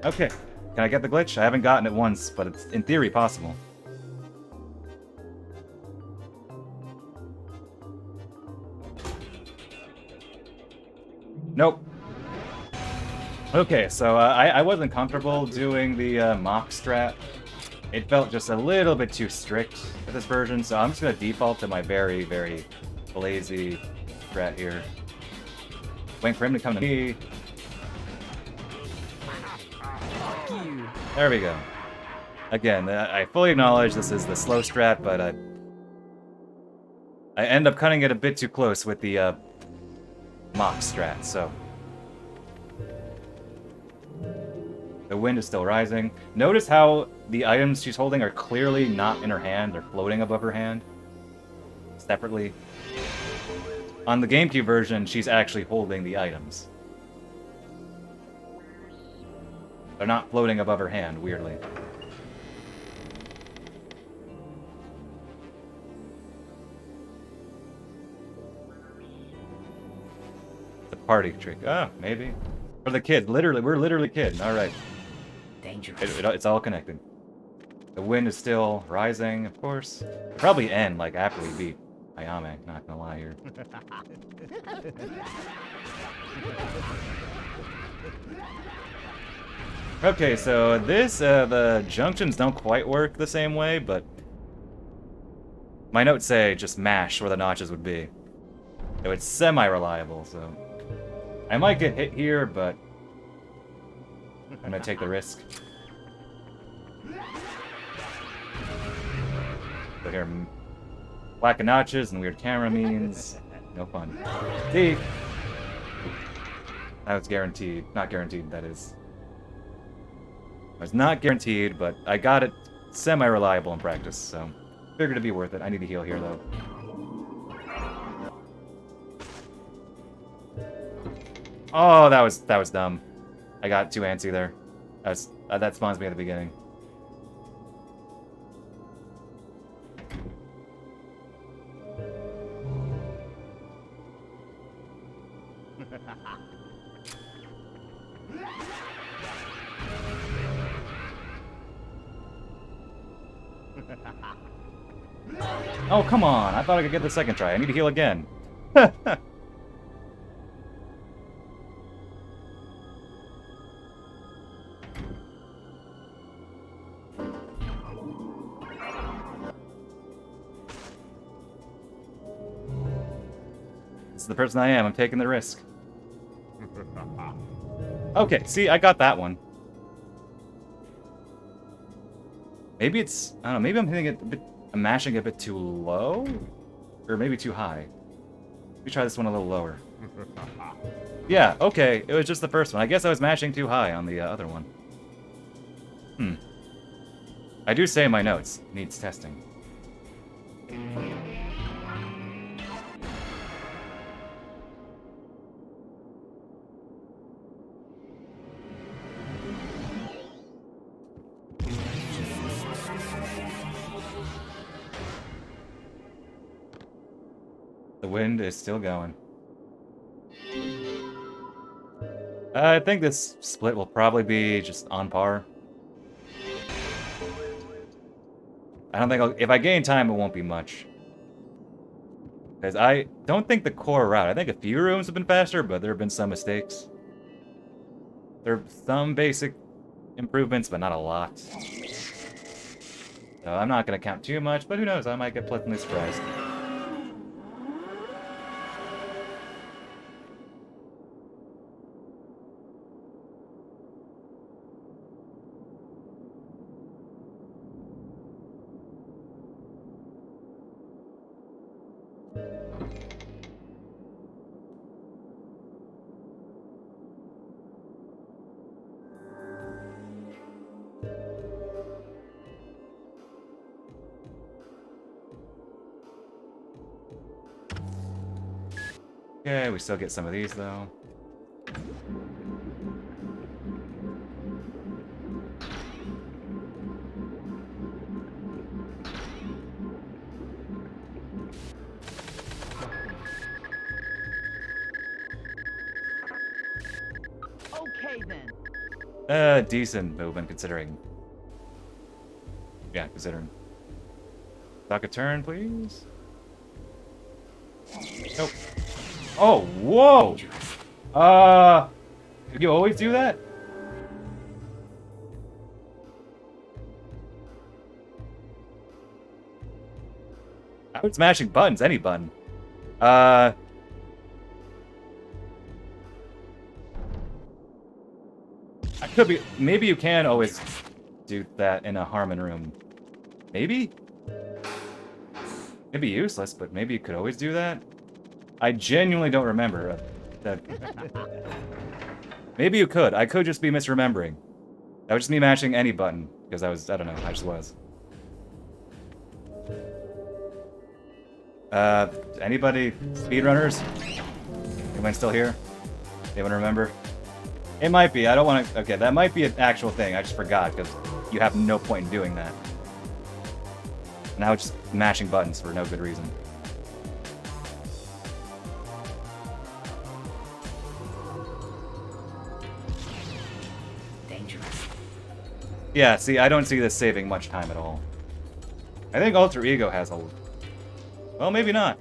Okay. Can I get the glitch? I haven't gotten it once, but it's in theory possible. Nope. Okay, so I wasn't comfortable doing the mock strat. It felt just a little bit too strict for this version, so I'm just going to default to my very, very lazy strat here. Waiting for him to come to me. There we go. Again, I fully acknowledge this is the slow strat, but I end up cutting it a bit too close with the mock strat, so wind is still rising. Notice how the items she's holding are clearly not in her hand. They're floating above her hand. Separately. On the GameCube version, she's actually holding the items. They're not floating above her hand, weirdly. The party trick. Ah, maybe. For the kid. Literally, we're literally kids. Alright. Dangerous. It's all connected. The wind is still rising, of course. Probably end, like, after we beat Ayame. Not gonna lie here. Okay, so this, the junctions don't quite work the same way, but my notes say just mash where the notches would be. So it's semi-reliable, so I might get hit here, but I'm gonna take the risk. So here, lack of notches and weird camera means no fun. See? That was guaranteed. Not guaranteed, that is. It was not guaranteed, but I got it semi-reliable in practice, so figured it'd be worth it. I need to heal here, though. Oh, that was dumb. I got too antsy there. That spawns me at the beginning. Oh, come on. I thought I could get the second try. I need to heal again. This is the person I am. I'm taking the risk. Okay, see, I got that one. Maybe it's... I don't know, maybe I'm hitting it a bit... I'm mashing it a bit too low? Or maybe too high. Let me try this one a little lower. Yeah, okay, it was just the first one. I guess I was mashing too high on the other one. I do say in my notes, needs testing. The wind is still going. I think this split will probably be just on par. I don't think if I gain time, it won't be much. Because I don't think the core route, I think a few rooms have been faster, but there have been some mistakes. There are some basic improvements, but not a lot. So I'm not going to count too much, but who knows, I might get pleasantly surprised. Okay, we still get some of these, though. Okay, then. Decent movement, considering. Yeah, considering. Stock a turn, please. Nope. Oh, whoa! Do you always do that? I was smashing buttons, any button. I could be... Maybe you can always do that in a Harmon room. Maybe? It'd be useless, but maybe you could always do that? I genuinely don't remember that. Maybe you could. I could just be misremembering. That was just me mashing any button, because I don't know, I just was. Anybody? Speedrunners? Anyone still here? Anyone remember? It might be, I don't want to... Okay, that might be an actual thing, I just forgot, because you have no point in doing that. Now it's just mashing buttons for no good reason. Dangerous. Yeah, see, I don't see this saving much time at all. I think Alter Ego has a... Well, maybe not.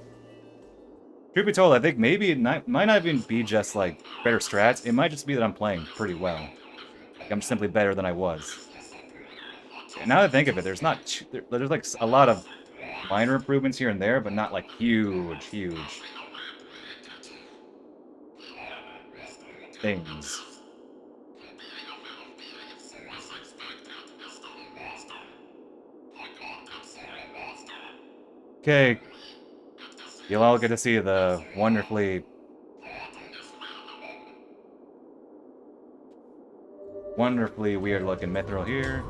Truth be told, I think maybe it might not even be just, like, better strats. It might just be that I'm playing pretty well. Like, I'm simply better than I was. Now that I think of it, there's not... There's, like, a lot of minor improvements here and there, but not, like, huge things. Okay. You'll all get to see the wonderfully weird looking mithril here.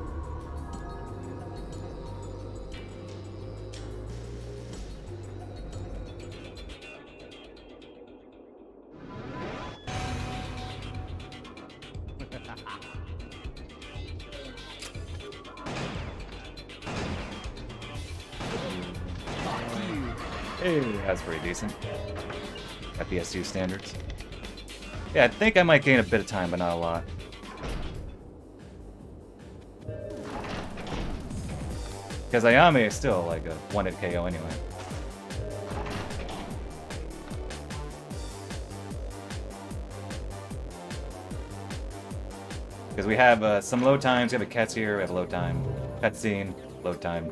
Hey, that's pretty decent. At PS2 standards. Yeah, I think I might gain a bit of time, but not a lot. Because Ayame is still like a 1-hit KO anyway. Because we have some load times, we have a cuts here, we have a load time. Cutscene, load time.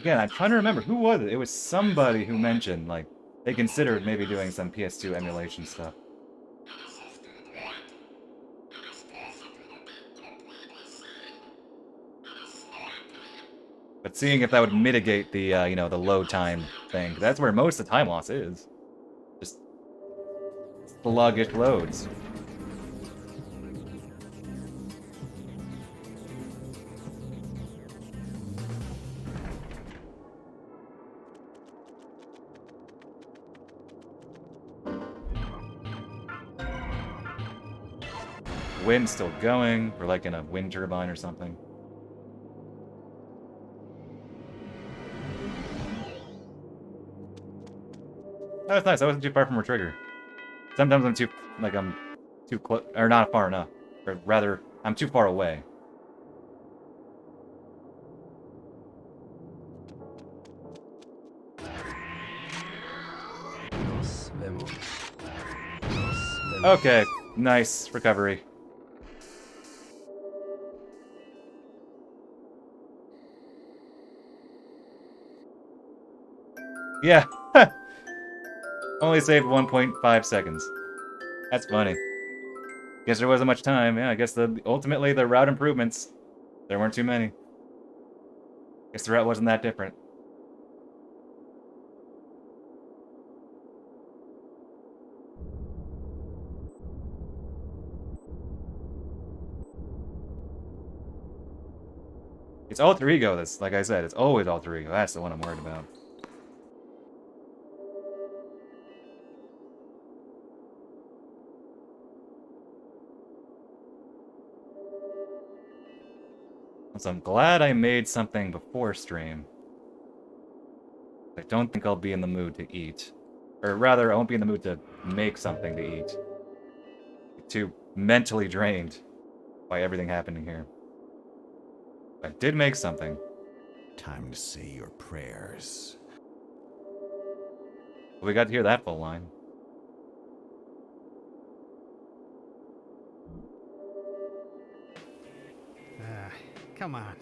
Again, I'm trying to remember, who was it? It was somebody who mentioned, like, they considered maybe doing some PS2 emulation stuff. But seeing if that would mitigate the, you know, the load time thing. That's where most of the time loss is. Just sluggish loads. Wind's still going. We're like in a wind turbine or something. That was nice. I wasn't too far from her trigger. Sometimes I'm too close, or not far enough. Or rather, I'm too far away. Okay, nice recovery. Yeah. Only saved 1.5 seconds. That's funny. Guess there wasn't much time. Yeah, I guess ultimately the route improvements, there weren't too many. Guess the route wasn't that different. It's Alter Ego, that's, like I said, it's always Alter Ego. That's the one I'm worried about. So I'm glad I made something before stream. I don't think I'll be in the mood to eat. Or rather, I won't be in the mood to make something to eat. I'm too mentally drained by everything happening here. I did make something. Time to say your prayers. We got to hear that full line. Come on.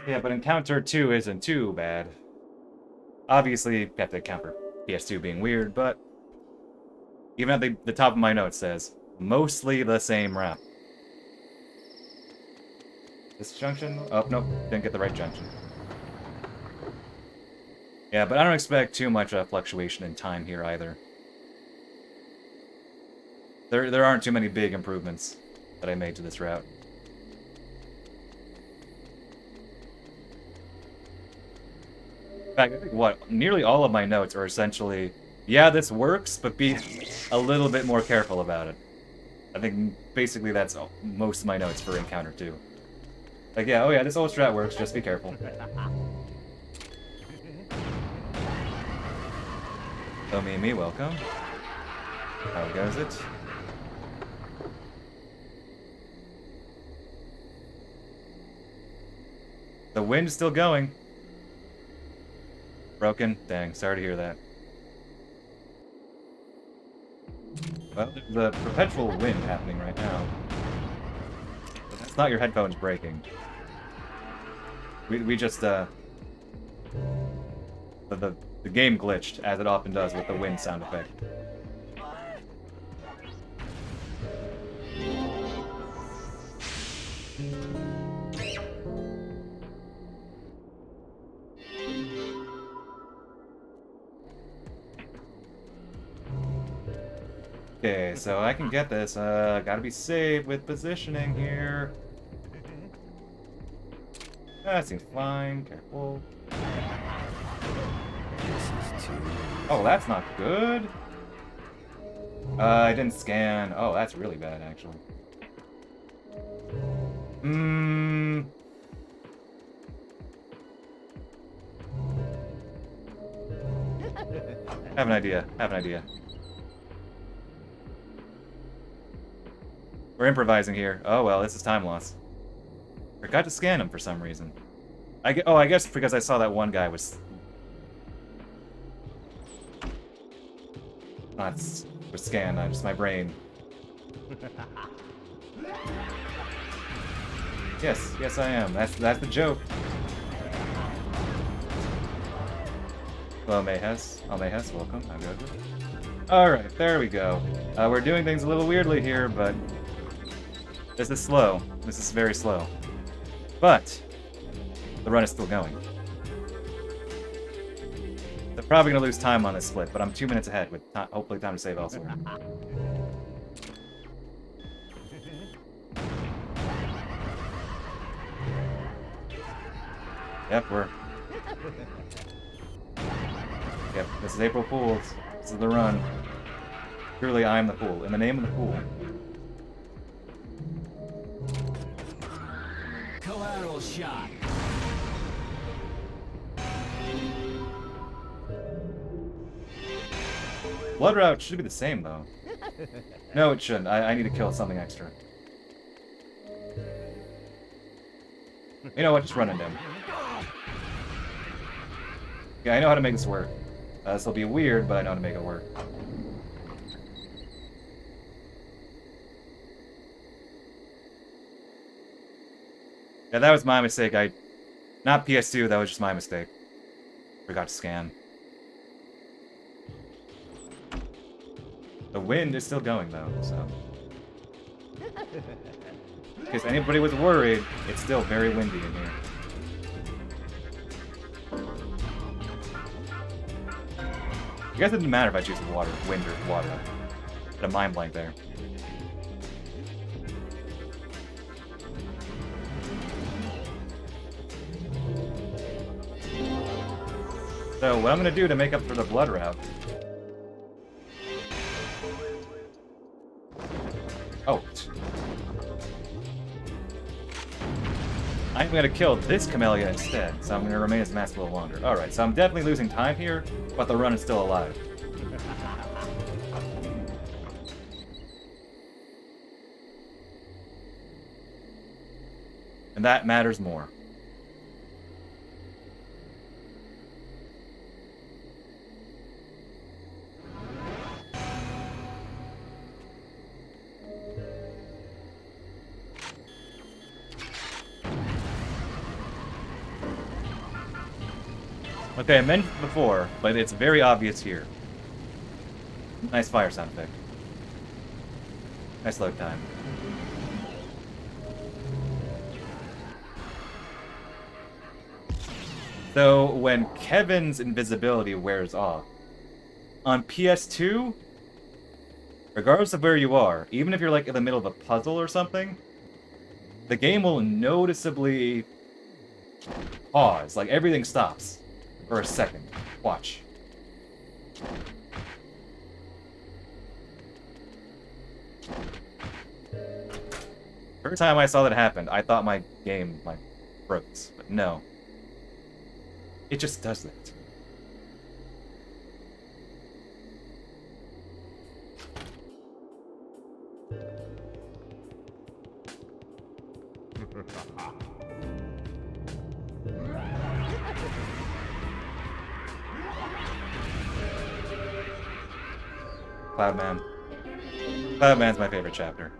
Yeah, but Encounter 2 isn't too bad. Obviously, you have to account for PS2 being weird, but even at the top of my note says, mostly the same route. This junction? Oh, nope. Didn't get the right junction. Yeah, but I don't expect too much fluctuation in time here either. There aren't too many big improvements that I made to this route. In fact, I think what nearly all of my notes are essentially, yeah, this works, but be a little bit more careful about it. I think basically that's most of my notes for Encounter 2. Like, yeah, oh yeah, this old strat works, just be careful. Oh, me, welcome. How goes it? The wind's still going. Broken? Dang, sorry to hear that. Well, there's a perpetual wind happening right now. But that's not your headphones breaking. We just, the game glitched, as it often does with the wind sound effect. Okay, so I can get this. Gotta be safe with positioning here. That seems fine. Careful. Oh, that's not good. I didn't scan. Oh, that's really bad, actually. Have an idea. Have an idea. We're improvising here. Oh well, this is time loss. Forgot to scan him for some reason. I guess because I saw that one guy was scanned. Just my brain. Yes, I am. That's the joke. Hello, Mayhes. Oh, Mayhes, welcome. I'm good. Alright, there we go. We're doing things a little weirdly here, but this is slow. This is very slow. But the run is still going. They're probably going to lose time on this split, but I'm 2 minutes ahead with hopefully time to save elsewhere. Yep, Yep, this is April Fool's. This is the run. Truly, I am the fool. In the name of the fool. Collateral shot. Blood route should be the same, though. No, it shouldn't. I need to kill something extra. You know what? Just run into him. Yeah, I know how to make this work. This will be weird, but I know how to make it work. Yeah, that was my mistake. Not PS2, that was just my mistake. Forgot to scan. The wind is still going, though, so... In case anybody was worried, it's still very windy in here. I guess it didn't matter if I choose wind or water. I had a mind blank there. So what I'm gonna do to make up for the blood route... Oh. I'm gonna kill this Camellia instead, so I'm gonna remain as masked a little longer. Alright, so I'm definitely losing time here, but the run is still alive. And that matters more. Okay, I mentioned it before, but it's very obvious here. Nice fire sound effect. Nice load time. So when Kevin's invisibility wears off, on PS2, regardless of where you are, even if you're like in the middle of a puzzle or something, the game will noticeably pause. Like everything stops for a second. Watch. Every time I saw that happen, I thought my game like froze, but no. It just does that. Cloudman. Cloudman's my favorite chapter.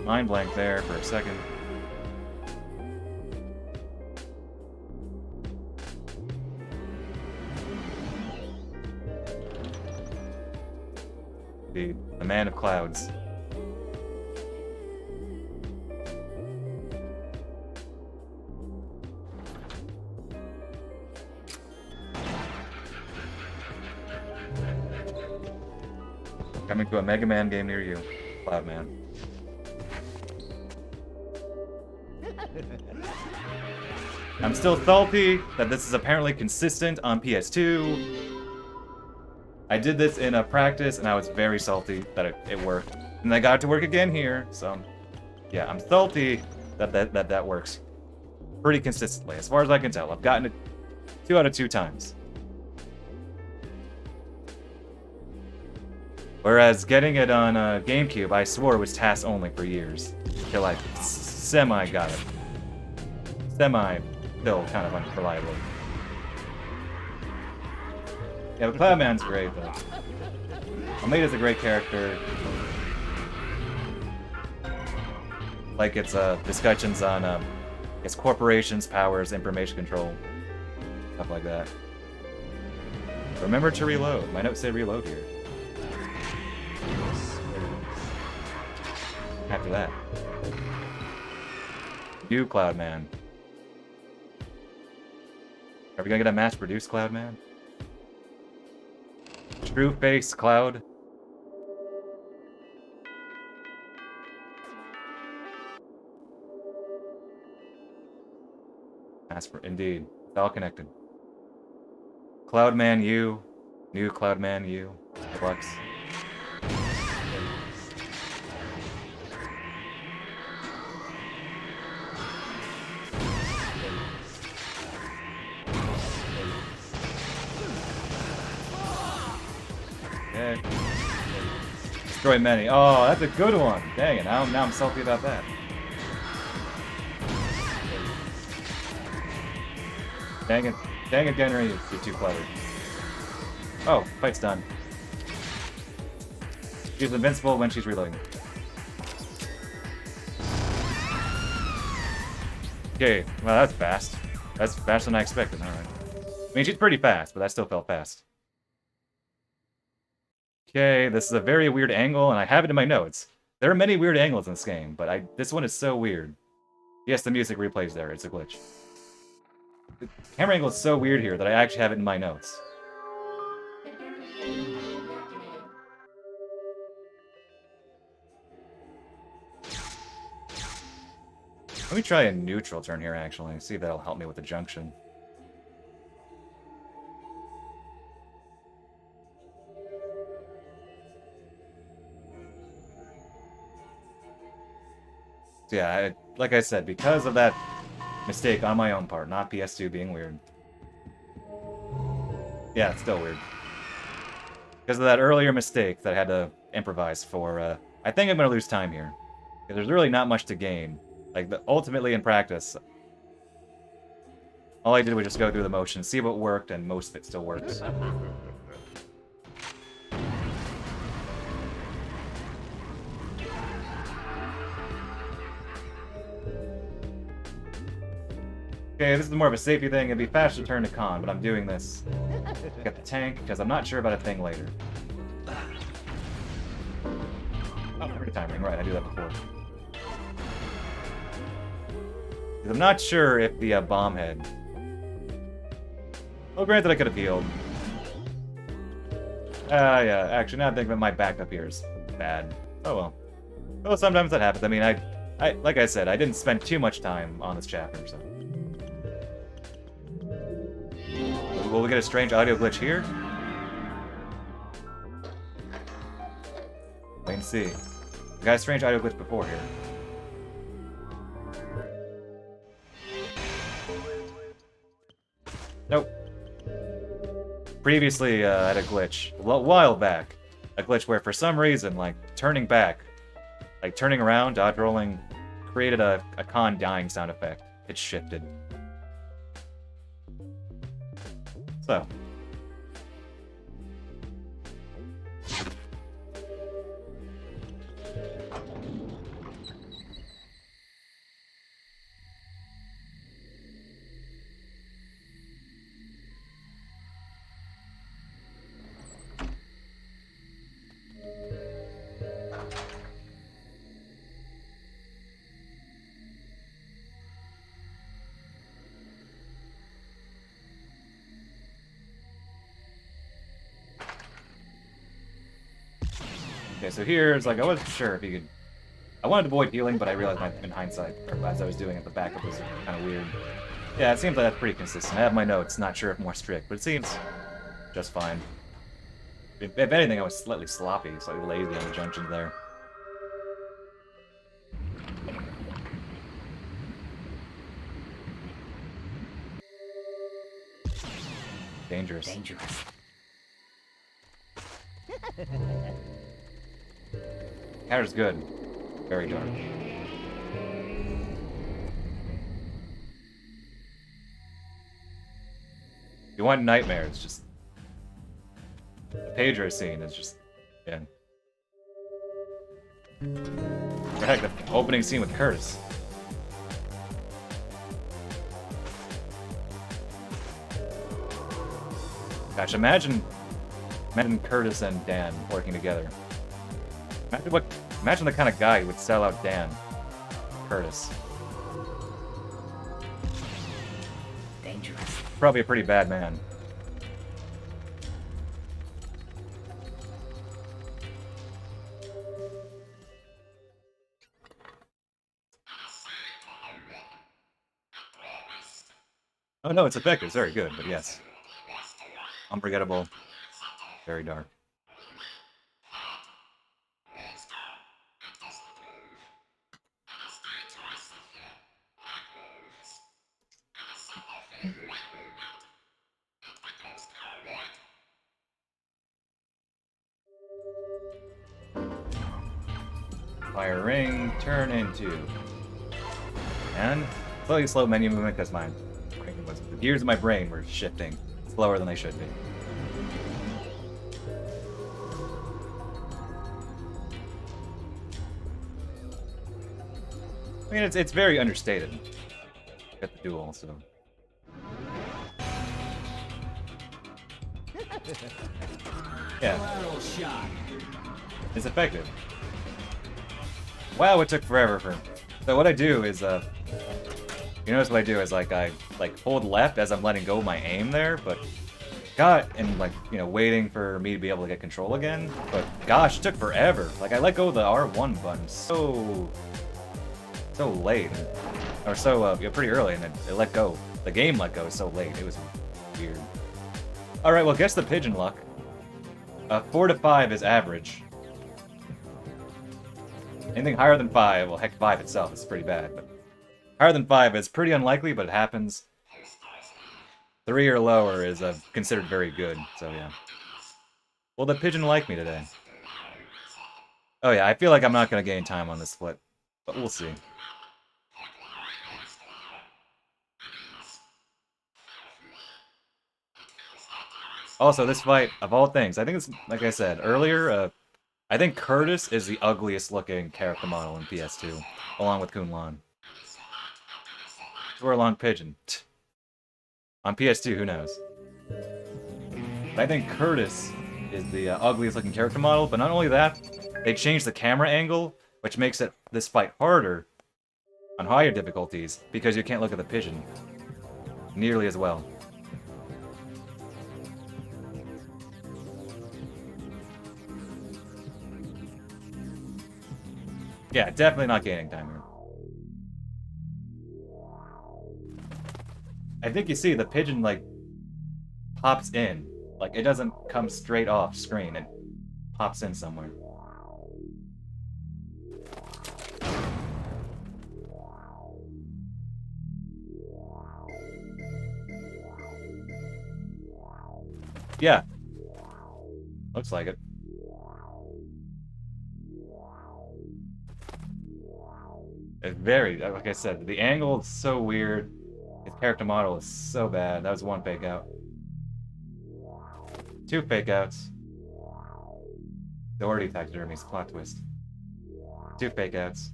Mind blank there for a second. Indeed, the man of clouds. Coming to a Mega Man game near you, Cloudman. I'm still salty that this is apparently consistent on PS2. I did this in a practice and I was very salty that it worked. And I got it to work again here, so yeah, I'm salty that works pretty consistently. As far as I can tell, I've gotten it 2 out of 2 times. Whereas getting it on GameCube, I swore it was task only for years. Until I semi got it. Semi, still kind of unreliable. Yeah, but Cloudman's great, though. Almeida's a great character. Like its discussions on its corporations, powers, information control, stuff like that. Remember to reload. My notes say reload here. After that. New Cloudman. Are we gonna get a mass-produced Cloudman? True face Cloud. Indeed. It's all connected. Cloudman U. New Cloudman U. Flux. Okay. Destroy many. Oh, that's a good one. Dang it. Now I'm salty about that. Dang it. Dang it, Genry. You're too clever. Oh, fight's done. She's invincible when she's reloading. Okay, well that's fast. That's faster than I expected, alright. I mean, she's pretty fast, but that still felt fast. Okay, this is a very weird angle, and I have it in my notes. There are many weird angles in this game, but this one is so weird. Yes, the music replays there. It's a glitch. The camera angle is so weird here that I actually have it in my notes. Let me try a neutral turn here, actually. See if that'll help me with the junction. So yeah, like I said, because of that mistake on my own part, not PS2 being weird. Yeah, it's still weird. Because of that earlier mistake that I had to improvise for, I think I'm going to lose time here. Because there's really not much to gain. Like, ultimately in practice, all I did was just go through the motions, see what worked, and most of it still works. Okay, this is more of a safety thing. It'd be faster to turn to con, but I'm doing this. Get the tank, because I'm not sure about a thing later. Oh, every time ring, right, I do that before. 'Cause I'm not sure if the bomb head... Well, granted I could have healed. Yeah, actually, now I think that my backup here is bad. Oh well. Well, sometimes that happens. I mean, I like I said, I didn't spend too much time on this chapter, so... Will we get a strange audio glitch here? Wait and see. We got a strange audio glitch before here. Nope. Previously, I had a glitch. A while back. A glitch where, for some reason, like, turning back, like, turning around, dodge rolling, created a con dying sound effect. It shifted. So. Okay, so here's like, I wasn't sure if you could... I wanted to avoid healing, but I realized in hindsight, or as I was doing it, the backup was kind of weird. Yeah, it seems like that's pretty consistent. I have my notes, not sure if more strict, but it seems just fine. If anything, I was slightly sloppy, slightly lazy on the junctions there. Dangerous. Dangerous. Counter's good. Very dark. If you want nightmares, just... The Pedro scene is just... Yeah. Or heck, the opening scene with Curtis. Gosh, imagine Curtis and Dan working together. Imagine the kind of guy who would sell out Dan. Curtis. Dangerous. Probably a pretty bad man. Oh no, it's effective. It's very good, but yes. Unforgettable. Very dark. Fire ring, turn into. And slowly slow menu movement because the gears of my brain were shifting slower than they should be. I mean, it's very understated. Got the duel, so. Yeah. Collateral shot. It's effective. Wow, it took forever for... So what I do is, you notice what I do is, like, I, hold left as I'm letting go of my aim there, but... and, like, you know, waiting for me to be able to get control again. But, gosh, it took forever. Like, I let go of the R1 button so late. Or so, pretty early, and it let go. The game let go so late. It was weird. Alright, well, guess the pigeon luck. 4 to 5 is average. Anything higher than 5, well, heck, 5 itself is pretty bad, but higher than 5 is pretty unlikely, but it happens. 3 or lower is considered very good, so yeah. Will the pigeon like me today? Oh yeah, I feel like I'm not going to gain time on this split, but we'll see. Also, this fight, of all things, I think it's, like I said earlier, I think Curtis is the ugliest looking character model in PS2, along with Kunlun. Or along Pigeon. On PS2, who knows? I think Curtis is the ugliest looking character model, but not only that, they changed the camera angle, which makes this fight harder on higher difficulties, because you can't look at the pigeon nearly as well. Yeah, definitely not gaining time here. I think you see the pigeon, like, pops in. Like, it doesn't come straight off screen. It pops in somewhere. Yeah. Looks like it. It's very, like I said, the angle is so weird. His character model is so bad. That was one fake out. 2 fake outs. Doherty taxidermies, plot twist. 2 fake outs.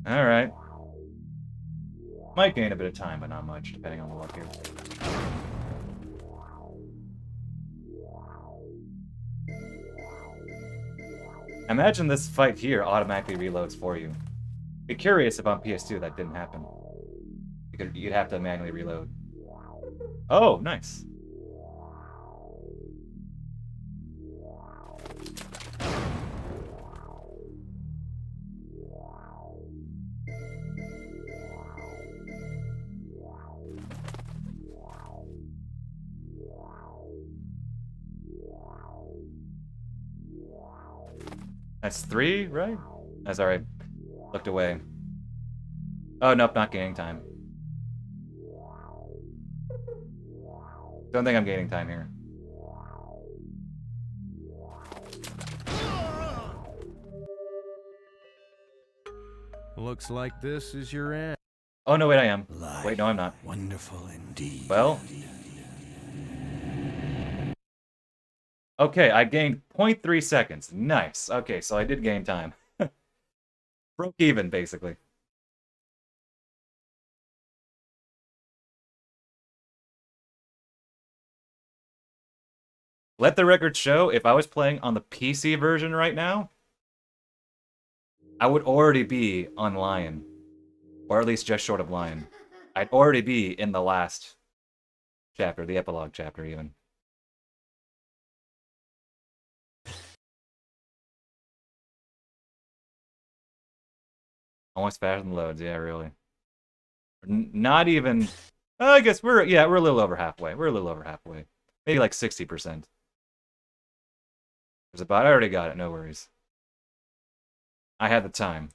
Alright. Might gain a bit of time, but not much, depending on the luck here. Imagine this fight here automatically reloads for you. Be curious if on PS2 that didn't happen. You'd have to manually reload. Oh, nice. That's 3, right? That's alright. Looked away. Oh, nope, not gaining time. Don't think I'm gaining time here. Looks like this is your end. Oh, no, wait, I am. Life, Wait, no, I'm not. Wonderful indeed. Well. Okay, I gained 0.3 seconds. Nice. Okay, so I did gain time. Broke even, basically. Let the record show, if I was playing on the PC version right now, I would already be on Lion. Or at least just short of Lion. I'd already be in the last chapter, the epilogue chapter, even. Almost faster than loads, yeah, really. Not even... I guess we're a little over halfway. We're a little over halfway. Maybe like 60%. There's a bot. I already got it, no worries. I had the time.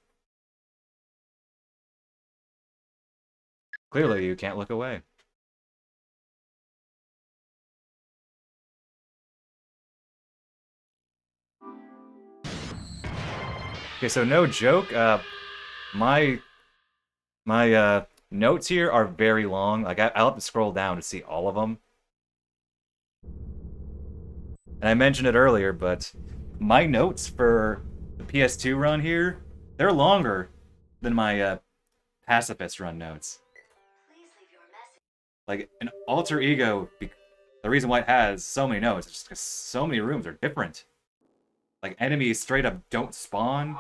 Clearly, you can't look away. Okay, so no joke, my notes here are very long. Like, I'll have to scroll down to see all of them. And I mentioned it earlier, but my notes for the PS2 run here, they're longer than my Pacifist run notes. Like, an alter ego, the reason why it has so many notes is just because so many rooms are different. Like, enemies straight up don't spawn.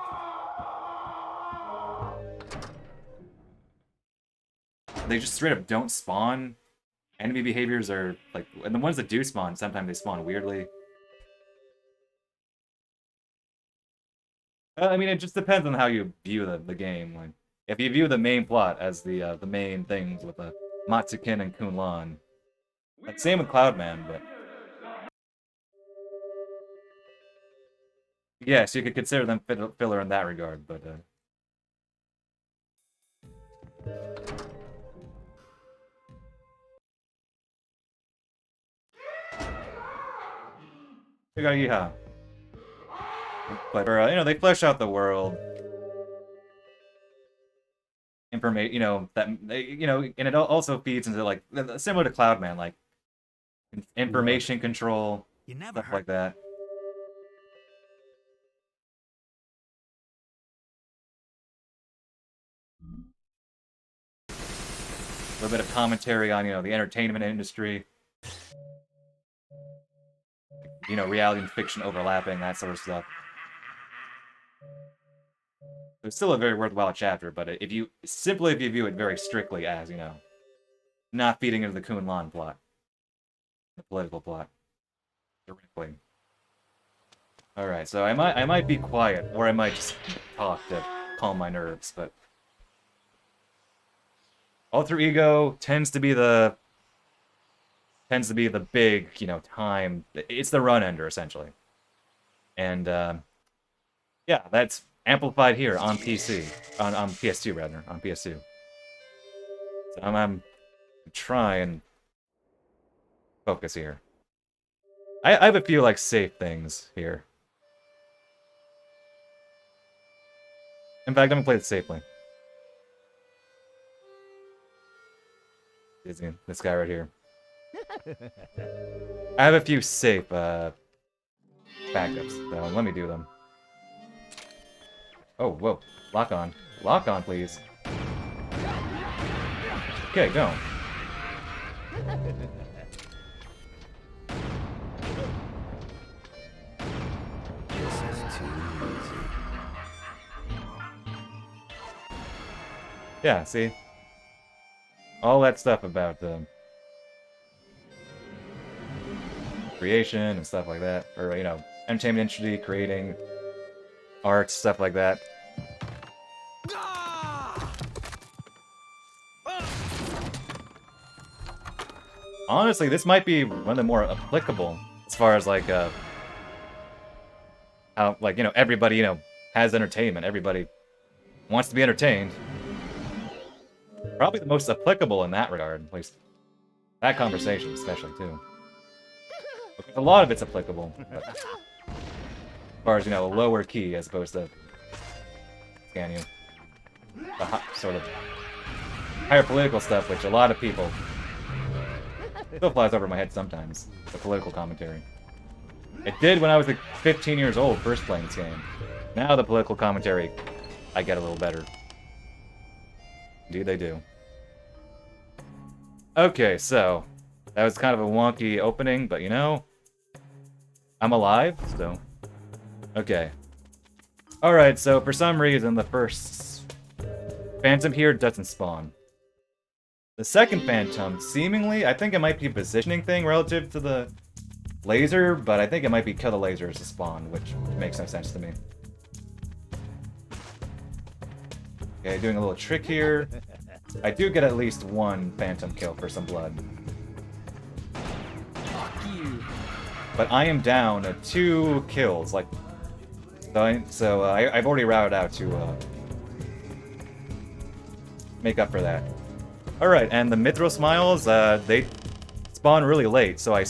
They just straight up don't spawn. Enemy behaviors are, like, and the ones that do spawn, sometimes they spawn weirdly. I mean, it just depends on how you view the game. Like, if you view the main plot as the main things with the Matsukin and Kunlan, like, same with Cloudman, but yes, you could consider them filler in that regard. But you got yeehaw. But you know, they flesh out the world. Information, you know, that, you know, and it also feeds into, like, similar to Cloudman, like information control, stuff like that. little bit of commentary on, the entertainment industry. Reality and fiction overlapping, that sort of stuff. It's still a very worthwhile chapter, but if you view it very strictly as, not feeding into the Kun Lan plot, the political plot, directly. All right, so I might be quiet, or I might just talk to calm my nerves, but Alter Ego tends to be the big, time. It's the run ender essentially, and yeah, that's amplified here on PC, on PS2 rather, on PS2. So I'm try and focus here. I have a few like safe things here. In fact, I'm gonna play it safely. This guy right here. I have a few safe backups, so let me do them. Oh, whoa. Lock on. Lock on, please. Okay, go. This is too easy. Yeah, see? All that stuff about creation and stuff like that. Or, entertainment industry, creating art, stuff like that. Honestly, this might be one of the more applicable as far as like how everybody has entertainment. Everybody wants to be entertained. Probably the most applicable in that regard, at least that conversation especially too. Because a lot of it's applicable, but as far as lower key as opposed to scan you, the sort of higher political stuff, which a lot of people still flies over my head sometimes. The political commentary. It did when I was like 15 years old, first playing this game. Now the political commentary, I get a little better. Indeed, they do. Okay, so that was kind of a wonky opening, but I'm alive, so okay. All right, so for some reason the first phantom here doesn't spawn. The second phantom, seemingly, I think it might be a positioning thing relative to the laser, but I think it might be kill the laser as a spawn, which makes no sense to me. Okay, doing a little trick here. I do get at least one phantom kill for some blood. But I am down to 2 kills, like, so I've already routed out to make up for that. Alright, and the Mithril Smiles, they spawn really late, so I'm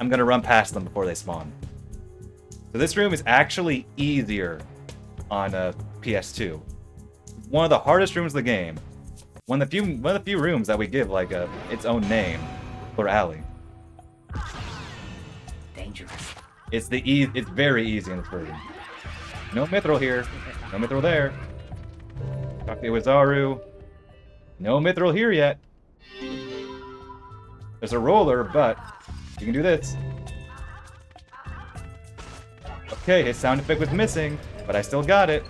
gonna run past them before they spawn. So this room is actually easier on PS2. One of the hardest rooms in the game. One of the few rooms that we give like its own name, or alley. Dangerous. It's very easy in this version. No Mithril here. No Mithril there. Talk to Iwazaru. No Mithril here yet. There's a roller, but you can do this. Okay, his sound effect was missing, but I still got it.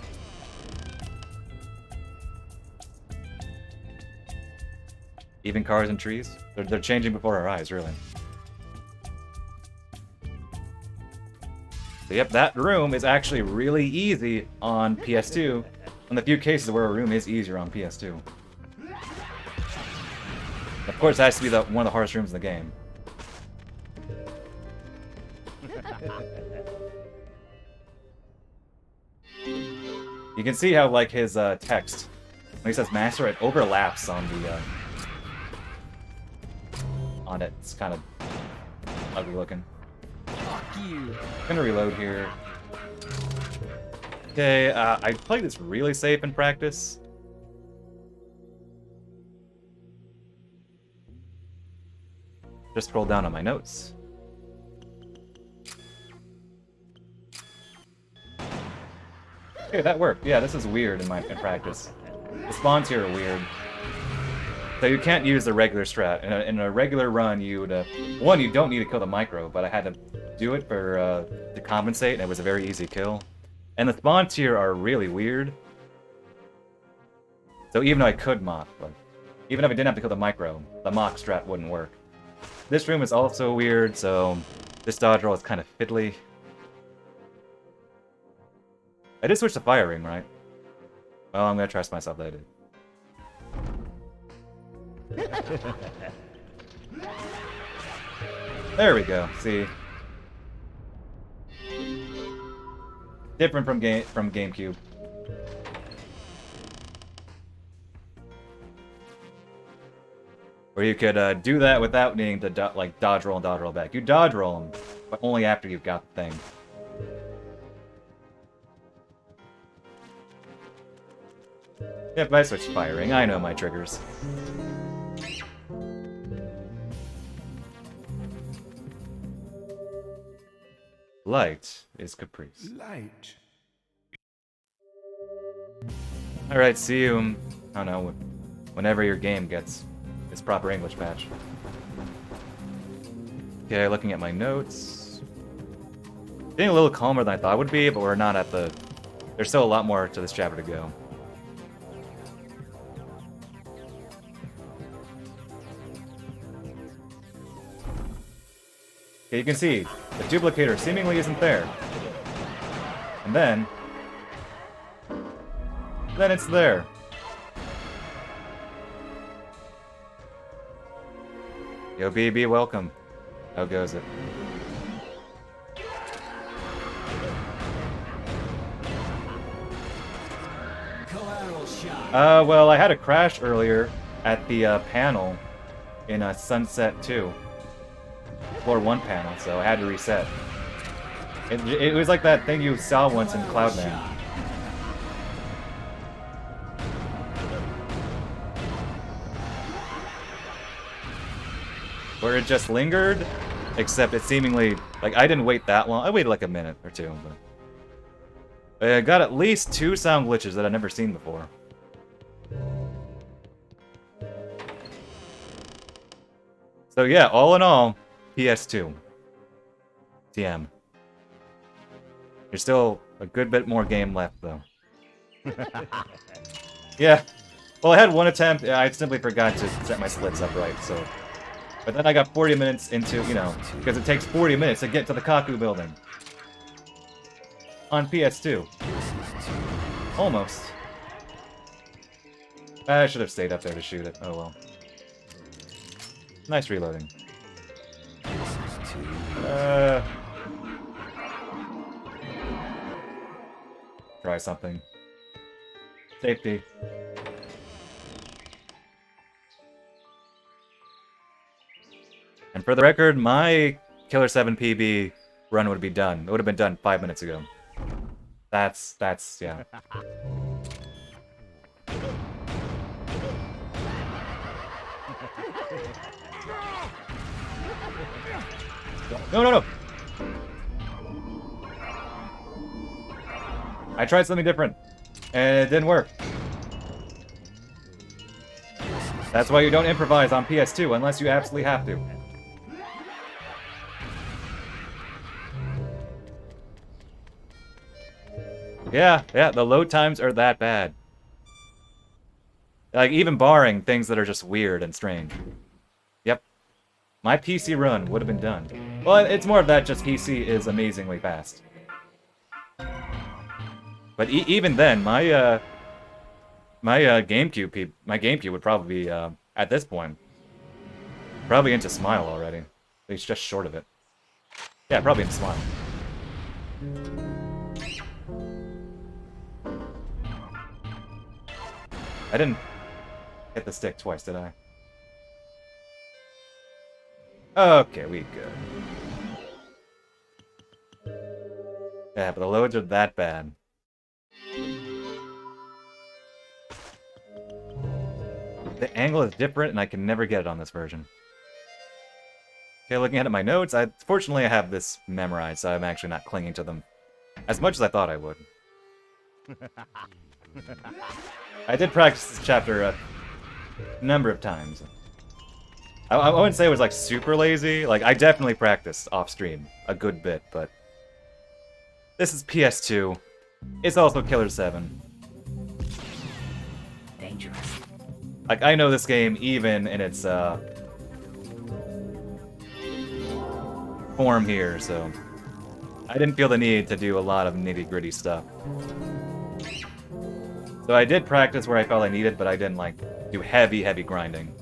Even cars and trees? They're changing before our eyes, really. So yep, that room is actually really easy on PS2. In the few cases where a room is easier on PS2. Of course, it has to be one of the hardest rooms in the game. You can see how, like, his text, when he says master, it overlaps on the on it. It's kind of ugly looking. I'm gonna reload here. Okay, I played this really safe in practice. Just scroll down on my notes. Okay, that worked. Yeah, this is weird in practice. The spawns here are weird. So you can't use the regular strat. In a regular run, you would... one, you don't need to kill the micro, but I had to do it for to compensate, and it was a very easy kill. And the spawns here are really weird. So even though I could mock, but even if I didn't have to kill the micro, the mock strat wouldn't work. This room is also weird, so this dodge roll is kind of fiddly. I did switch to firing, right? Well, I'm gonna trust myself that I did. There we go. See, different from GameCube. Where you could do that without needing to like dodge roll and dodge roll back. You dodge roll them, but only after you've got the thing. Yep, I switched firing. I know my triggers. Light is caprice. Light. Alright, see you, I don't know, whenever your game gets its proper English patch. Okay, looking at my notes. Getting a little calmer than I thought it would be, but we're not at the... There's still a lot more to this chapter to go. Okay, you can see, the duplicator seemingly isn't there. And then it's there. Yo, BB, welcome. How goes it? Collateral shot. Well, I had a crash earlier at the panel in Sunset 2. Floor 1 panel, so I had to reset. It was like that thing you saw once in Cloudman. Where it just lingered, except it seemingly... Like, I didn't wait that long. I waited like a minute or two, but... I got at least 2 sound glitches that I've never seen before. So yeah, all in all, PS2. TM. There's still a good bit more game left, though. Yeah. Well, I had one attempt. I simply forgot to set my slits up right, so... But then I got 40 minutes into, you know, because it takes 40 minutes to get to the Kaku building. On PS2. Almost. I should have stayed up there to shoot it. Oh well. Nice reloading. Try something. Safety. And for the record, my Killer7 PB run would be done. It would have been done 5 minutes ago. That's, yeah. No, no, no! I tried something different, and it didn't work. That's why you don't improvise on PS2 unless you absolutely have to. Yeah, the load times are that bad. Like, even barring things that are just weird and strange. Yep. My PC run would have been done. Well, it's more of that, just PC is amazingly fast. But even then, my GameCube would probably be, at this point, probably into Smile already. It's just short of it. Yeah, probably into Smile. I didn't hit the stick twice, did I? Okay, we good. Yeah, but the loads are that bad. The angle is different, and I can never get it on this version. Okay, looking at my notes, fortunately I have this memorized, so I'm actually not clinging to them as much as I thought I would. I did practice this chapter number of times. I wouldn't say it was like super lazy. Like I definitely practiced off stream a good bit, but this is PS2. It's also Killer7. Dangerous. Like I know this game even in its form here, so I didn't feel the need to do a lot of nitty-gritty stuff. So I did practice where I felt I needed, but I didn't like do heavy grinding.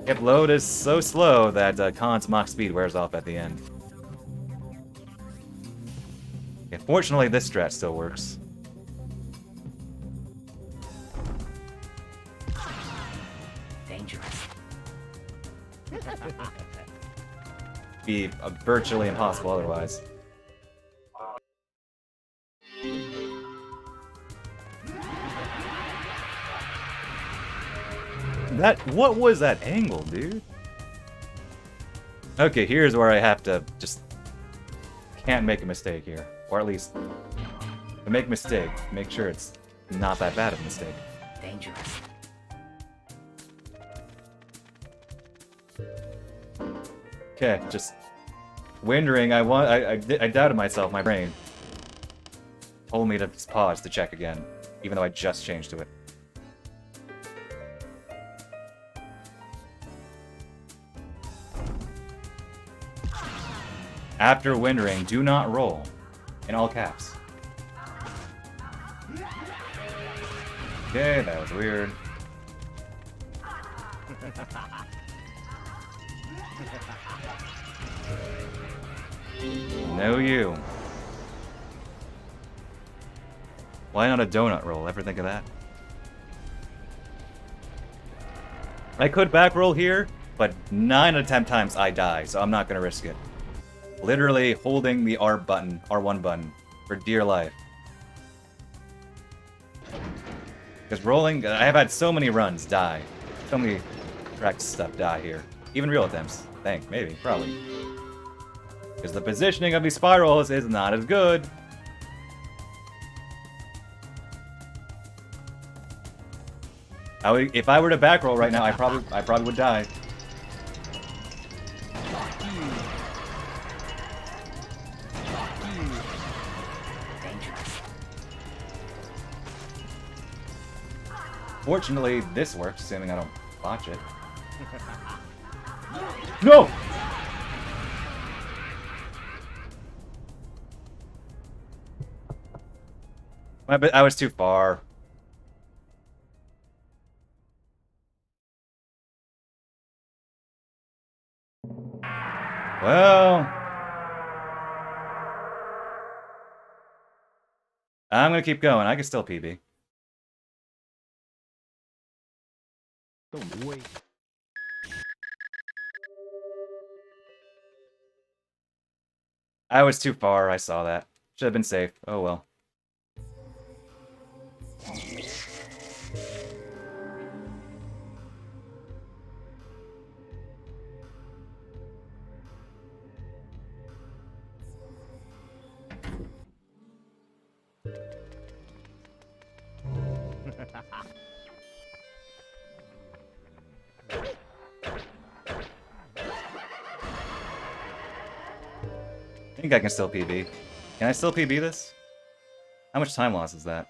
Yep, load is so slow that Khan's Mach speed wears off at the end. Yeah, fortunately, this strat still works. Dangerous. Be virtually impossible otherwise. What was that angle, dude? Okay, here's where I have to just can't make a mistake here. Or at least to make a mistake, make sure it's not that bad of a mistake. Dangerous. Okay, just wondering. I doubted myself. My brain told me to just pause to check again, even though I just changed to it. After wondering, do not roll, in all caps. Okay, that was weird. No you. Why not a donut roll? Ever think of that? I could back roll here, but 9 out of 10 times I die, so I'm not gonna risk it. Literally holding the R1 button, for dear life. Because rolling, I have had so many runs die. So many practice stuff die here. Even real attempts. Think, maybe, probably. Because the positioning of these spirals is not as good. If I were to back roll right now, I probably would die. Fortunately, this works, assuming I don't botch it. No! I was too far. Well, I'm gonna keep going. I can still PB. Don't wait. I was too far. I saw that. Should have been safe. Oh well. I think I can still PB. Can I still PB this? How much time loss is that?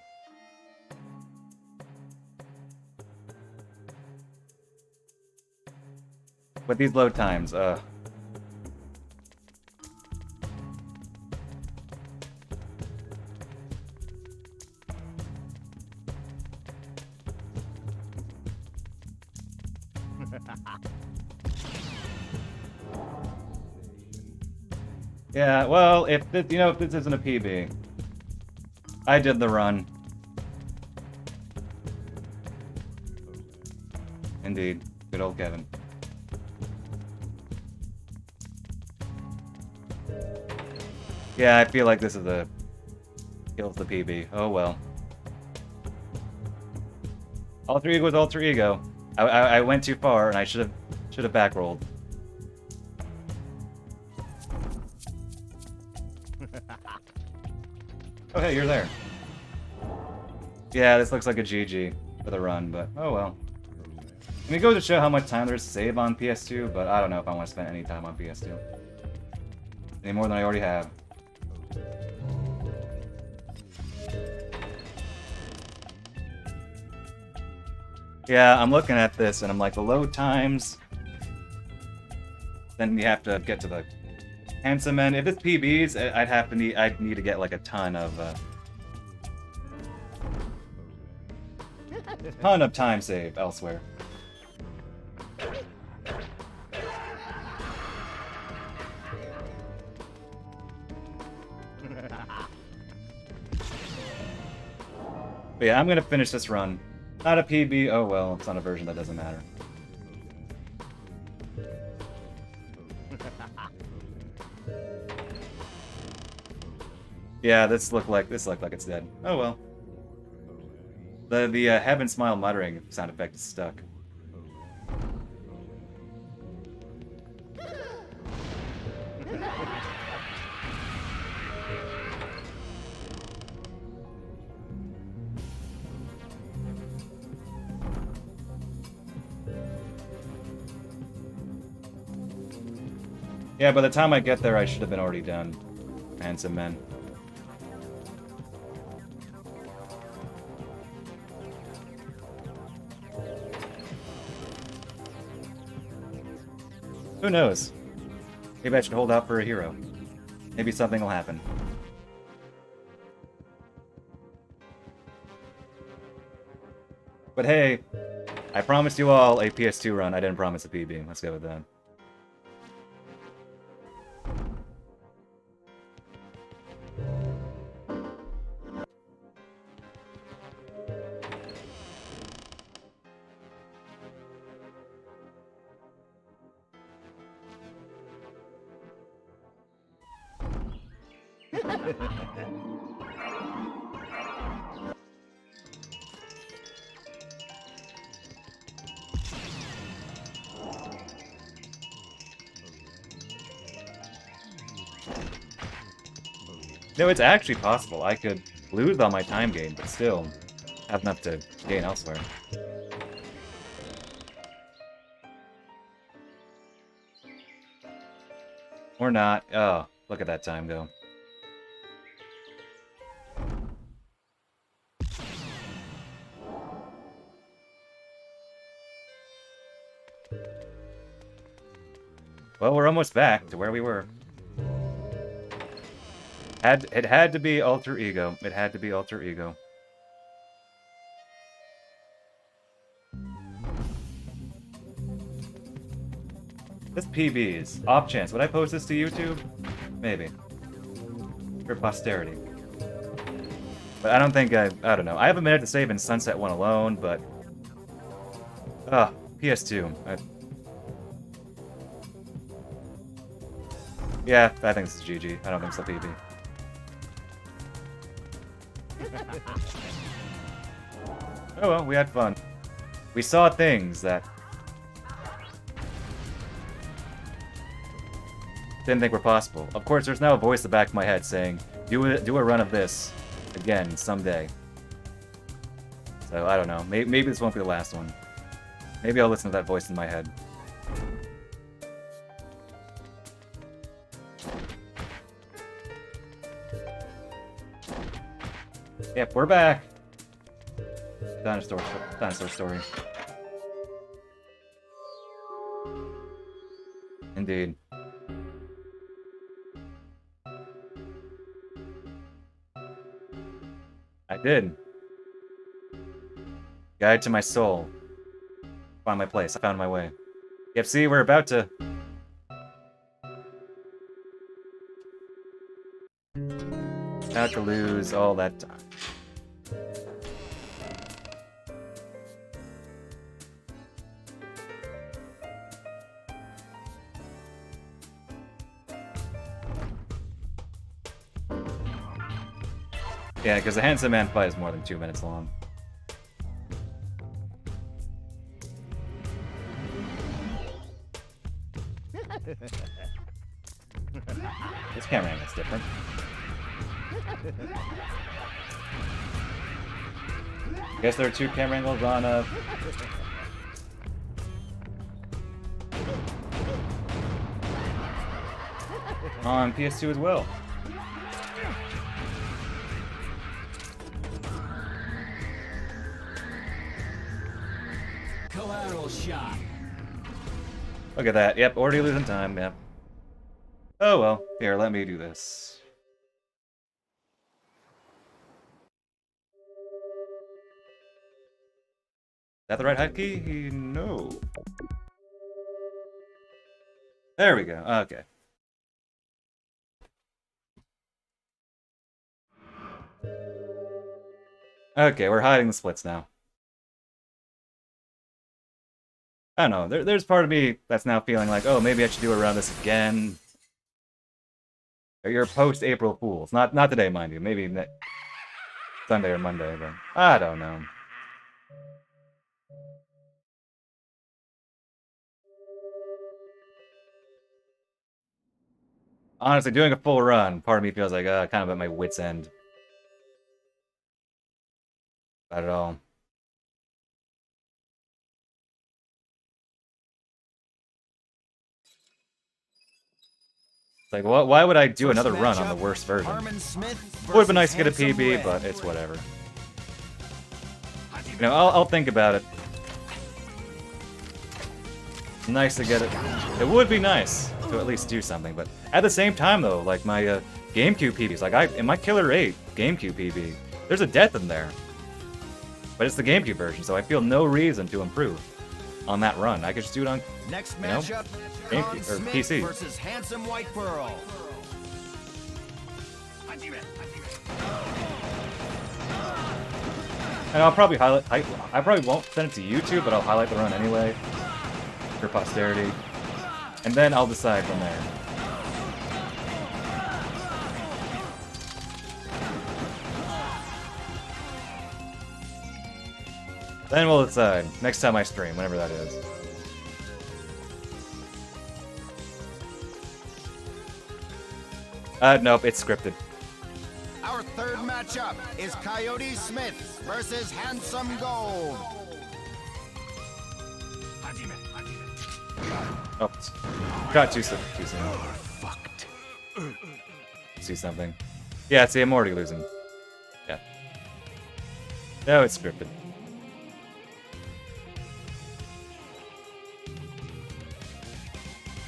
With these load times, yeah, well, if this, if this isn't a PB, I did the run. Indeed, good old Kevin. Yeah, I feel like this is a kills the PB. Oh well. Alter ego was alter ego. I went too far, and I should have back rolled. Oh hey, you're there. Yeah, this looks like a GG for the run, but oh well. I mean, it goes to show how much time there is to save on PS2, but I don't know if I want to spend any time on PS2. Any more than I already have. Yeah, I'm looking at this and I'm like, the load times. Then you have to get to the handsome end. If it's PBs, I'd need to get like a ton of time save elsewhere. But yeah, I'm gonna finish this run. Not a PB, oh well, it's on a version that doesn't matter. Yeah, this looked like it's dead. Oh well. The heaven smile muttering sound effect is stuck. Yeah, by the time I get there, I should have been already done. Handsome men. Who knows? Maybe I should hold out for a hero. Maybe something will happen. But hey, I promised you all a PS2 run. I didn't promise a PB. Let's go with that. No, it's actually possible. I could lose on my time gain, but still have enough to gain elsewhere. Or not. Oh, look at that time go. Well, we're almost back to where we were. It had to be alter ego. It had to be alter ego. This PBs. Off chance. Would I post this to YouTube? Maybe. For posterity. But I don't think I don't know. I have a minute to save in Sunset 1 alone, but... PS2. Yeah, I think this is GG. I don't think it's a PB. Oh well, we had fun. We saw things that didn't think were possible. Of course, there's now a voice in the back of my head saying, do a run of this again someday. So, I don't know. Maybe this won't be the last one. Maybe I'll listen to that voice in my head. Yep, we're back. Dinosaur story. Indeed. I did. Guide to my soul. Found my place. I found my way. Yep, see, we're about to... About to lose all that time. Yeah, because the Handsome Man fight is more than 2 minutes long. This camera angle's different. Guess there are 2 camera angles on PS2 as well. Collateral shot. Look at that. Yep, already losing time, yep. Oh well. Here, let me do this. Is that the right hotkey? No. There we go. Okay. Okay, we're hiding the splits now. I don't know. There's part of me that's now feeling like, oh, maybe I should do around this again. You're post-April Fools. Not today, mind you. Maybe Sunday or Monday, but I don't know. Honestly, doing a full run, part of me feels like kind of at my wit's end. Not at all. It's like, why would I do another run on the worst version? Would have been nice to get a PB, but it's whatever. You know, I'll think about it. Nice to get it. It would be nice to at least do something, but at the same time, though, like my GameCube PBs, like in my Killer 8 GameCube PB, there's a death in there. But it's the GameCube version, so I feel no reason to improve on that run. I could just do it on, Next you know, matchup, GameCube or PC. versus Handsome White Pearl. And I'll probably highlight. I probably won't send it to YouTube, but I'll highlight the run anyway for posterity, and then I'll decide from there. Then we'll decide next time I stream, whenever that is. Nope, it's scripted. Our third matchup is Coyote Smith versus Handsome Gold. Oh, got too soon. Fucked. See something. Yeah, see, I'm already losing. Yeah. No, it's scripted.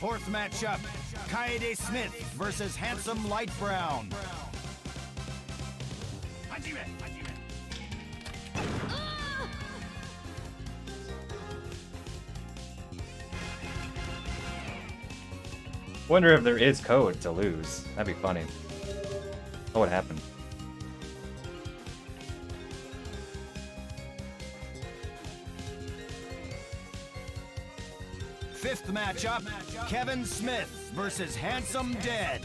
Fourth matchup, Coyote Smith versus Handsome Light Brown. Wonder if there is code to lose. That'd be funny. Oh, what happened? Fifth matchup, Kevin Smith versus Handsome Dead.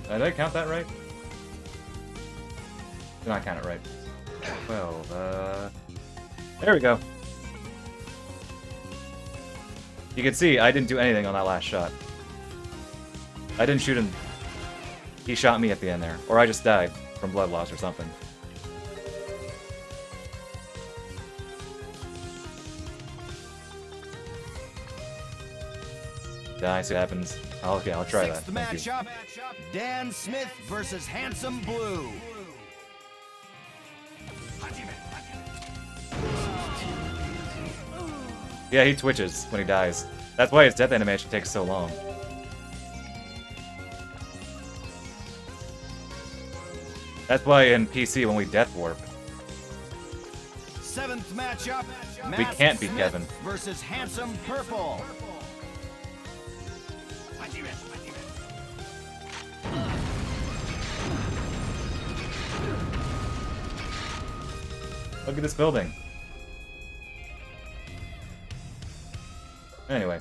Did I count that right? Did not count it right. 12, there we go. You can see I didn't do anything on that last shot. I didn't shoot him. He shot me at the end there. Or I just died from blood loss or something. Die, see what happens. Oh, okay, I'll try that. Sixth Thank you. matchup, Dan Smith versus Handsome Blue. Yeah, he twitches when he dies. That's why his death animation takes so long. That's why in PC when we death warp, Seventh matchup, we Matt can't beat Smith Kevin. versus Handsome Purple. Look at this building. Anyway.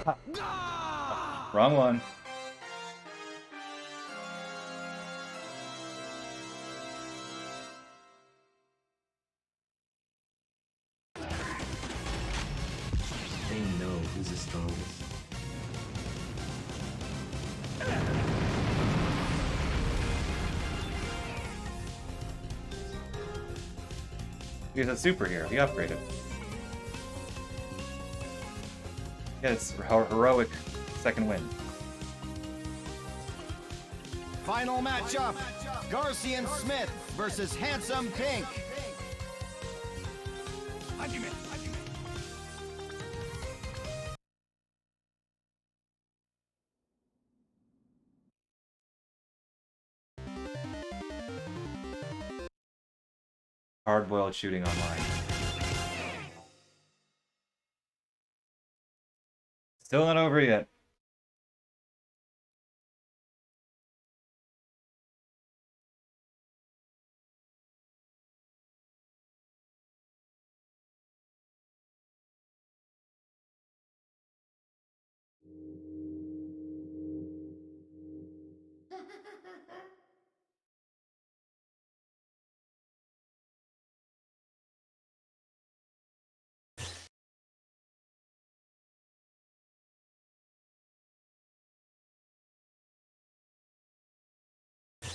Wrong one. They know who's the strongest. He's a superhero. He upgraded. Yeah, it's heroic second win. Final matchup, Garcian Smith versus Handsome Pink. Hard-boiled shooting online. Still not over yet.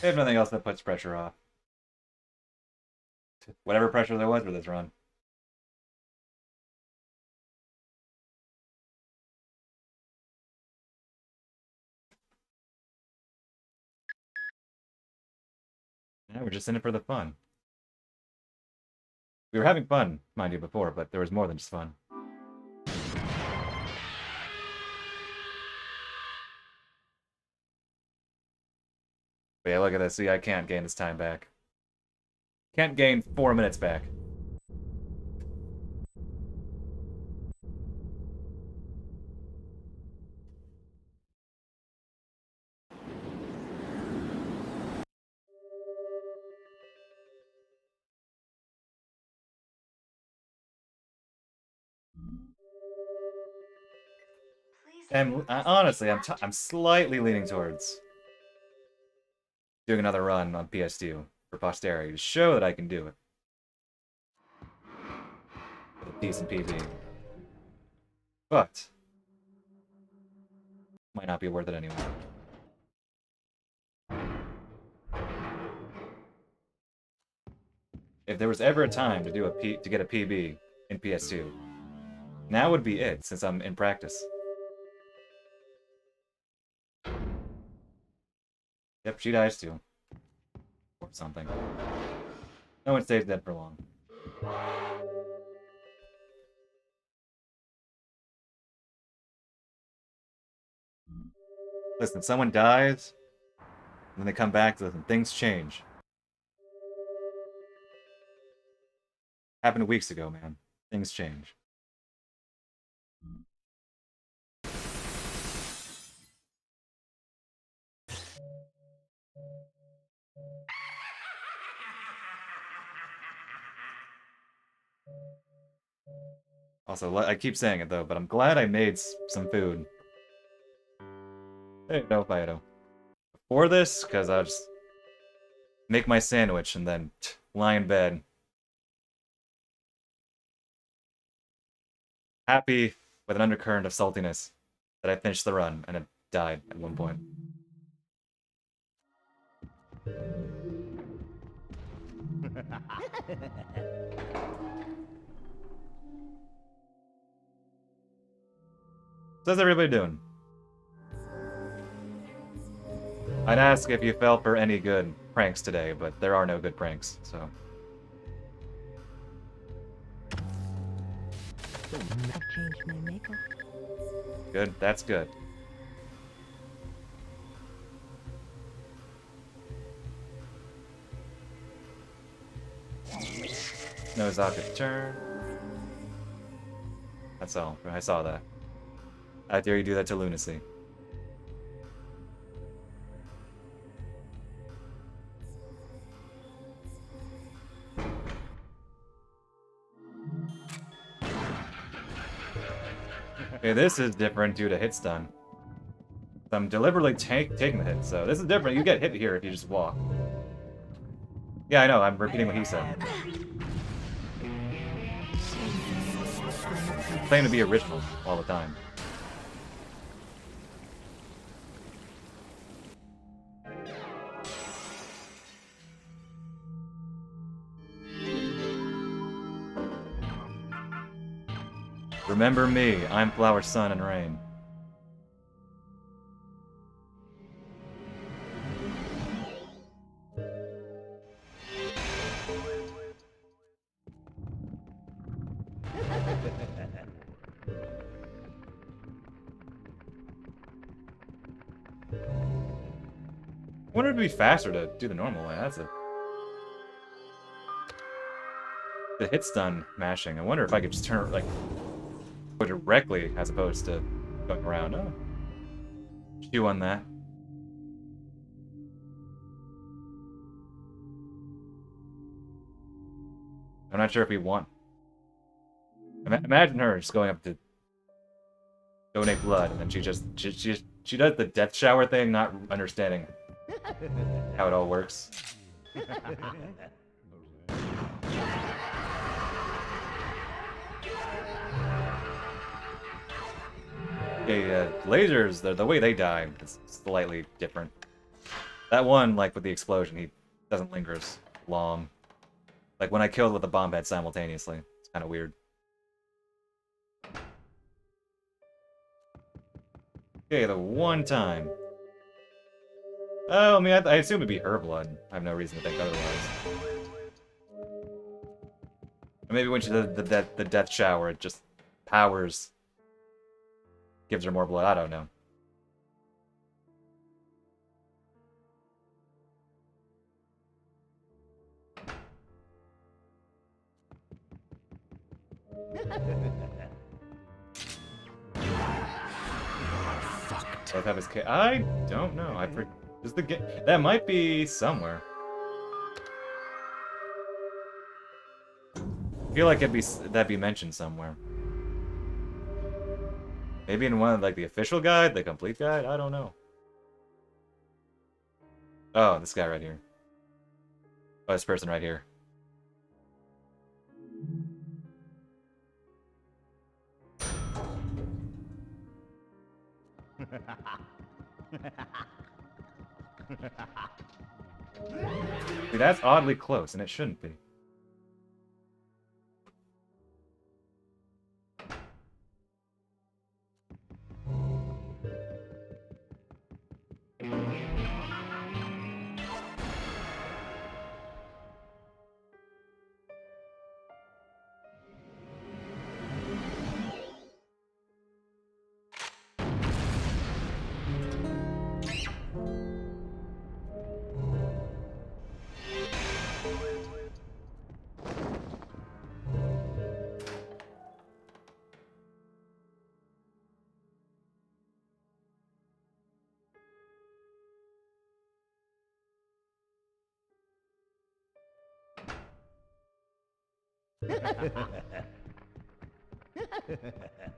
They have nothing else that puts pressure off. Whatever pressure there was for this run. Yeah, we're just in it for the fun. We were having fun, mind you, before, but there was more than just fun. But yeah, look at this. See, I can't gain this time back. Can't gain 4 minutes back. And honestly, I'm slightly leaning towards doing another run on PS2 for posterity to show that I can do it. With a decent PB. But might not be worth it anyway. If there was ever a time to get a PB in PS2, now would be it, since I'm in practice. Yep, she dies too. Or something. No one stays dead for long. Listen, someone dies, and then they come back to them. Things change. Happened weeks ago, man. Things change. Also, I keep saying it though, but I'm glad I made some food. There you go, Fido. Before this, because I'll just make my sandwich and then lie in bed. Happy with an undercurrent of saltiness that I finished the run and it died at one point. So how's everybody doing? I'd ask if you fell for any good pranks today, but there are no good pranks, so. I've changed my makeup. Good, that's good. Nozaka turn. That's all. I saw that. I dare you do that to lunacy. Okay, this is different due to hit stun. I'm deliberately taking the hit, so this is different. You get hit here if you just walk. Yeah, I know, I'm repeating what he said. Claim to be original all the time. Remember me, I'm flower, sun, and rain. I wonder if it'd be faster to do the normal way. That's it. The hit stun mashing. I wonder if I could just turn like go directly as opposed to going around. Oh. Chew on that. I'm not sure if we want. Imagine her just going up to donate blood, and then she does the death shower thing, not understanding how it all works. Okay, lasers, the way they die is slightly different. That one, like with the explosion, he doesn't linger as long. Like when I killed with the bomb head simultaneously. It's kind of weird. Okay, the one time. Oh, I mean, I assume it'd be her blood. I have no reason to think otherwise. Or maybe when she does the death shower, it just powers. Gives her more blood. I don't know. Both have his I don't know. Is the game that might be somewhere. I feel like that'd be mentioned somewhere. Maybe in one of like the official guide, the complete guide. I don't know. Oh, this guy right here. Oh, this person right here. See, that's oddly close, and it shouldn't be.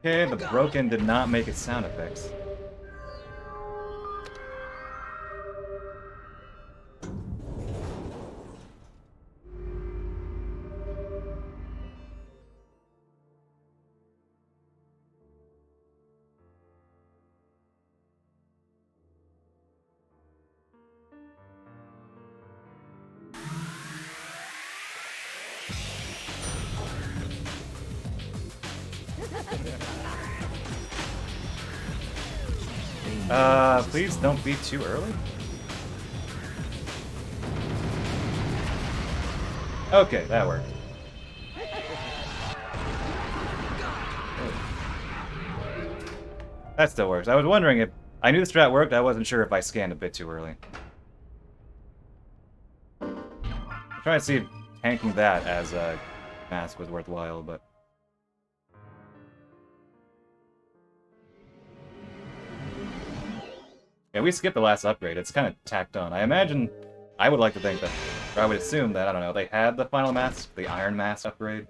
Okay, the broken did not make its sound effects. Please don't be too early. Okay, that worked. That still works. I was wondering if I knew the strat worked, I wasn't sure if I scanned a bit too early. I'm trying to see if tanking that as a mask was worthwhile, but yeah, we skipped the last upgrade. It's kind of tacked on. I imagine, I would like to think that, or I would assume that, I don't know, they had the final mask, the Iron Mask upgrade.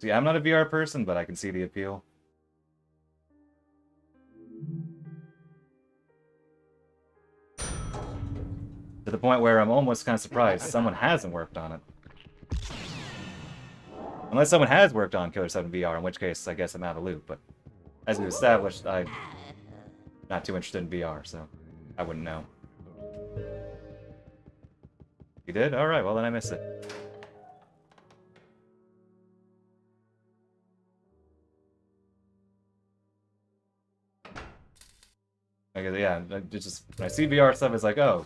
See, I'm not a VR person, but I can see the appeal. To the point where I'm almost kind of surprised someone hasn't worked on it. Unless someone has worked on Killer 7 VR, in which case I guess I'm out of the loop, but as we've established, I'm not too interested in VR, so I wouldn't know. You did? Alright, well then I missed it. Okay, yeah, just when I see VR stuff, it's like, oh,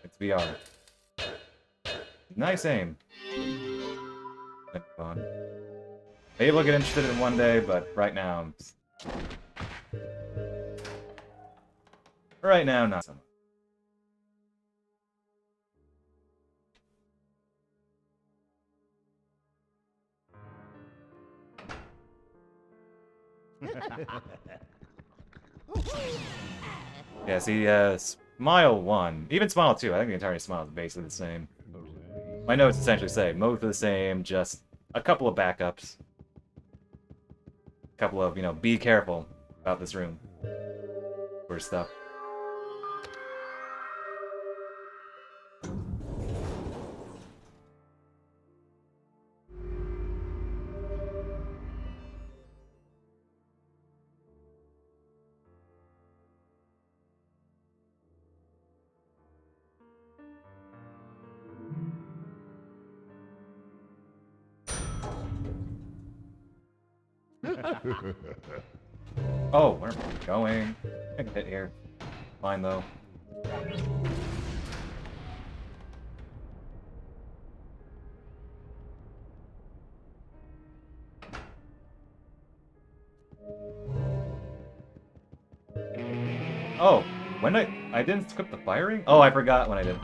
it's VR. Nice aim. Fun. Maybe I'll get interested in it one day, but right now, not so much. Yeah, see, Smile 1, even Smile 2, I think the entire Smile is basically the same. My notes essentially say, both are the same, just a couple of backups. A couple of, be careful about this room. For stuff. Oh, where am I going? I can hit here. Fine, though. Oh, when I didn't skip the firing? Oh, I forgot when I did.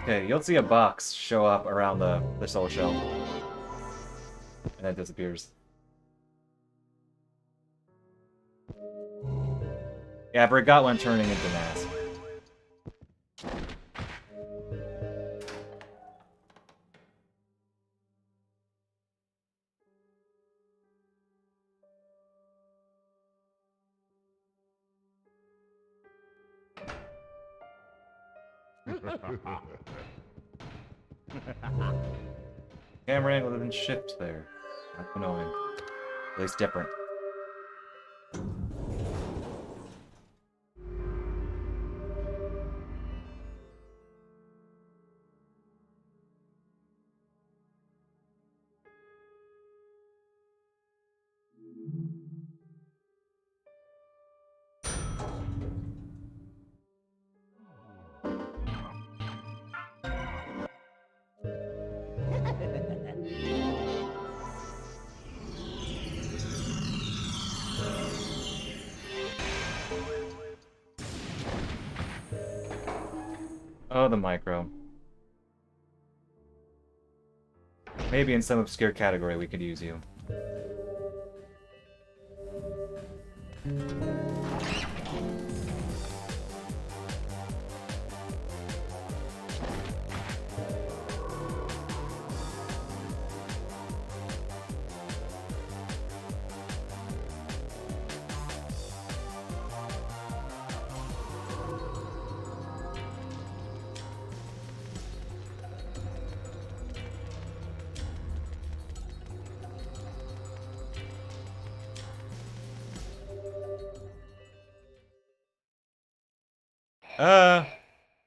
Okay, you'll see a box show up around the soul shell. And it disappears. Yeah, I forgot when turning into mask. Camera angle didn't shift there. That's annoying. At least different. Oh, the micro. Maybe in some obscure category we could use you.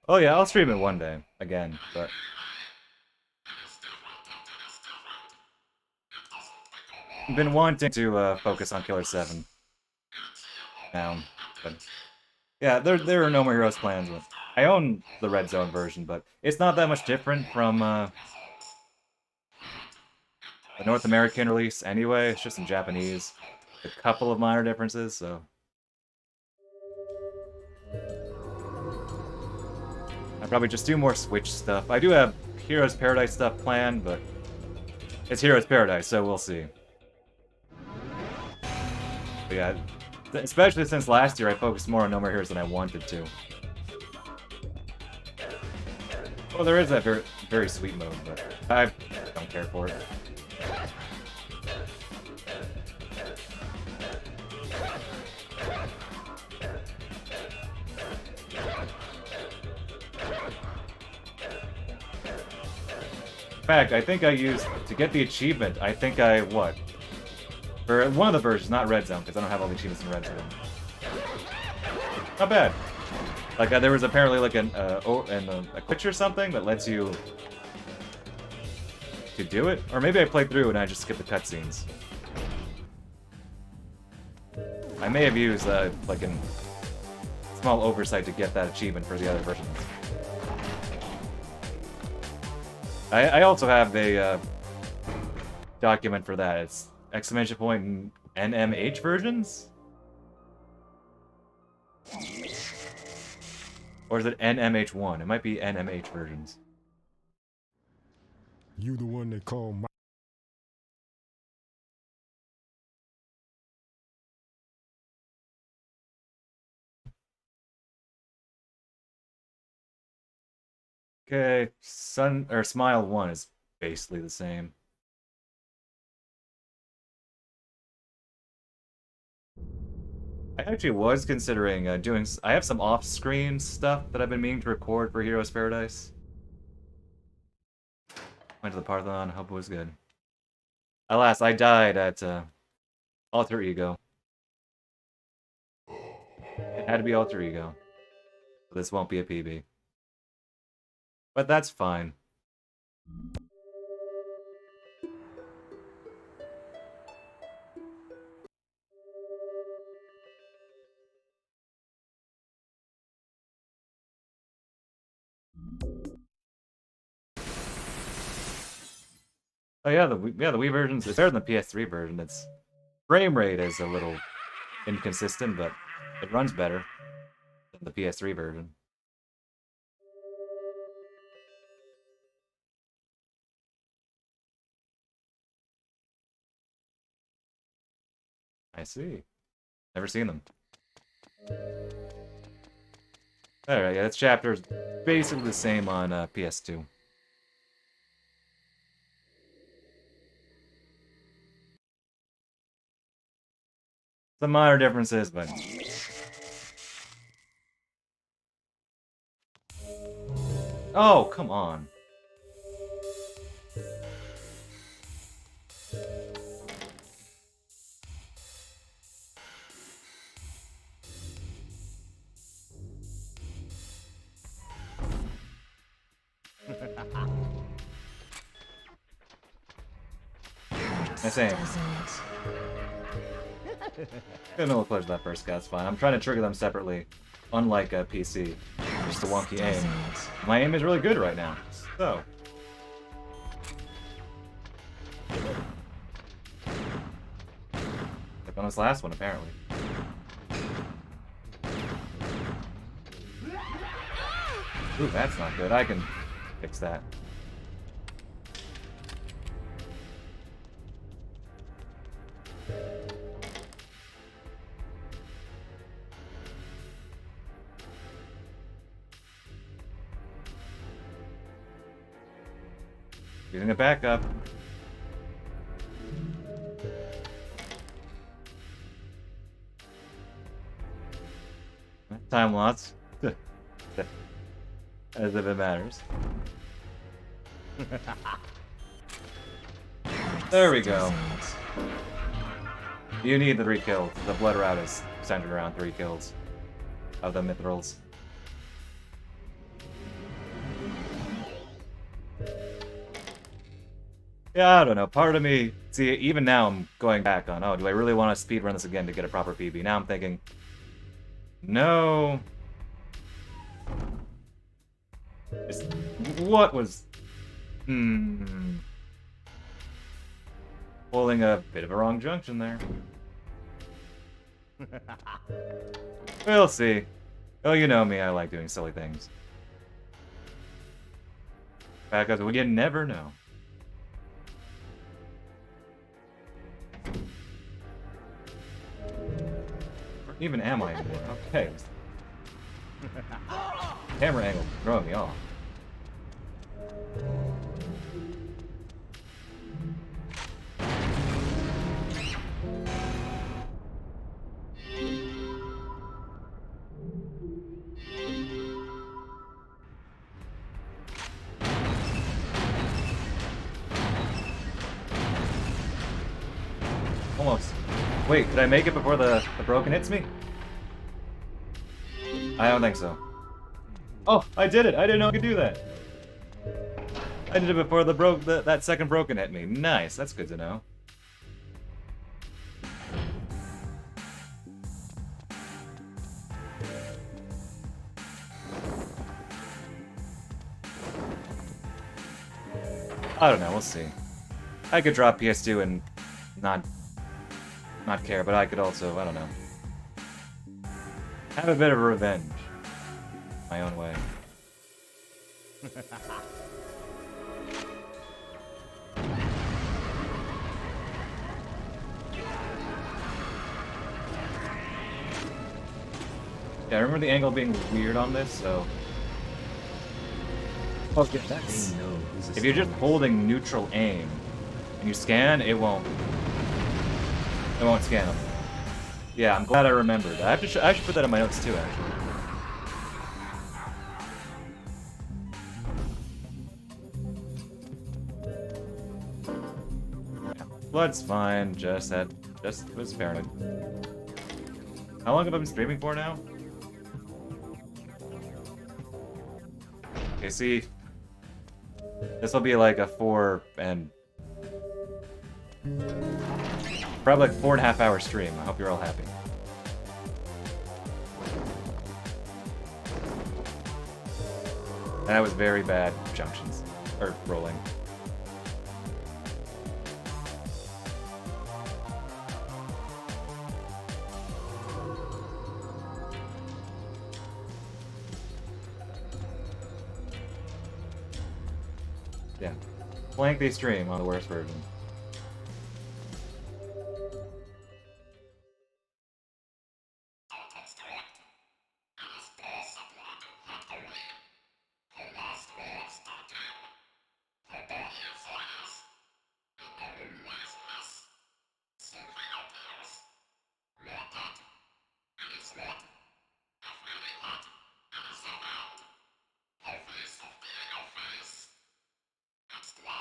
Oh yeah, I'll stream it one day, again, but... I've been wanting to, focus on Killer 7. Now, but... Yeah, there are No More Heroes plans with... I own the Red Zone version, but it's not that much different from, the North American release anyway, it's just in Japanese. a couple of minor differences, so. I'll probably just do more Switch stuff. I do have Heroes Paradise stuff planned, but it's Heroes Paradise, so we'll see. But yeah, especially since last year I focused more on No More Heroes than I wanted to. Well, there is that very, very sweet mode, but I don't care for it. In fact, I think I used, to get the achievement, I think I, what? For one of the versions, not Red Zone, because I don't have all the achievements in Red Zone. Not bad. Like, there was apparently like a glitch or something that lets you to do it? Or maybe I played through and I just skipped the cutscenes. I may have used, like, a small oversight to get that achievement for the other versions. I also have a document for that. It's exclamation point NMH versions? Or is it NMH1? It might be NMH versions. You the one they call my... Okay, Smile 1 is basically the same. I actually was considering doing... I have some off-screen stuff that I've been meaning to record for Heroes Paradise. Went to the Parthenon, hope it was good. Alas, I died at Alter Ego. It had to be Alter Ego. So this won't be a PB. But that's fine. Oh yeah, the Wii version's it's better than the PS3 version. Its frame rate is a little inconsistent, but it runs better than the PS3 version. I see. Never seen them. Alright, yeah, this chapter is basically the same on PS2. Some minor differences, but... Oh, come on. Nice aim. Got no pleasure that first guy, it's fine. I'm trying to trigger them separately, unlike a PC. Just a wonky aim. My aim is really good right now, so... Like on this last one, apparently. Ooh, that's not good. I can fix that. Using a backup. Time loss. As if it matters. There we go. You need the 3 kills. The blood route is centered around 3 kills of the mithrils. Yeah, I don't know. Part of me... See, even now I'm going back on, oh, do I really want to speedrun this again to get a proper PB? Now I'm thinking... No... What was... Pulling a bit of a wrong junction there. We'll see. Oh, you know me, I like doing silly things. Because we never know. Where even am I anymore? Okay. Camera angle throwing me off. Almost. Wait, did I make it before the broken hits me? I don't think so. Oh, I did it! I didn't know I could do that! I did it before that second broken hit me. Nice, that's good to know. I don't know, we'll see. I could drop PS2 and not care, but I could also, I don't know, have a bit of revenge. My own way. Yeah, I remember the angle being weird on this, so... Oh, yeah, that's... They know who's the If you're just strongest. holding neutral aim, and you scan, it won't scan them. Yeah, I'm glad I remembered. I should put that in my notes too, actually. Yeah, blood's fine, just was paranoid. How long have I been streaming for now? Okay, see, this will be like a 4 and probably like 4.5 hour stream. I hope you're all happy. That was very bad junctions. Or rolling. Yeah. Blankly stream on the worst version.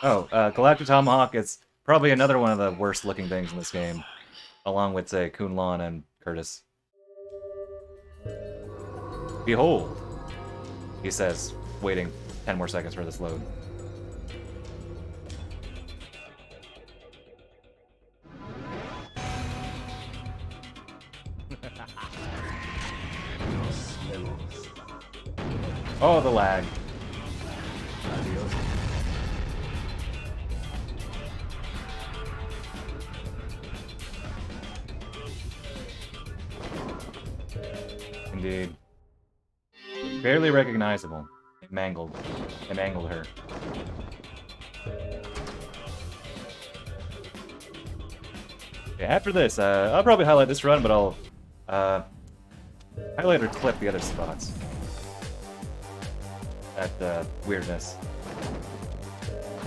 Oh, Galactic Tomahawk is probably another one of the worst looking things in this game, along with, say, Kun Lan and Curtis. Behold, he says, waiting 10 more seconds for this load. Oh, the lag. Indeed. Barely recognizable. It mangled her. Okay, after this, I'll probably highlight this run, but I'll highlight or clip the other spots. That weirdness.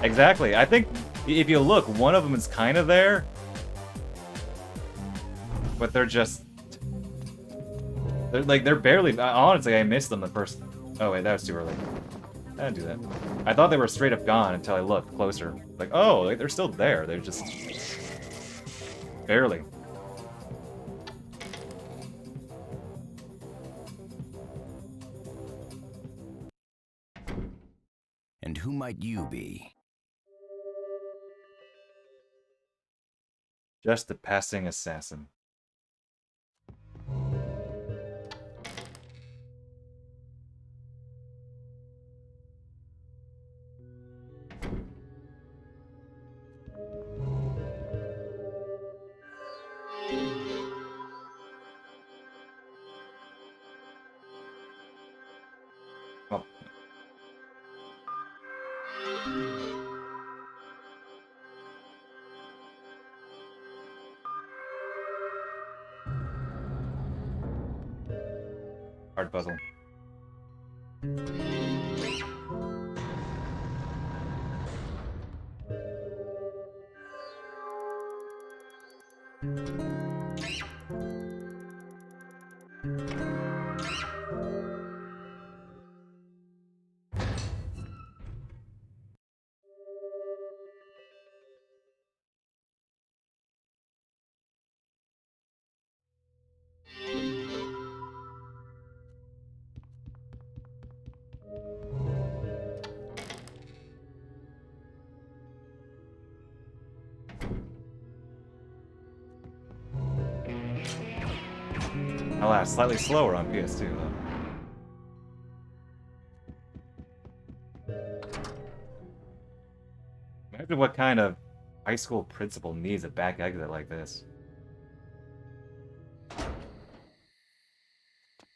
Exactly. I think if you look, one of them is kind of there, but they're barely. Honestly, I missed them the first. Oh wait, that was too early. I didn't do that. I thought they were straight up gone until I looked closer. Like, oh, like, they're still there. They're just barely. And who might you be? Just a passing assassin. Hard puzzle. Alas, slightly slower on PS2 though. Imagine what kind of high school principal needs a back exit like this.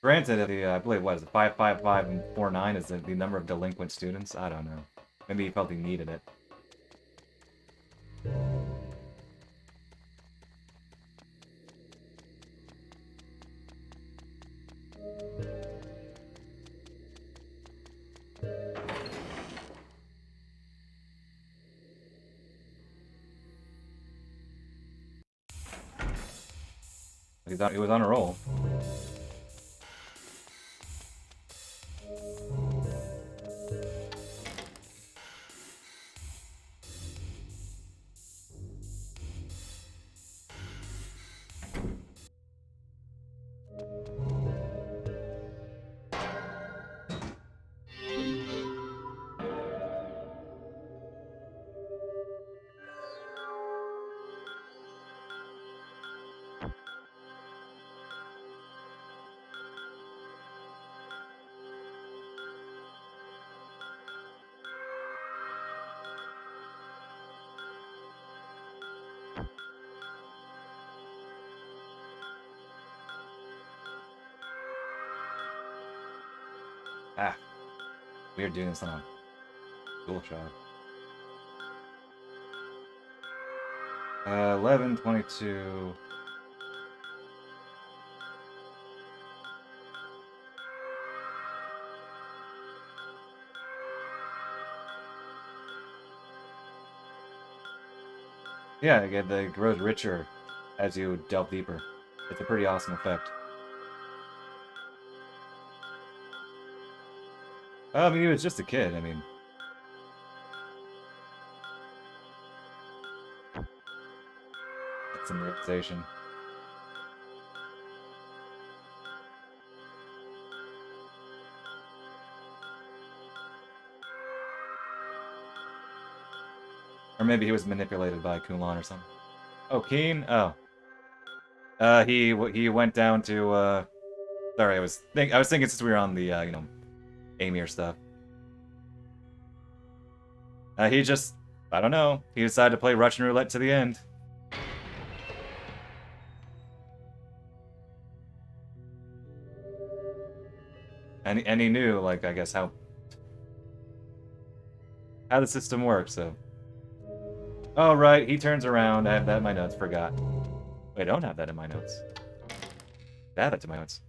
Granted, the I believe what is it, 555 and 49 is the number of delinquent students. I don't know. Maybe he felt he needed it. He was on a roll. Ah, weird doing this on a dual shot. 11, 22. Yeah, it grows richer as you delve deeper. It's a pretty awesome effect. I mean, he was just a kid, I mean. That's some realization. Or maybe he was manipulated by Kulan or something. Oh, Keen? Oh. He went down to, sorry, I was thinking since we were on the, you know, Amir stuff. He just, I don't know, he decided to play Russian roulette to the end. And he knew, like, I guess how the system works, so. Oh, right, he turns around. I have that in my notes, forgot. Wait, I don't have that in my notes. I have it in my notes.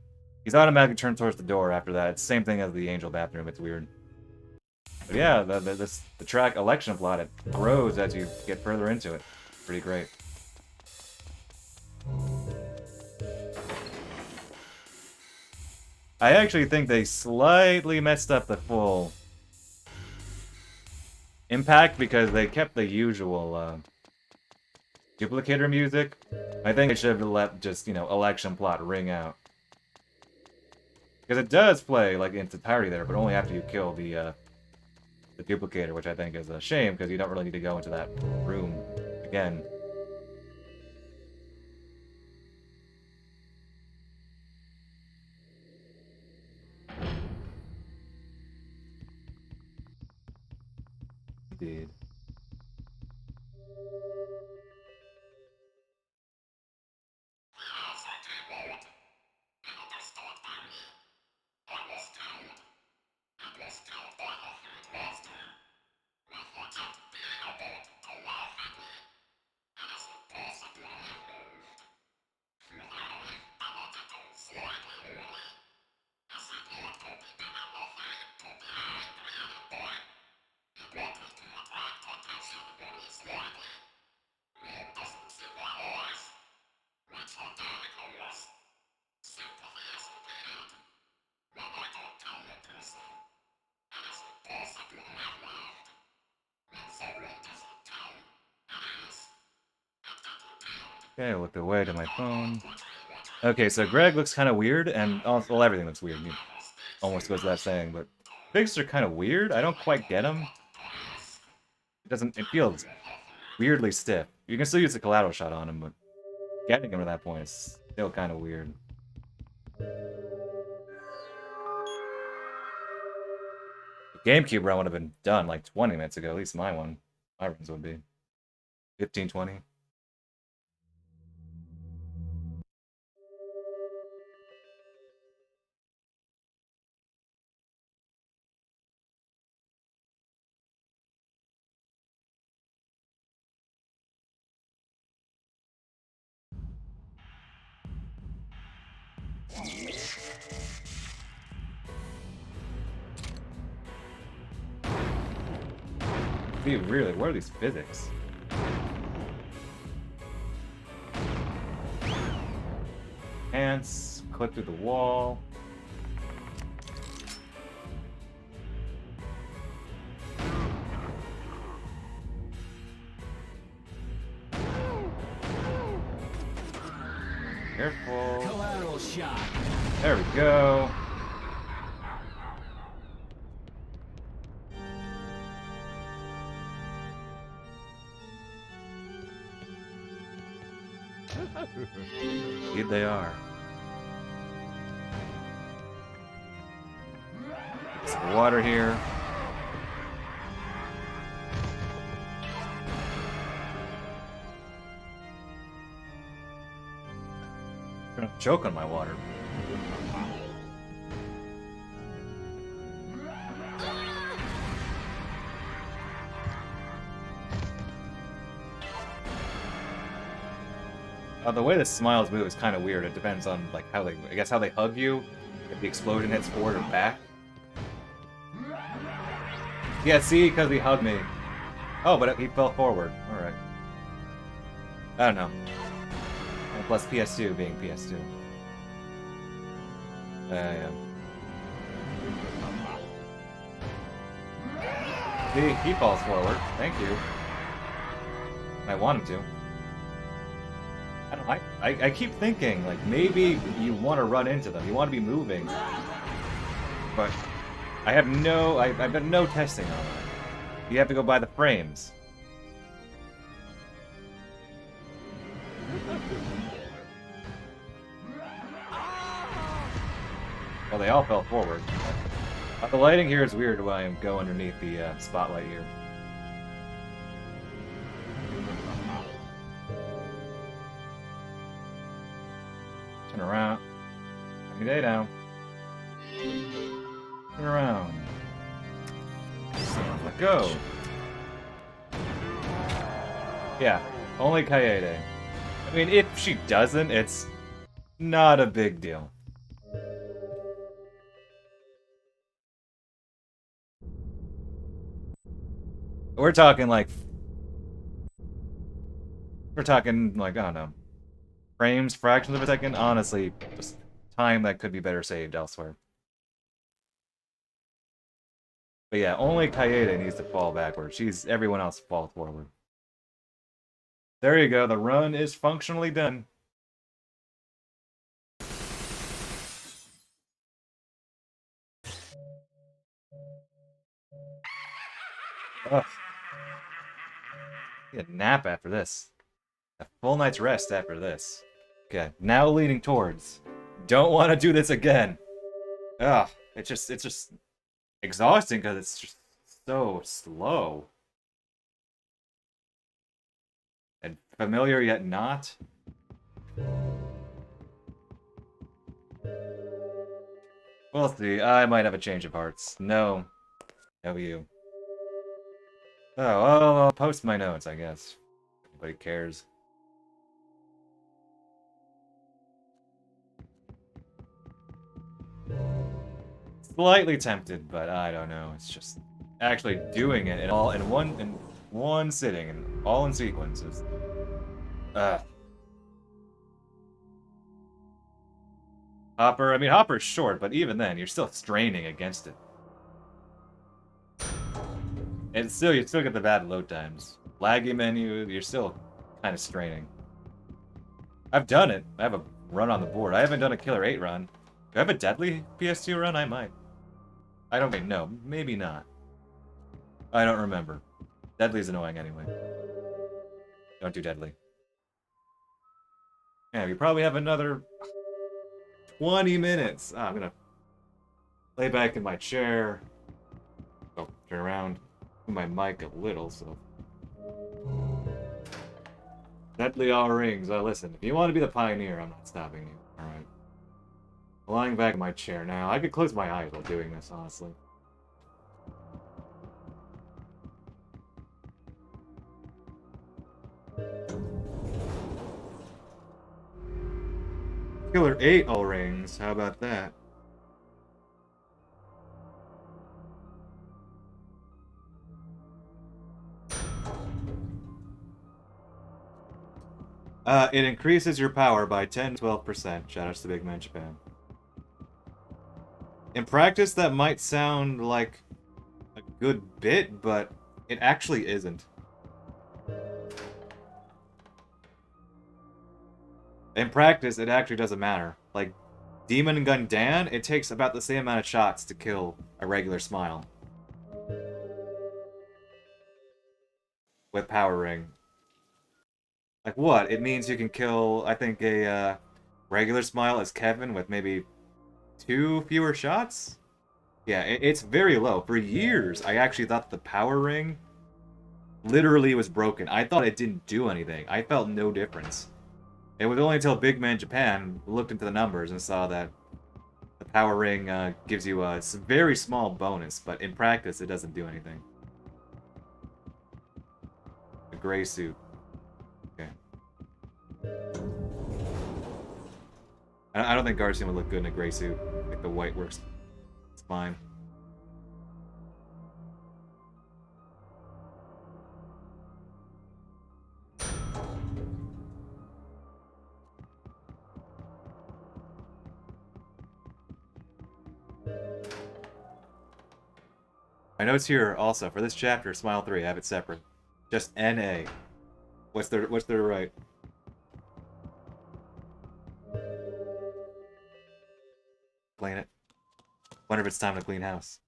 He's automatically turned towards the door after that. It's the same thing as the angel bathroom, it's weird. But yeah, the track election plot, it grows as you get further into it. Pretty great. I actually think they slightly messed up the full impact because they kept the usual duplicator music. I think they should have let just, you know, election plot ring out. Because it does play like in its entirety there, but only after you kill the duplicator, which I think is a shame because you don't really need to go into that room again. Indeed. Okay, I looked away to my phone. Okay, so Greg looks kind of weird, and also, well, everything looks weird. Almost goes without saying, but figs are kind of weird. I don't quite get them. It doesn't. It feels weirdly stiff. You can still use the collateral shot on him, but getting him to that point is still kind of weird. The GameCube run would have been done like 20 minutes ago. At least my one. My runs would be 15, 20. Dude, really, what are these physics? Ants, clip through the wall. Careful. Collateral shot. There we go. Indeed they are. Some water here. I'm gonna choke on my water. The way the smiles move is kind of weird. It depends on like how they, I guess, how they hug you. If the explosion hits forward or back. Yeah, see, because he hugged me. Oh, but he fell forward. All right. I don't know. And plus PS2 being PS2. Yeah. See, he falls forward. Thank you. I want him to. I don't. I keep thinking like maybe you want to run into them. You want to be moving, but I have no. I've done no testing on that. You have to go by the frames. Well, they all fell forward. The lighting here is weird when I go underneath the spotlight here. Turn around. Let me day down. Turn around. Let go. Yeah, only Kaede. I mean, if she doesn't, it's not a big deal. We're talking like... I don't know. Frames, fractions of a second, honestly, just time that could be better saved elsewhere. But yeah, only Kaede needs to fall backwards. Everyone else falls forward. There you go, the run is functionally done. Ugh. Get a nap after this. A full night's rest after this. Okay, now leaning towards. Don't want to do this again. Ugh, it's just exhausting because it's just so slow. And familiar yet not. We'll see. I might have a change of hearts. No. No you. Oh, well, I'll post my notes, I guess. Nobody cares. Slightly tempted, but I don't know. It's just actually doing it in one sitting and all in sequences. Hopper, I mean Hopper's short, but even then you're still straining against it. And you still get the bad load times. Laggy menu, you're still kind of straining. I've done it. I have a run on the board. I haven't done a Killer 8 run. Do I have a Deadly PS2 run? I might. I don't know. Maybe not. I don't remember. Deadly's annoying anyway. Don't do Deadly. Yeah, we probably have another 20 minutes. I'm gonna lay back in my chair. Oh, turn around. Move my mic a little, so. Deadly all rings. Listen, if you want to be the pioneer, I'm not stopping you. Alright. Lying back in my chair now. I could close my eyes while doing this, honestly. Killer 8 all rings. How about that? It increases your power by 10-12%. Shoutouts to Big Man Japan. In practice, that might sound like a good bit, but it actually isn't. In practice, it actually doesn't matter. Like, Demon Gun Dan, it takes about the same amount of shots to kill a regular Smile. With Power Ring. Like what? It means you can kill, I think, a regular Smile as Kevin with maybe 2 fewer shots? Yeah, it's very low. For years, I actually thought the Power Ring literally was broken. I thought it didn't do anything. I felt no difference. It was only until Big Man Japan looked into the numbers and saw that the Power Ring gives you a very small bonus, but in practice, it doesn't do anything. A gray suit. Okay. I don't think Garcian would look good in a gray suit. I think the white works. It's fine. My notes here also for this chapter, Smile 3, I have it separate. Just NA. What's their right? Clean it. Wonder if it's time to clean house.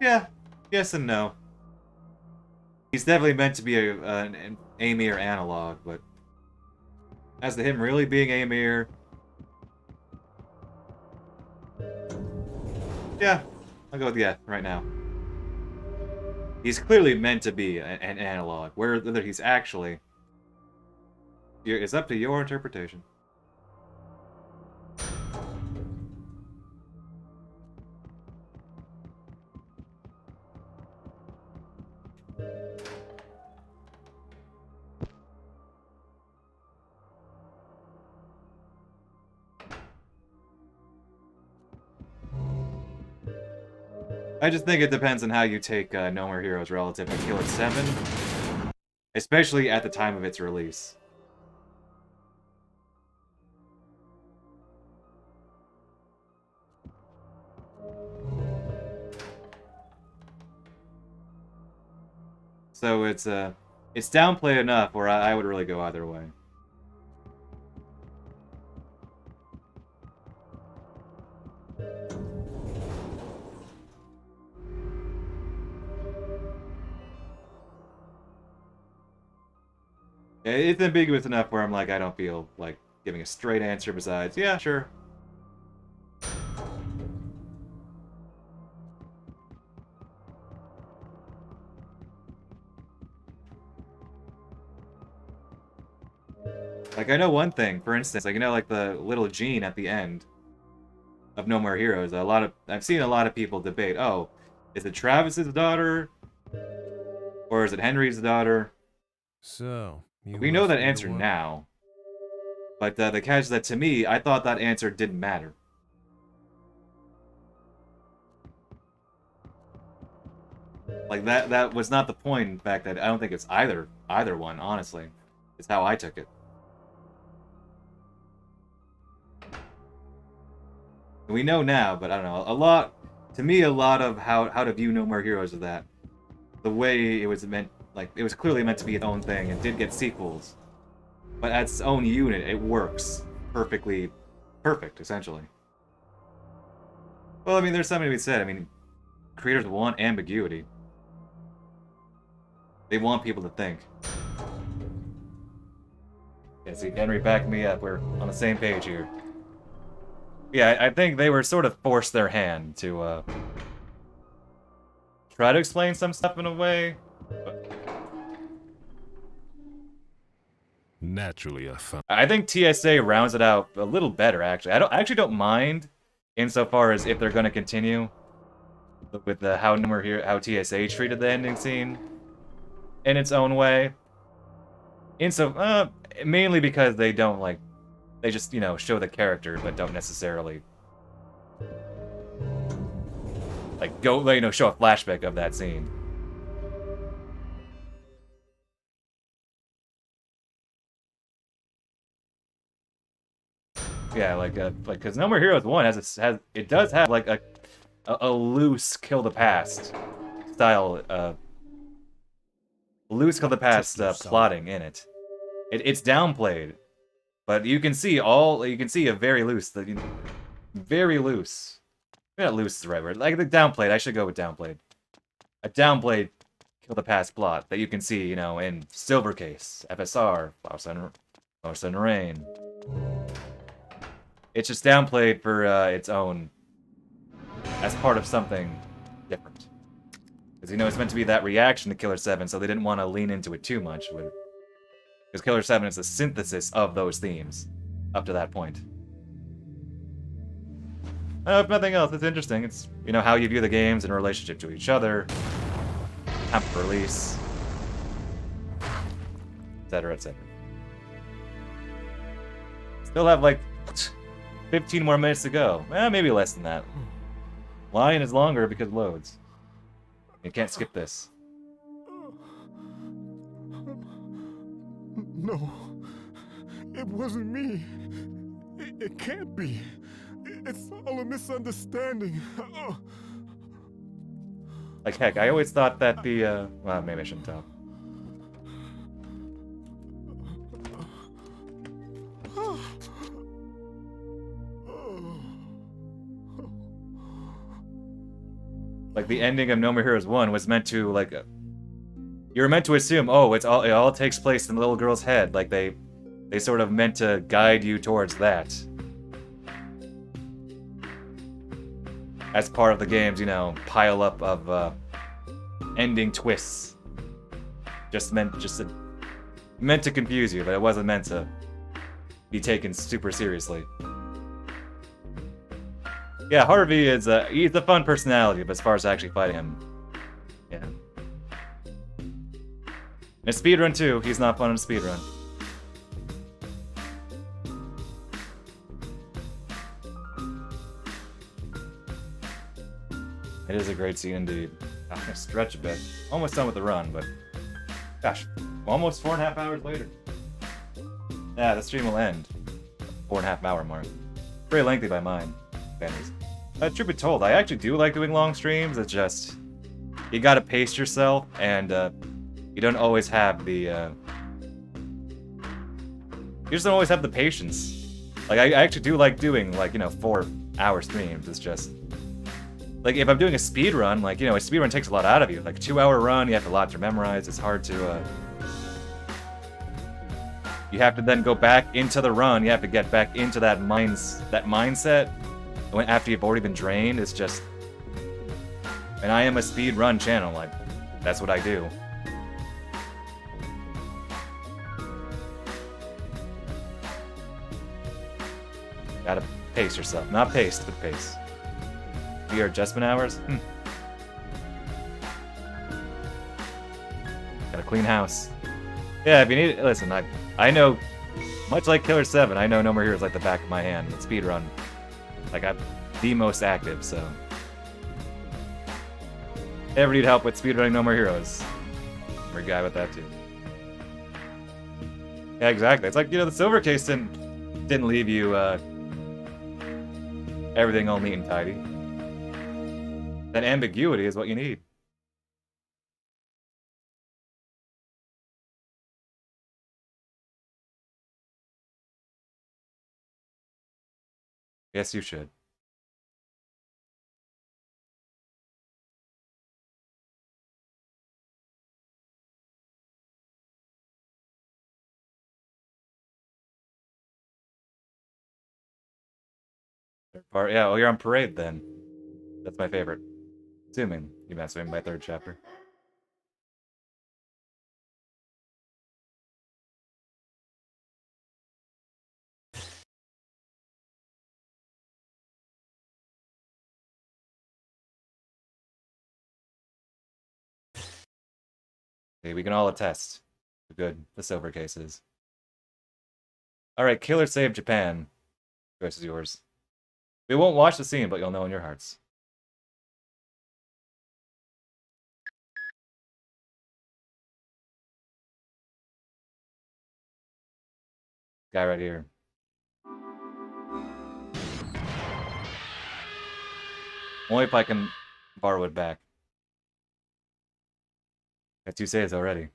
Yeah. Yes and no. He's definitely meant to be an Amir analog, but as to him really being Amir, yeah, I'll go with yeah right now. He's clearly meant to be an analog. Whether he's actually, it's up to your interpretation. I just think it depends on how you take No More Heroes relative to Killer7, especially at the time of its release. So it's downplayed enough where I would really go either way. It's ambiguous enough where I'm like, I don't feel like giving a straight answer besides, yeah, sure. Like, I know one thing, for instance, like, you know, like the little Jean at the end of No More Heroes, I've seen a lot of people debate, oh, is it Travis's daughter? Or is it Henry's daughter? So, we know that answer now. But the catch is that, to me, I thought that answer didn't matter. Like, that was not the point, in fact, that I don't think it's either one, honestly. It's how I took it. We know now, but I don't know, a lot To me, a lot of how to view No More Heroes is that the way it was meant, like, it was clearly meant to be its own thing and did get sequels, but as its own unit, it works perfectly, perfect, essentially. Well, I mean, there's something to be said. I mean, creators want ambiguity. They want people to think. Yeah, see, Henry, back me up. We're on the same page here. Yeah, I think they were sort of forced their hand to, try to explain some stuff in a way. But Naturally, I found. I think TSA rounds it out a little better, actually. I actually don't mind, insofar as if they're going to continue with the how TSA treated the ending scene in its own way. Mainly because they don't, like, they just, you know, show the character, but don't necessarily, like, you know, show a flashback of that scene. Yeah, like, because No More Heroes 1 it does have, like, a loose Kill the Past style, loose Kill the Past plotting in it. It's downplayed, but you can see a very loose, very loose. Not loose is the right word. Like the downplayed. I should go with downplayed. A downplayed Kill the Past plot that you can see, you know, in Silvercase, FSR, Flower Sun Rain. It's just downplayed for its own, as part of something different. Because, you know, it's meant to be that reaction to Killer 7, so they didn't want to lean into it too much. Because Killer 7 is a synthesis of those themes, up to that point. If nothing else, it's interesting. It's, you know, how you view the games in relationship to each other, time of release, etc., etc. Still have, like, 15 more minutes to go. Maybe less than that. Line is longer because it loads. You can't skip this. No, it wasn't me. It can't be. It's all a misunderstanding. Like, heck, I always thought that the, well, maybe I shouldn't tell. Like, the ending of No More Heroes 1 was meant to, like, you were meant to assume, oh, it all takes place in the little girl's head. Like, they sort of meant to guide you towards that. As part of the game's, you know, pile up of, ending twists. Meant to confuse you, but it wasn't meant to be taken super seriously. Yeah, Harvey is he's a fun personality, but as far as actually fighting him, yeah. In a speedrun too, he's not fun in a speedrun. It is a great scene indeed. I'm gonna stretch a bit. Almost done with the run, but gosh, almost 4.5 hours later. Yeah, the stream will end. 4.5 hour mark. Very lengthy by mine. Families. Truth be told, I actually do like doing long streams. It's just you gotta pace yourself, and you don't always have the you just don't always have the patience. Like I actually do like doing, like, you know, 4-hour streams. It's just like if I'm doing a speed run, like, you know, a speed run takes a lot out of you. Like a 2-hour run, you have a lot to memorize. It's hard to you have to then go back into the run. You have to get back into that mindset. When after you've already been drained, it's just. And I am a speed run channel. Like, that's what I do. Gotta pace yourself. Not paced, but pace. Your adjustment hours? Gotta clean house. Yeah, if you need it, listen, I know, much like Killer 7, I know No More Heroes like the back of my hand. And speedrun, like, I'm the most active, so. Ever need help with speedrunning No More Heroes? We're a guy with that too. Yeah, exactly. It's like, you know, the silver case didn't leave you everything all neat and tidy. That ambiguity is what you need. Yes, you should. Yeah, well, you're on parade then. That's my favorite. Assuming you mess with me by third chapter. Okay, we can all attest. Good, the silver cases. Alright, Killer Save Japan. Choice is yours. We won't watch the scene, but you'll know in your hearts. Guy right here. Only if I can borrow it back. Got 2 saves already.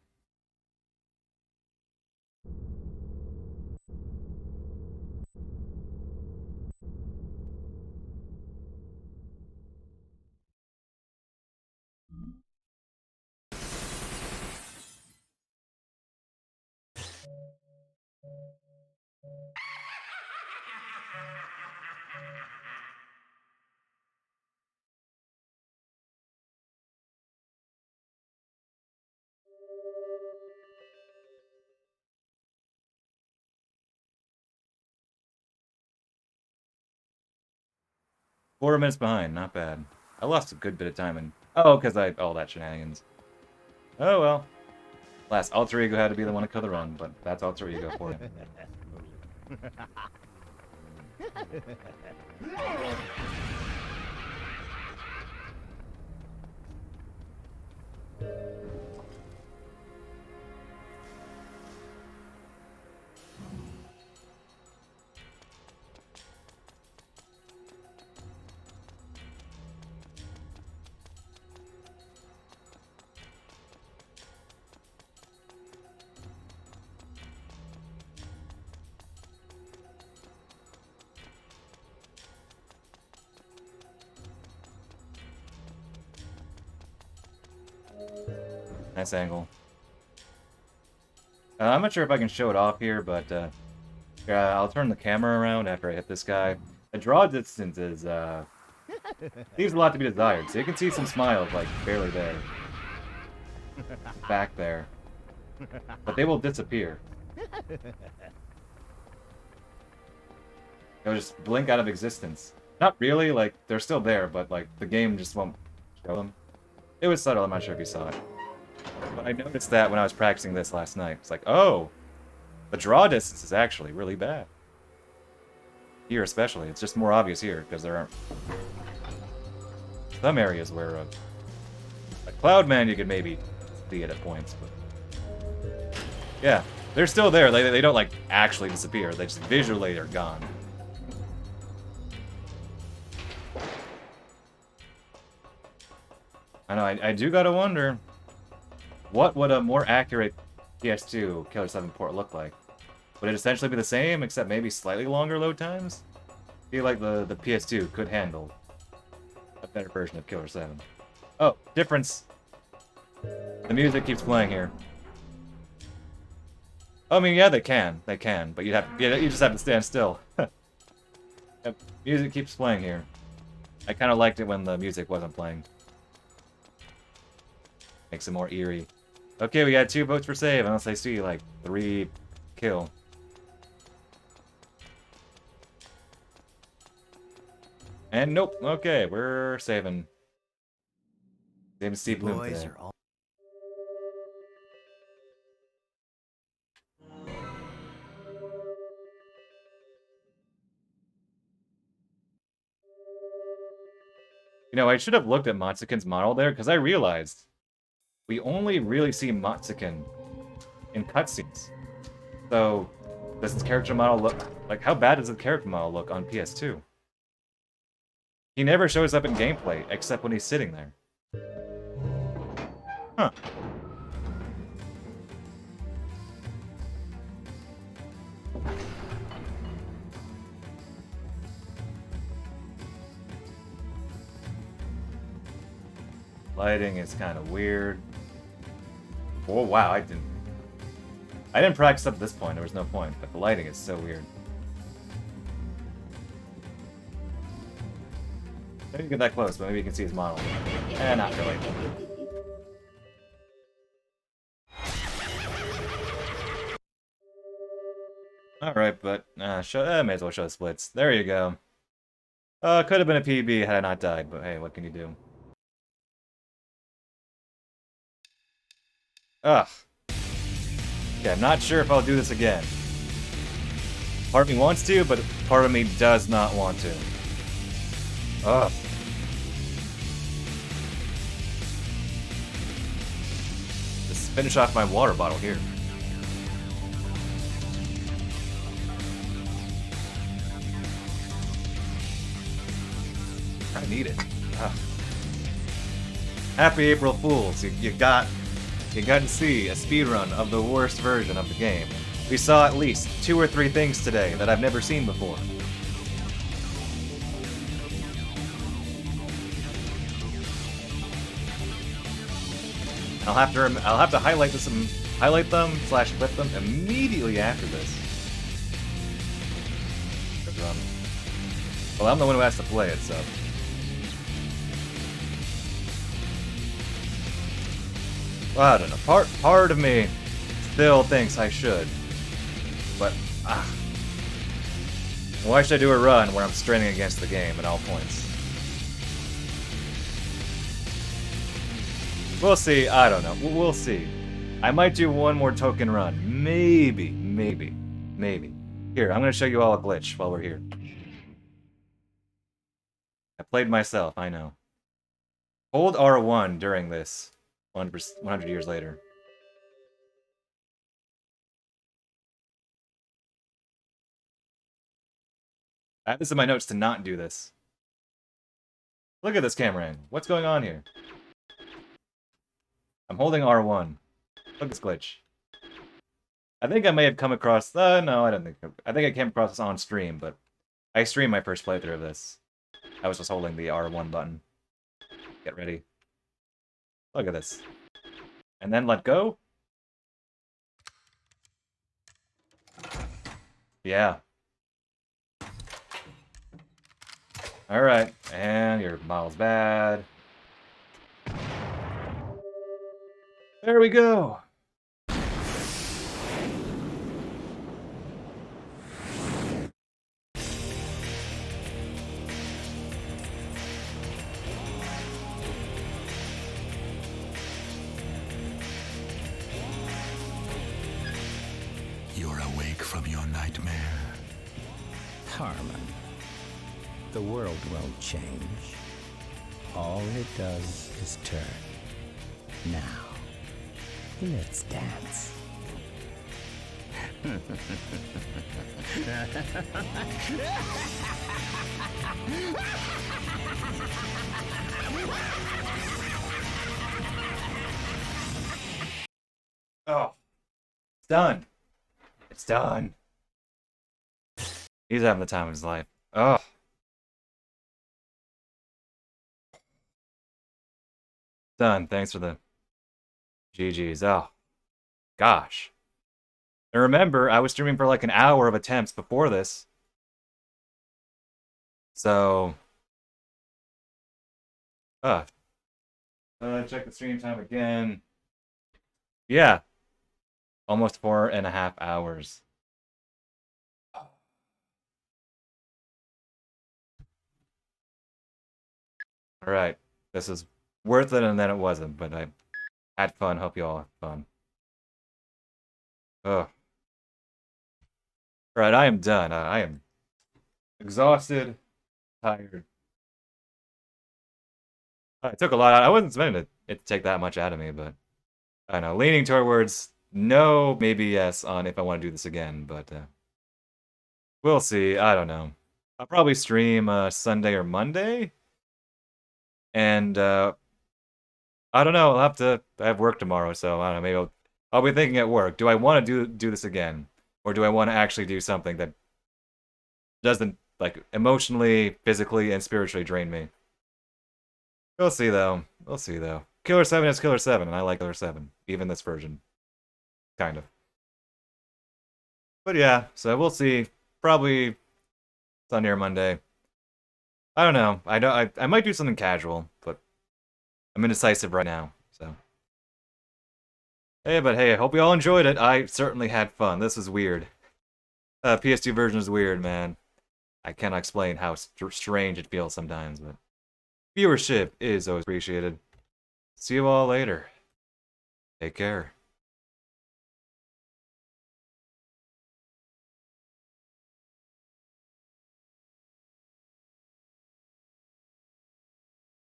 Four minutes behind, not bad. I lost a good bit of time in... Oh, because all that shenanigans. Oh well. Last alter ego had to be the one to kill the run, but that's alter ego for you. 'Nice angle. I'm not sure if I can show it off here, but yeah, I'll turn the camera around after I hit this guy. The draw distance is leaves a lot to be desired. So you can see some smiles like barely there, back there, but they will disappear. They'll just blink out of existence. Not really, like they're still there, but like the game just won't show them. It was subtle. I'm not sure if you saw it. But I noticed that when I was practicing this last night. It's like, oh, the draw distance is actually really bad. Here especially. It's just more obvious here, because there aren't some areas where a Cloudman you could maybe see it at points. But yeah, they're still there. They don't, like, actually disappear. They just visually are gone. I know, I do gotta wonder, what would a more accurate PS2 Killer7 port look like? Would it essentially be the same, except maybe slightly longer load times? I feel like the PS2 could handle a better version of Killer7. Oh, difference! The music keeps playing here. I mean, yeah, they can, but you just have to stand still. Yep, music keeps playing here. I kind of liked it when the music wasn't playing. Makes it more eerie. Okay, we got 2 votes for save, unless I see, like, 3 kill. And nope, okay, we're saving. Saving Steve Bloom today. You know, I should have looked at Matsukin's model there, because I realized we only really see Matsukin in cutscenes. So, does his character model look... Like, how bad does the character model look on PS2? He never shows up in gameplay, except when he's sitting there. Huh. Lighting is kind of weird. Oh wow, I didn't practice up to this point. There was no point, but the lighting is so weird. Maybe get that close, but maybe you can see his model. Eh, not really. Alright, but may as well show the splits. There you go. Could have been a PB had I not died, but hey, what can you do? Ugh. Okay, I'm not sure if I'll do this again. Part of me wants to, but part of me does not want to. Ugh. Just finish off my water bottle here. I need it. Ugh. Happy April Fools! You got to see a speedrun of the worst version of the game. We saw at least 2 or 3 things today that I've never seen before. I'll have to highlight them / clip them immediately after this. Well, I'm the one who has to play it, so. Well, I don't know. Part of me still thinks I should, but why should I do a run where I'm straining against the game at all points? We'll see. I don't know. We'll see. I might do one more token run. Maybe. Here, I'm gonna show you all a glitch while we're here. I played myself. I know. Hold R1 during this. 100 years later. I have this in my notes to not do this. Look at this camera angle. What's going on here? I'm holding R1. Look at this glitch. I think I may have come across... no, I don't think... I think I came across this on stream, but... I streamed my first playthrough of this. I was just holding the R1 button. Get ready. Look at this. And then let go? Yeah. Alright, and your model's bad. There we go! You're awake from your nightmare. Harmon, the world won't change. All it does is turn. Now, let's dance. Oh. It's done. It's done. He's having the time of his life. Oh. Done. Thanks for the GG's. Oh. Gosh. And remember, I was streaming for like an hour of attempts before this. So. Check the stream time again. Yeah. Almost 4.5 hours. Alright. This is worth it, and then it wasn't, but I had fun. Hope you all had fun. Ugh. Alright, I am done. I am exhausted, tired. It took a lot out. I wasn't expecting it to take that much out of me, but I don't know. Leaning towards no, maybe yes on if I want to do this again, but we'll see. I don't know. I'll probably stream Sunday or Monday. And I don't know. I have work tomorrow, so I don't know. Maybe I'll be thinking at work. Do I want to do this again, or do I want to actually do something that doesn't like emotionally, physically, and spiritually drain me? We'll see though. We'll see though. Killer 7 is Killer 7, and I like Killer 7, even this version, kind of. But yeah, so we'll see. Probably Sunday or Monday. I don't know. I might do something casual, but I'm indecisive right now. So hey, I hope you all enjoyed it. I certainly had fun. This is weird. PS2 version is weird, man. I cannot explain how strange it feels sometimes, but viewership is always appreciated. See you all later. Take care.